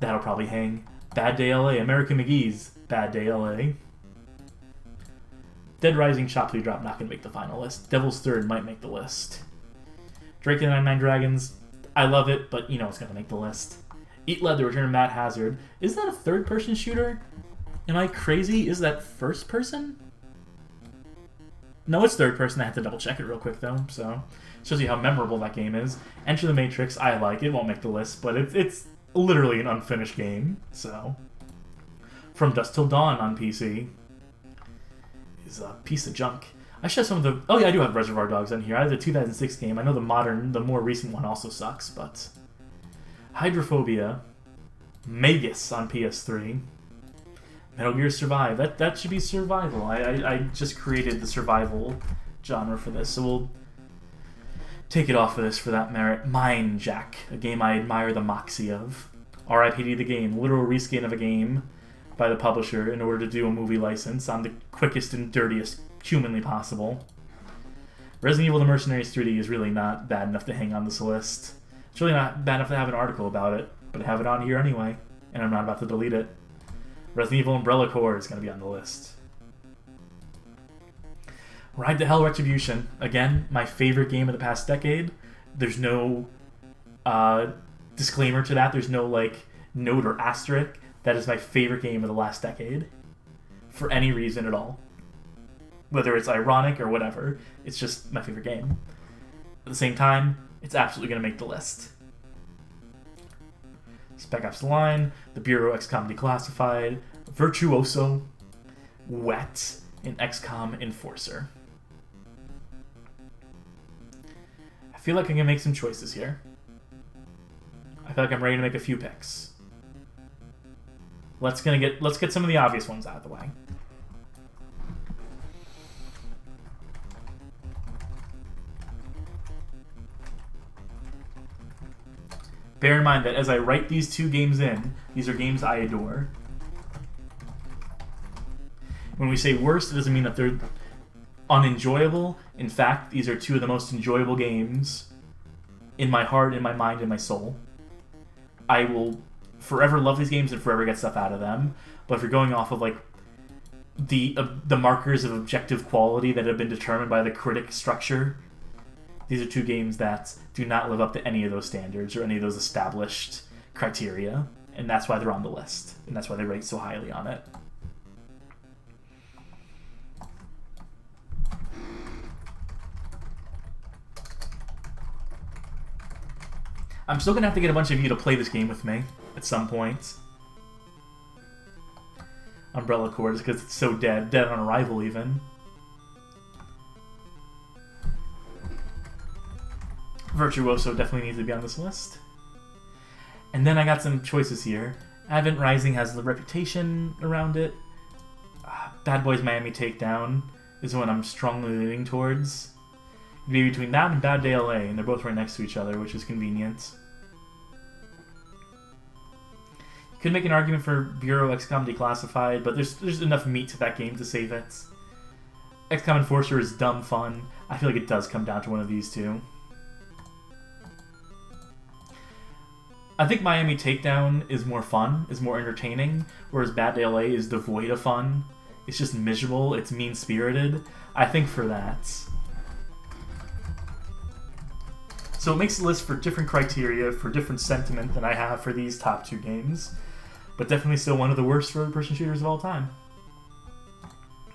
That'll probably hang. Bad Day LA, American McGee's Bad Day LA. Dead Rising, Chopley Drop, not going to make the final list. Devil's Third might make the list. Drake and the 99 Dragons, I love it, but you know it's going to make the list. Eat Lead, The Return of Matt Hazard. Is that a third-person shooter? Am I crazy? Is that first-person? No, it's third-person. I have to double-check it real quick, though, so... Shows you how memorable that game is. Enter the Matrix, I like. It won't make the list, but it's literally an unfinished game, so... From Dusk Till Dawn on PC is a piece of junk. I should have some of the... Oh yeah, I do have Reservoir Dogs on here. I have the 2006 game. I know the more recent one also sucks, but... Hydrophobia. Magus on PS3. Metal Gear Survive. That should be survival. I just created the survival genre for this, so we'll take it off of this for that merit. Mine Jack, a game I admire the moxie of. R.I.P.D. the game. Literal reskin of a game by the publisher in order to do a movie license on the quickest and dirtiest humanly possible. Resident Evil The Mercenaries 3D is really not bad enough to hang on this list. It's really not bad enough to have an article about it, but I have it on here anyway. and I'm not about to delete it. Resident Evil Umbrella Corps is going to be on the list. Ride to Hell Retribution. Again, my favorite game of the past decade. There's no disclaimer to that. There's no like note or asterisk. That is my favorite game of the last decade. For any reason at all. Whether it's ironic or whatever. It's just my favorite game. At the same time, it's absolutely going to make the list. Spec Ops: The Line, The Bureau XCOM Declassified, Virtuoso, Wet, and XCOM Enforcer. I feel like I can make some choices here. I feel like I'm ready to make a few picks. Let's get some of the obvious ones out of the way. Bear in mind that as I write these two games in, these are games I adore. When we say worst, it doesn't mean that they're unenjoyable. In fact, these are two of the most enjoyable games in my heart, in my mind, in my soul. I will forever love these games and forever get stuff out of them. But if you're going off of like the markers of objective quality that have been determined by the critic structure, these are two games that do not live up to any of those standards or any of those established criteria, and that's why they're on the list, and that's why they rate so highly on it. I'm still going to have to get a bunch of you to play this game with me at some point. Umbrella Corps, because it's so dead on arrival even. Virtuoso definitely needs to be on this list. And then I got some choices here. Advent Rising has the reputation around it. Bad Boys Miami Takedown is one I'm strongly leaning towards. It'd be between that and Bad Day LA, and they're both right next to each other, which is convenient. You could make an argument for Bureau XCOM Declassified, but there's enough meat to that game to save it. XCOM Enforcer is dumb fun. I feel like it does come down to one of these two. I think Miami Takedown is more fun, is more entertaining, whereas Bad Day LA is devoid of fun. It's just miserable, it's mean-spirited. I think for that. So it makes the list for different criteria, for different sentiment than I have for these top two games. But definitely still one of the worst third-person shooters of all time.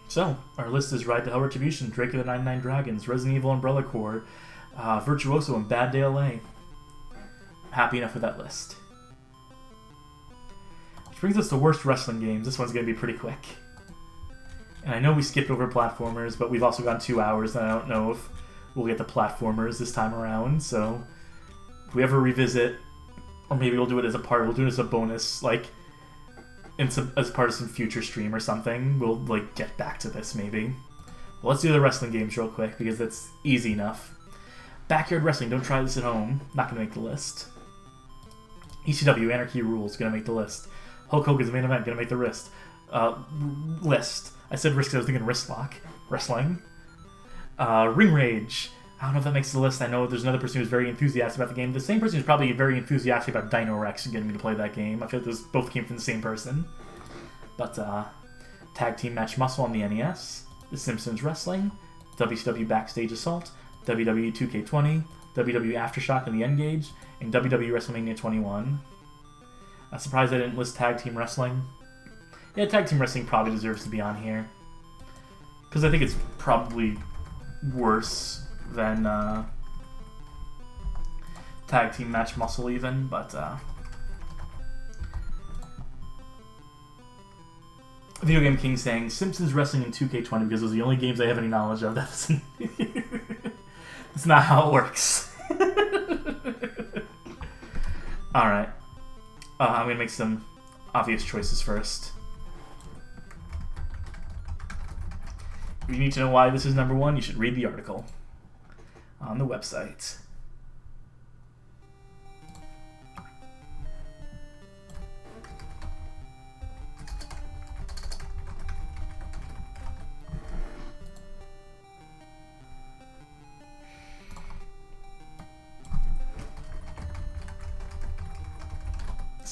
So, our list is Ride to Hell Retribution, Drake of the 99 Dragons, Resident Evil Umbrella Corps, Virtuoso, and Bad Day LA. Happy enough with that list. Which brings us to worst wrestling games. This one's going to be pretty quick. And I know we skipped over platformers, but we've also gone 2 hours, and I don't know if we'll get the platformers this time around, so if we ever revisit, or maybe we'll do it as a part, we'll do it as a bonus, like, as part of some future stream or something, we'll, like, get back to this, maybe. Well, let's do the wrestling games real quick, because it's easy enough. Backyard Wrestling, don't try this at home, not going to make the list. ECW, Anarchy Rules, going to make the list. Hulk Hogan's Main Event, going to make the list. I said risk because I was thinking wrist lock. Wrestling. Ring Rage. I don't know if that makes the list. I know there's another person who's very enthusiastic about the game. The same person who's probably very enthusiastic about Dino Rex and getting me to play that game. I feel like those both came from the same person. But, Tag Team Match Muscle on the NES. The Simpsons Wrestling. WCW Backstage Assault. WWE 2K20. WWE Aftershock in the N-Gage. And WWE WrestleMania 21. I'm surprised I didn't list Tag Team Wrestling. Yeah, Tag Team Wrestling probably deserves to be on here. Because I think it's probably worse than Tag Team Match Muscle even, but Video Game King saying Simpsons Wrestling in 2K20 because those are the only games I have any knowledge of. That's not how it works. Alright. I'm going to make some obvious choices first. If you need to know why this is number one, you should read the article on the website.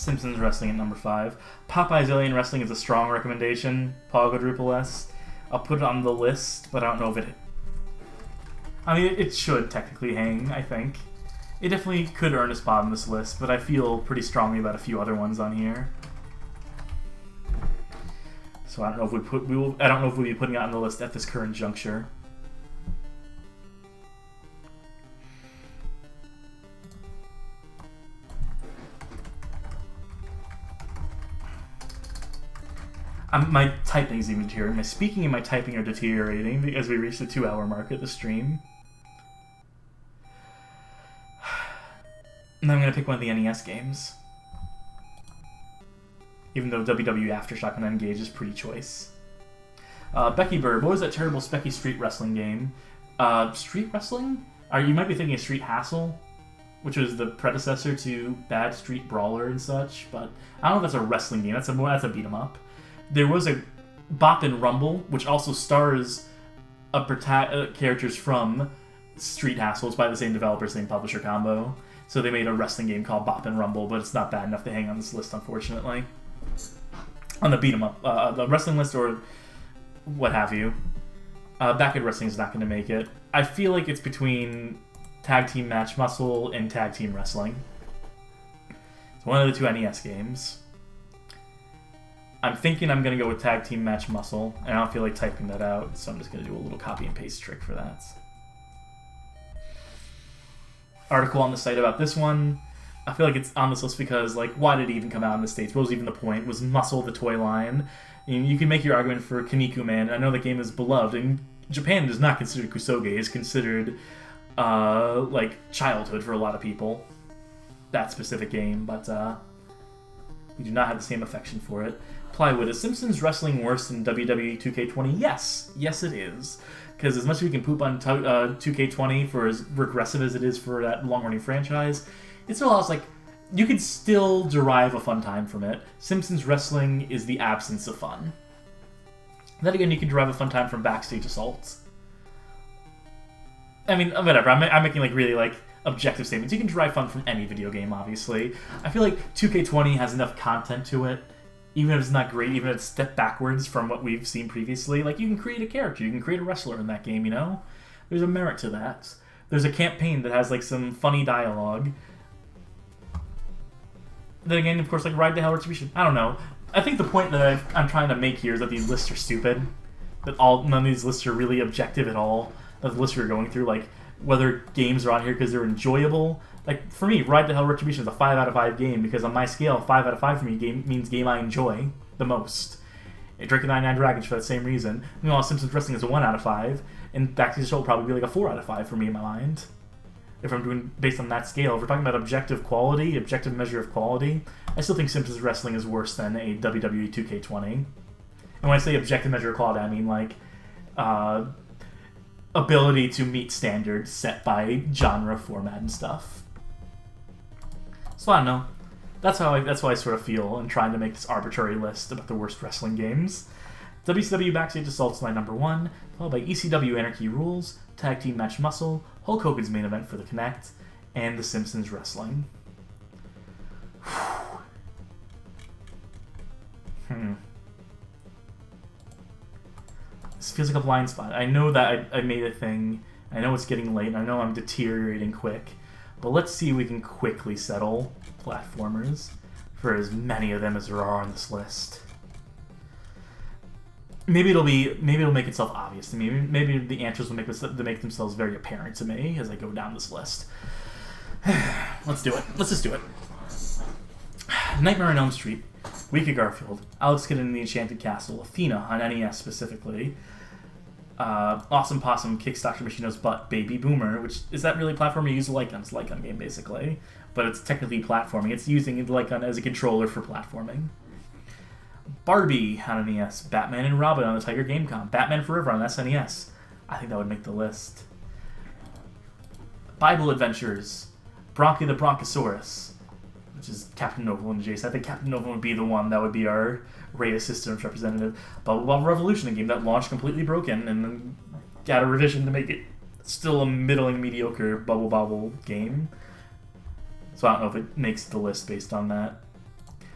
Simpsons Wrestling at number 5. Popeye's Alien Wrestling is a strong recommendation. Paul quadruple S. I'll put it on the list, but I don't know if it... I mean, it should technically hang, I think. It definitely could earn a spot on this list, but I feel pretty strongly about a few other ones on here. So I don't know if I don't know if we'll be putting it on the list at this current juncture. My typing is even deteriorating. My speaking and my typing are deteriorating as we reach the 2-hour mark of the stream. And I'm going to pick one of the NES games. Even though WWE Aftershock and Engage is pretty choice. Becky Bird, what was that terrible Specky Street Wrestling game? Street Wrestling? You might be thinking of Street Hassle, which was the predecessor to Bad Street Brawler and such, but I don't know if that's a wrestling game. That's a beat-em-up. There was a Bop and Rumble, which also stars characters from Street Hassle. It's by the same developer, same publisher combo. So they made a wrestling game called Bop and Rumble, but it's not bad enough to hang on this list, unfortunately. On the beat-em-up, the wrestling list or what have you. Backyard Wrestling is not going to make it. I feel like it's between Tag Team Match Muscle and Tag Team Wrestling. It's one of the two NES games. I'm thinking I'm going to go with Tag Team Match Muscle, and I don't feel like typing that out, so I'm just going to do a little copy and paste trick for that. Article on the site about this one. I feel like it's on this list because, like, why did it even come out in the States? What was even the point? Was Muscle the toy line? And you can make your argument for Kaniku Man, and I know the game is beloved, and Japan does not consider Kusoge. It's considered, like, childhood for a lot of people. That specific game, but, we do not have the same affection for it. Plywood, is Simpsons Wrestling worse than WWE 2K20? Yes. Yes, it is. Because as much as we can poop on 2K20 for as regressive as it is for that long-running franchise, it still allows, like, you could still derive a fun time from it. Simpsons Wrestling is the absence of fun. Then again, you can derive a fun time from Backstage Assaults. I mean, whatever. I'm making, like, really, like, objective statements. You can derive fun from any video game, obviously. I feel like 2K20 has enough content to it, even if it's not great, even if it's a step backwards from what we've seen previously. Like, you can create a character, you can create a wrestler in that game, you know? There's a merit to that. There's a campaign that has, like, some funny dialogue. Then again, of course, like, Ride to Hell Retribution. I don't know. I think the point that I'm trying to make here is that these lists are stupid. That none of these lists are really objective at all. That the lists we're going through, like, whether games are on here because they're enjoyable. Like, for me, Ride to Hell Retribution is a 5 out of 5 game because on my scale, 5 out of 5 for me means game I enjoy the most. Drake and 99 Dragons for that same reason. Meanwhile, Simpsons Wrestling is a 1 out of 5, and Back to the Show will probably be like a 4 out of 5 for me in my mind. If I'm doing based on that scale. If we're talking about objective quality, objective measure of quality, I still think Simpsons Wrestling is worse than a WWE 2K20. And when I say objective measure of quality, I mean, like, ability to meet standards set by genre, format, and stuff. So I don't know. That's how I sort of feel in trying to make this arbitrary list about the worst wrestling games. WCW Backstage Assault's my number 1, followed by ECW Anarchy Rules, Tag Team Match Muscle, Hulk Hogan's main event for the Kinect, and The Simpsons Wrestling. This feels like a blind spot. I know that I made a thing. I know it's getting late, and I know I'm deteriorating quick. But let's see if we can quickly settle platformers for as many of them as there are on this list. Maybe it'll make itself obvious to me. Maybe the answers will make themselves very apparent to me as I go down this list. Let's do it. Let's just do it. Nightmare on Elm Street, Week of Garfield, Alex Kidd in the Enchanted Castle, Athena on NES specifically, Awesome Possum Kicks Dr. Machino's Butt, Baby Boomer, which is that really platformer? You use a Lycon. It's a Lycon game, basically. But it's technically platforming. It's using the Lycon as a controller for platforming. Barbie on NES, Batman and Robin on the Tiger Gamecom, Batman Forever on SNES. I think that would make the list. Bible Adventures, Bronchi the Bronchosaurus, which is Captain Novel and Jace. I think Captain Novel would be the one that would be our Ray Systems representative. Bubble Bobble Revolution, a game that launched completely broken and then got a revision to make it still a middling mediocre Bubble Bobble game. So I don't know if it makes the list based on that.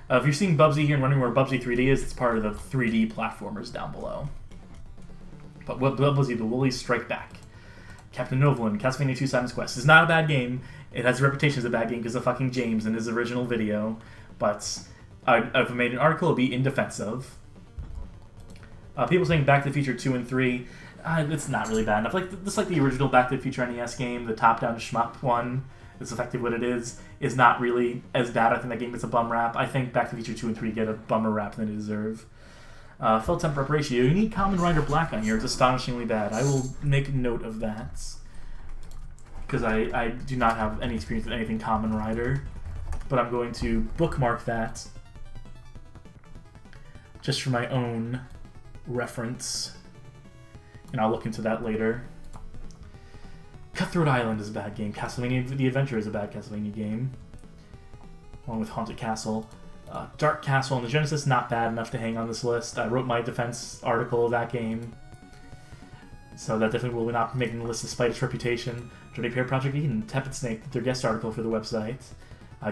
If you're seeing Bubsy here and wondering where Bubsy 3D is, it's part of the 3D platformers down below. But Bubsy, the Woolies Strike Back. Captain Novolin, Castlevania 2 Simon's Quest. It's not a bad game. It has a reputation as a bad game because of fucking James and his original video. But I've made an article, it'll be in defense of. People saying Back to the Future 2 and 3, it's not really bad enough. Just like the original Back to the Future NES game, the top-down shmup one, it's effectively what it is not really as bad. I think that game gets a bum rap. I think Back to the Future 2 and 3 get a bummer rap than they deserve. Felt Temp Preparation. You need Kamen Rider Black on here. It's astonishingly bad. I will make note of that. Because I do not have any experience with anything Kamen Rider. But I'm going to bookmark that just for my own reference. And I'll look into that later. Cutthroat Island is a bad game. Castlevania The Adventure is a bad Castlevania game. Along with Haunted Castle. Dark Castle on the Genesis, not bad enough to hang on this list. I wrote my defense article of that game. So that definitely will not be making the list despite its reputation. Dirty Pair Project Eden, Tepid Snake, their guest article for the website.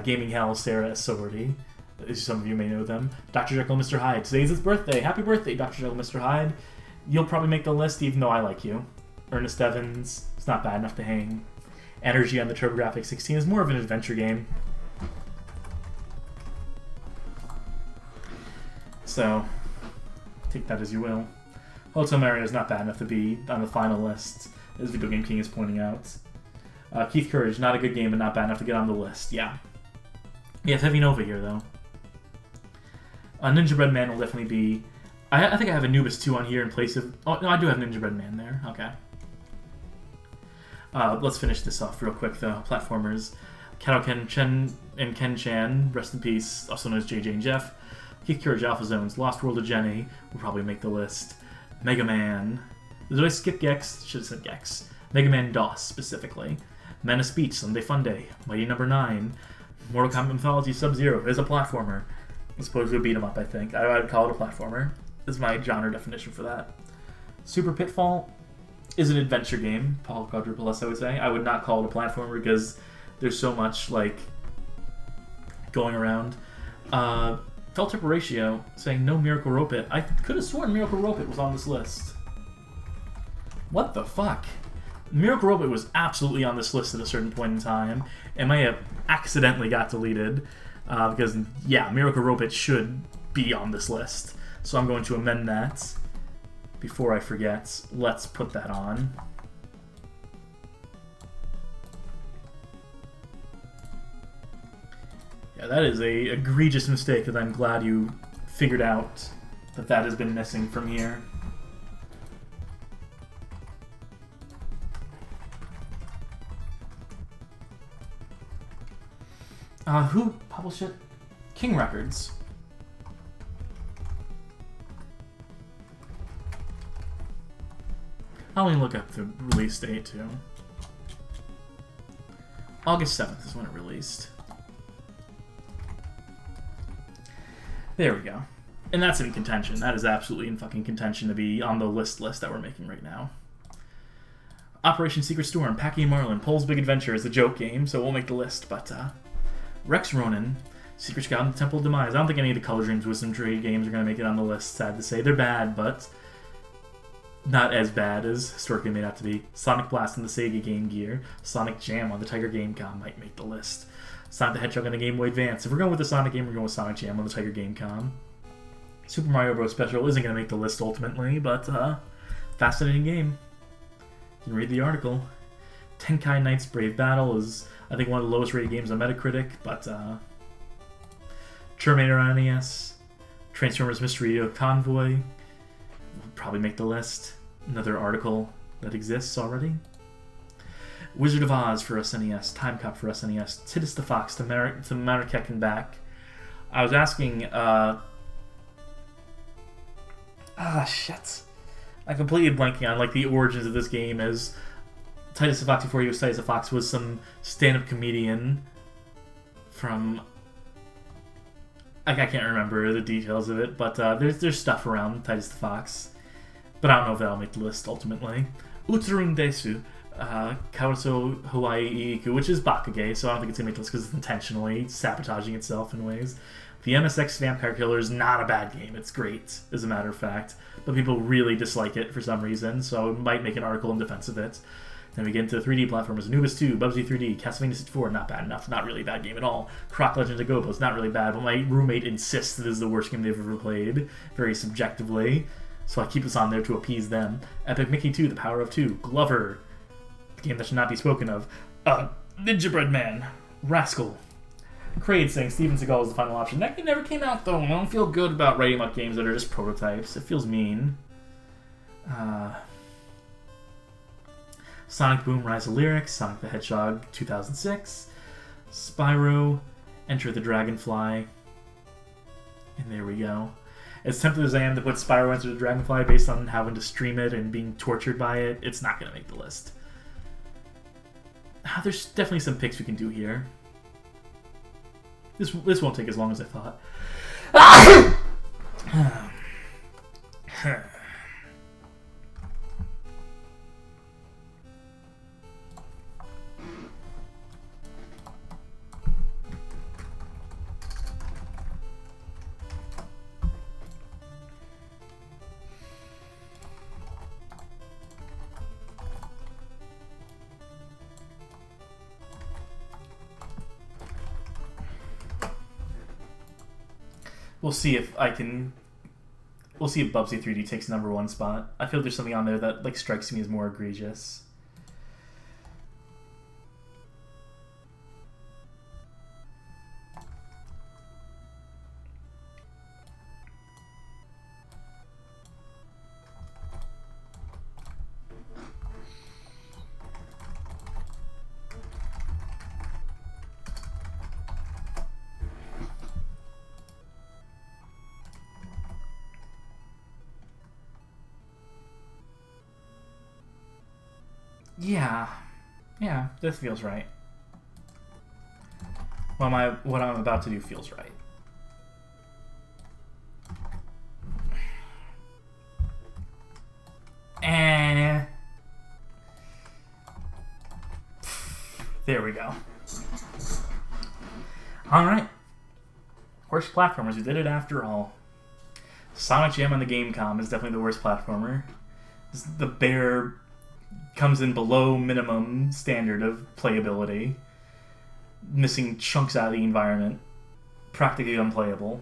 Gaming Hell, Sarah S. Sowerty. Some of you may know them. Dr. Jekyll and Mr. Hyde. Today's his birthday. Happy birthday, Dr. Jekyll and Mr. Hyde. You'll probably make the list even though I like you. Ernest Evans, it's not bad enough to hang. Energy on the TurboGrafx 16 is more of an adventure game. So, take that as you will. Hotel Mario is not bad enough to be on the final list, as Video Game King is pointing out. Keith Courage, not a good game, but not bad enough to get on the list. Yeah. Yeah, it's Heavy Nova here, though. Ninja Bread Man will definitely be... I think I have Anubis 2 on here in place of... Oh, no, I do have Ninja Bread Man there. Okay. Let's finish this off real quick, though. Platformers. Kato Ken-chen and Ken-chan, rest in peace, also known as JJ and Jeff. Keith Courage Alpha Zones, Lost World of Jenny will probably make the list. Mega Man. Did I skip Gex? Should have said Gex. Mega Man DOS, specifically. Menace Beach, Sunday Funday. Mighty Number 9. Mortal Kombat Mythology Sub-Zero is a platformer. I suppose it would beat 'em up, I think. I'd call it a platformer. Is my genre definition for that. Super Pitfall is an adventure game. Paul Quadruple S, I would say. I would not call it a platformer because there's so much, like, going around. Felt Tip Ratio saying no Miracle Rope It. I could have sworn Miracle Rope It was on this list. What the fuck? Miracle Rope It was absolutely on this list at a certain point in time. It may have accidentally got deleted. Because, yeah, Miracle Rope It should be on this list. So I'm going to amend that before I forget. Let's put that on. Yeah, that is a egregious mistake that I'm glad you figured out that has been missing from here. Who published it? King Records. I'll even look up the release date, too. August 7th is when it released. There we go. And that's in contention. That is absolutely in fucking contention to be on the list that we're making right now. Operation Secret Storm, Packy and Marlin, Pole's Big Adventure is a joke game, so it won't make the list, but, Rex Ronin, Secret Scout and the Temple of Demise. I don't think any of the Color Dreams Wisdom Tree games are going to make it on the list, sad to say. They're bad, but not as bad as historically made out to be. Sonic Blast on the Sega Game Gear, Sonic Jam on the Tiger Gamecom might make the list. Sonic the Hedgehog on the Game Boy Advance. If we're going with the Sonic game, we're going with Sonic Jam on the Tiger Gamecom. Super Mario Bros. Special isn't going to make the list ultimately, but fascinating game. You can read the article. Tenkai Knight's Brave Battle is, I think, one of the lowest rated games on Metacritic, but Terminator on NES, Transformers Mystery Convoy will probably make the list. Another article that exists already. Wizard of Oz for SNES, Time Cop for SNES, Titus the Fox to Marrakech and back. I was asking, shit. I'm completely blanking on, like, the origins of this game as Titus the Fox before he was Titus the Fox was some stand-up comedian from... I can't remember the details of it, but there's stuff around Titus the Fox. But I don't know if that'll make the list ultimately. Utsurun Desu, Kawaso Hawaii Iiku, which is Bakage, so I don't think it's going to make the list because it's intentionally sabotaging itself in ways. The MSX Vampire Killer is not a bad game. It's great, as a matter of fact. But people really dislike it for some reason, so I might make an article in defense of it. Then we get into 3D platformers. Anubis 2, Bubsy 3D, Castlevania 64, not bad enough. Not really a bad game at all. Croc Legends of Gopo, not really bad, but my roommate insists that it is the worst game they've ever played, very subjectively. So I keep this on there to appease them. Epic Mickey 2, The Power of 2, Glover, the game that should not be spoken of. Ninja Bread Man, Rascal. Crade saying Steven Seagal is the final option. That game never came out, though. I don't feel good about writing about games that are just prototypes. It feels mean. Sonic Boom Rise of Lyrics, Sonic the Hedgehog 2006, Spyro, Enter the Dragonfly, and there we go. As tempted as I am to put Spyro Enter the Dragonfly based on having to stream it and being tortured by it, it's not going to make the list. There's definitely some picks we can do here. This won't take as long as I thought. We'll see if I can. We'll see if Bubsy 3D takes #1 spot. I feel there's something on there that like strikes me as more egregious. Yeah, this feels right. What I'm about to do feels right. There we go. Alright. Worst platformers, we did it after all. Sonic Jam on the Gamecom is definitely the worst platformer. The bare comes in below minimum standard of playability, missing chunks out of the environment, practically unplayable,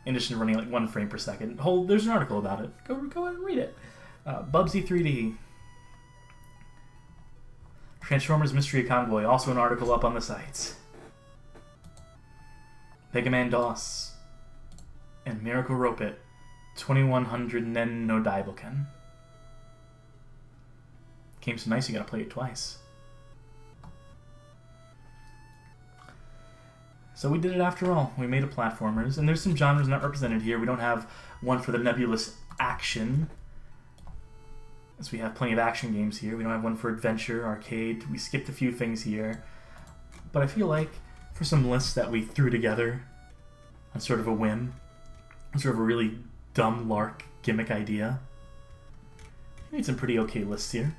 in addition to running like 1 frame per second. There's an article about it. Go ahead and read it. Bubsy 3D. Transformers Mystery Convoy, also an article up on the site. Mega Man DOS. And Miracle Rope It. 2100 Nen no Daiboken. Game's so nice you gotta play it twice. So we did it after all. We made a platformers, and there's some genres not represented here. We don't have one for the nebulous action, as we have plenty of action games here. We don't have one for adventure, arcade. We skipped a few things here. But I feel like for some lists that we threw together on sort of a whim, sort of a really dumb lark gimmick idea, we made some pretty okay lists here.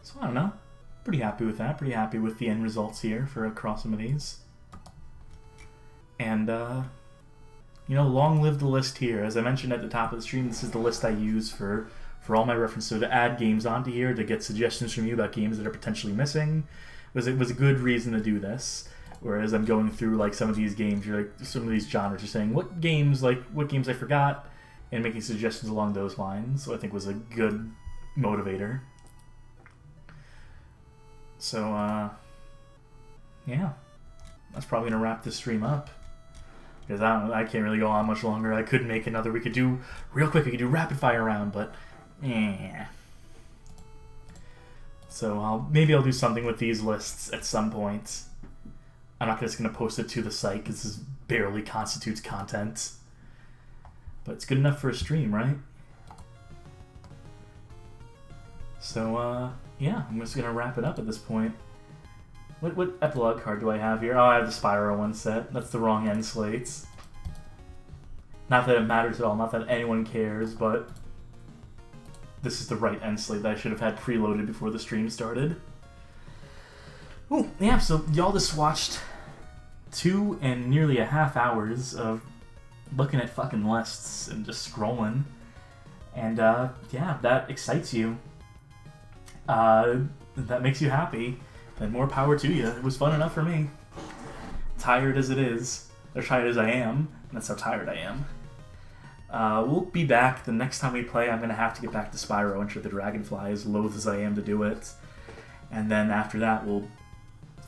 So I don't know. Pretty happy with that. Pretty happy with the end results here for across some of these. And, long live the list here. As I mentioned at the top of the stream, this is the list I use for all my references. So to add games onto here, to get suggestions from you about games that are potentially missing, it was a good reason to do this. Whereas I'm going through like some of these games, some of these genres, you're saying what games I forgot, and making suggestions along those lines. So I think was a good motivator. So, yeah, that's probably going to wrap this stream up. Because I can't really go on much longer. I could make another, we could do rapid fire round, but, So maybe I'll do something with these lists at some point. I'm not just going to post it to the site, because this barely constitutes content. But it's good enough for a stream, right? So, yeah, I'm just going to wrap it up at this point. What epilogue card do I have here? Oh, I have the Spyro one set. That's the wrong end slates. Not that it matters at all, not that anyone cares, but this is the right end slate that I should have had preloaded before the stream started. Oh, yeah, so y'all just watched 2 and nearly a half hours of looking at fucking lists and just scrolling. And, yeah, that excites you. That makes you happy. Then more power to you. It was fun enough for me. Tired as it is, or tired as I am, and that's how tired I am. We'll be back. The next time we play, I'm going to have to get back to Spyro, Enter the Dragonfly, as loath as I am to do it. And then after that, we'll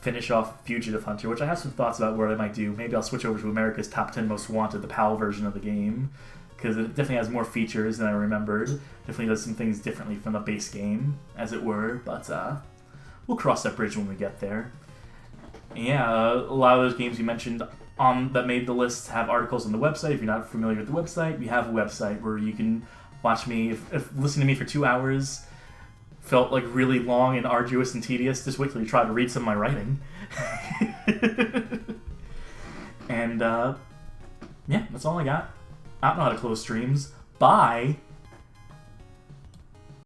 finish off Fugitive Hunter, which I have some thoughts about what I might do. Maybe I'll switch over to America's Top 10 Most Wanted, the PAL version of the game, because it definitely has more features than I remembered. Definitely does some things differently from the base game, as it were, but we'll cross that bridge when we get there. Yeah, a lot of those games you mentioned that made the list have articles on the website. If you're not familiar with the website, we have a website where you can watch me. If listening to me for 2 hours felt like really long and arduous and tedious, just wait till you try to read some of my writing. And, yeah, that's all I got. I don't know how to close streams. Bye!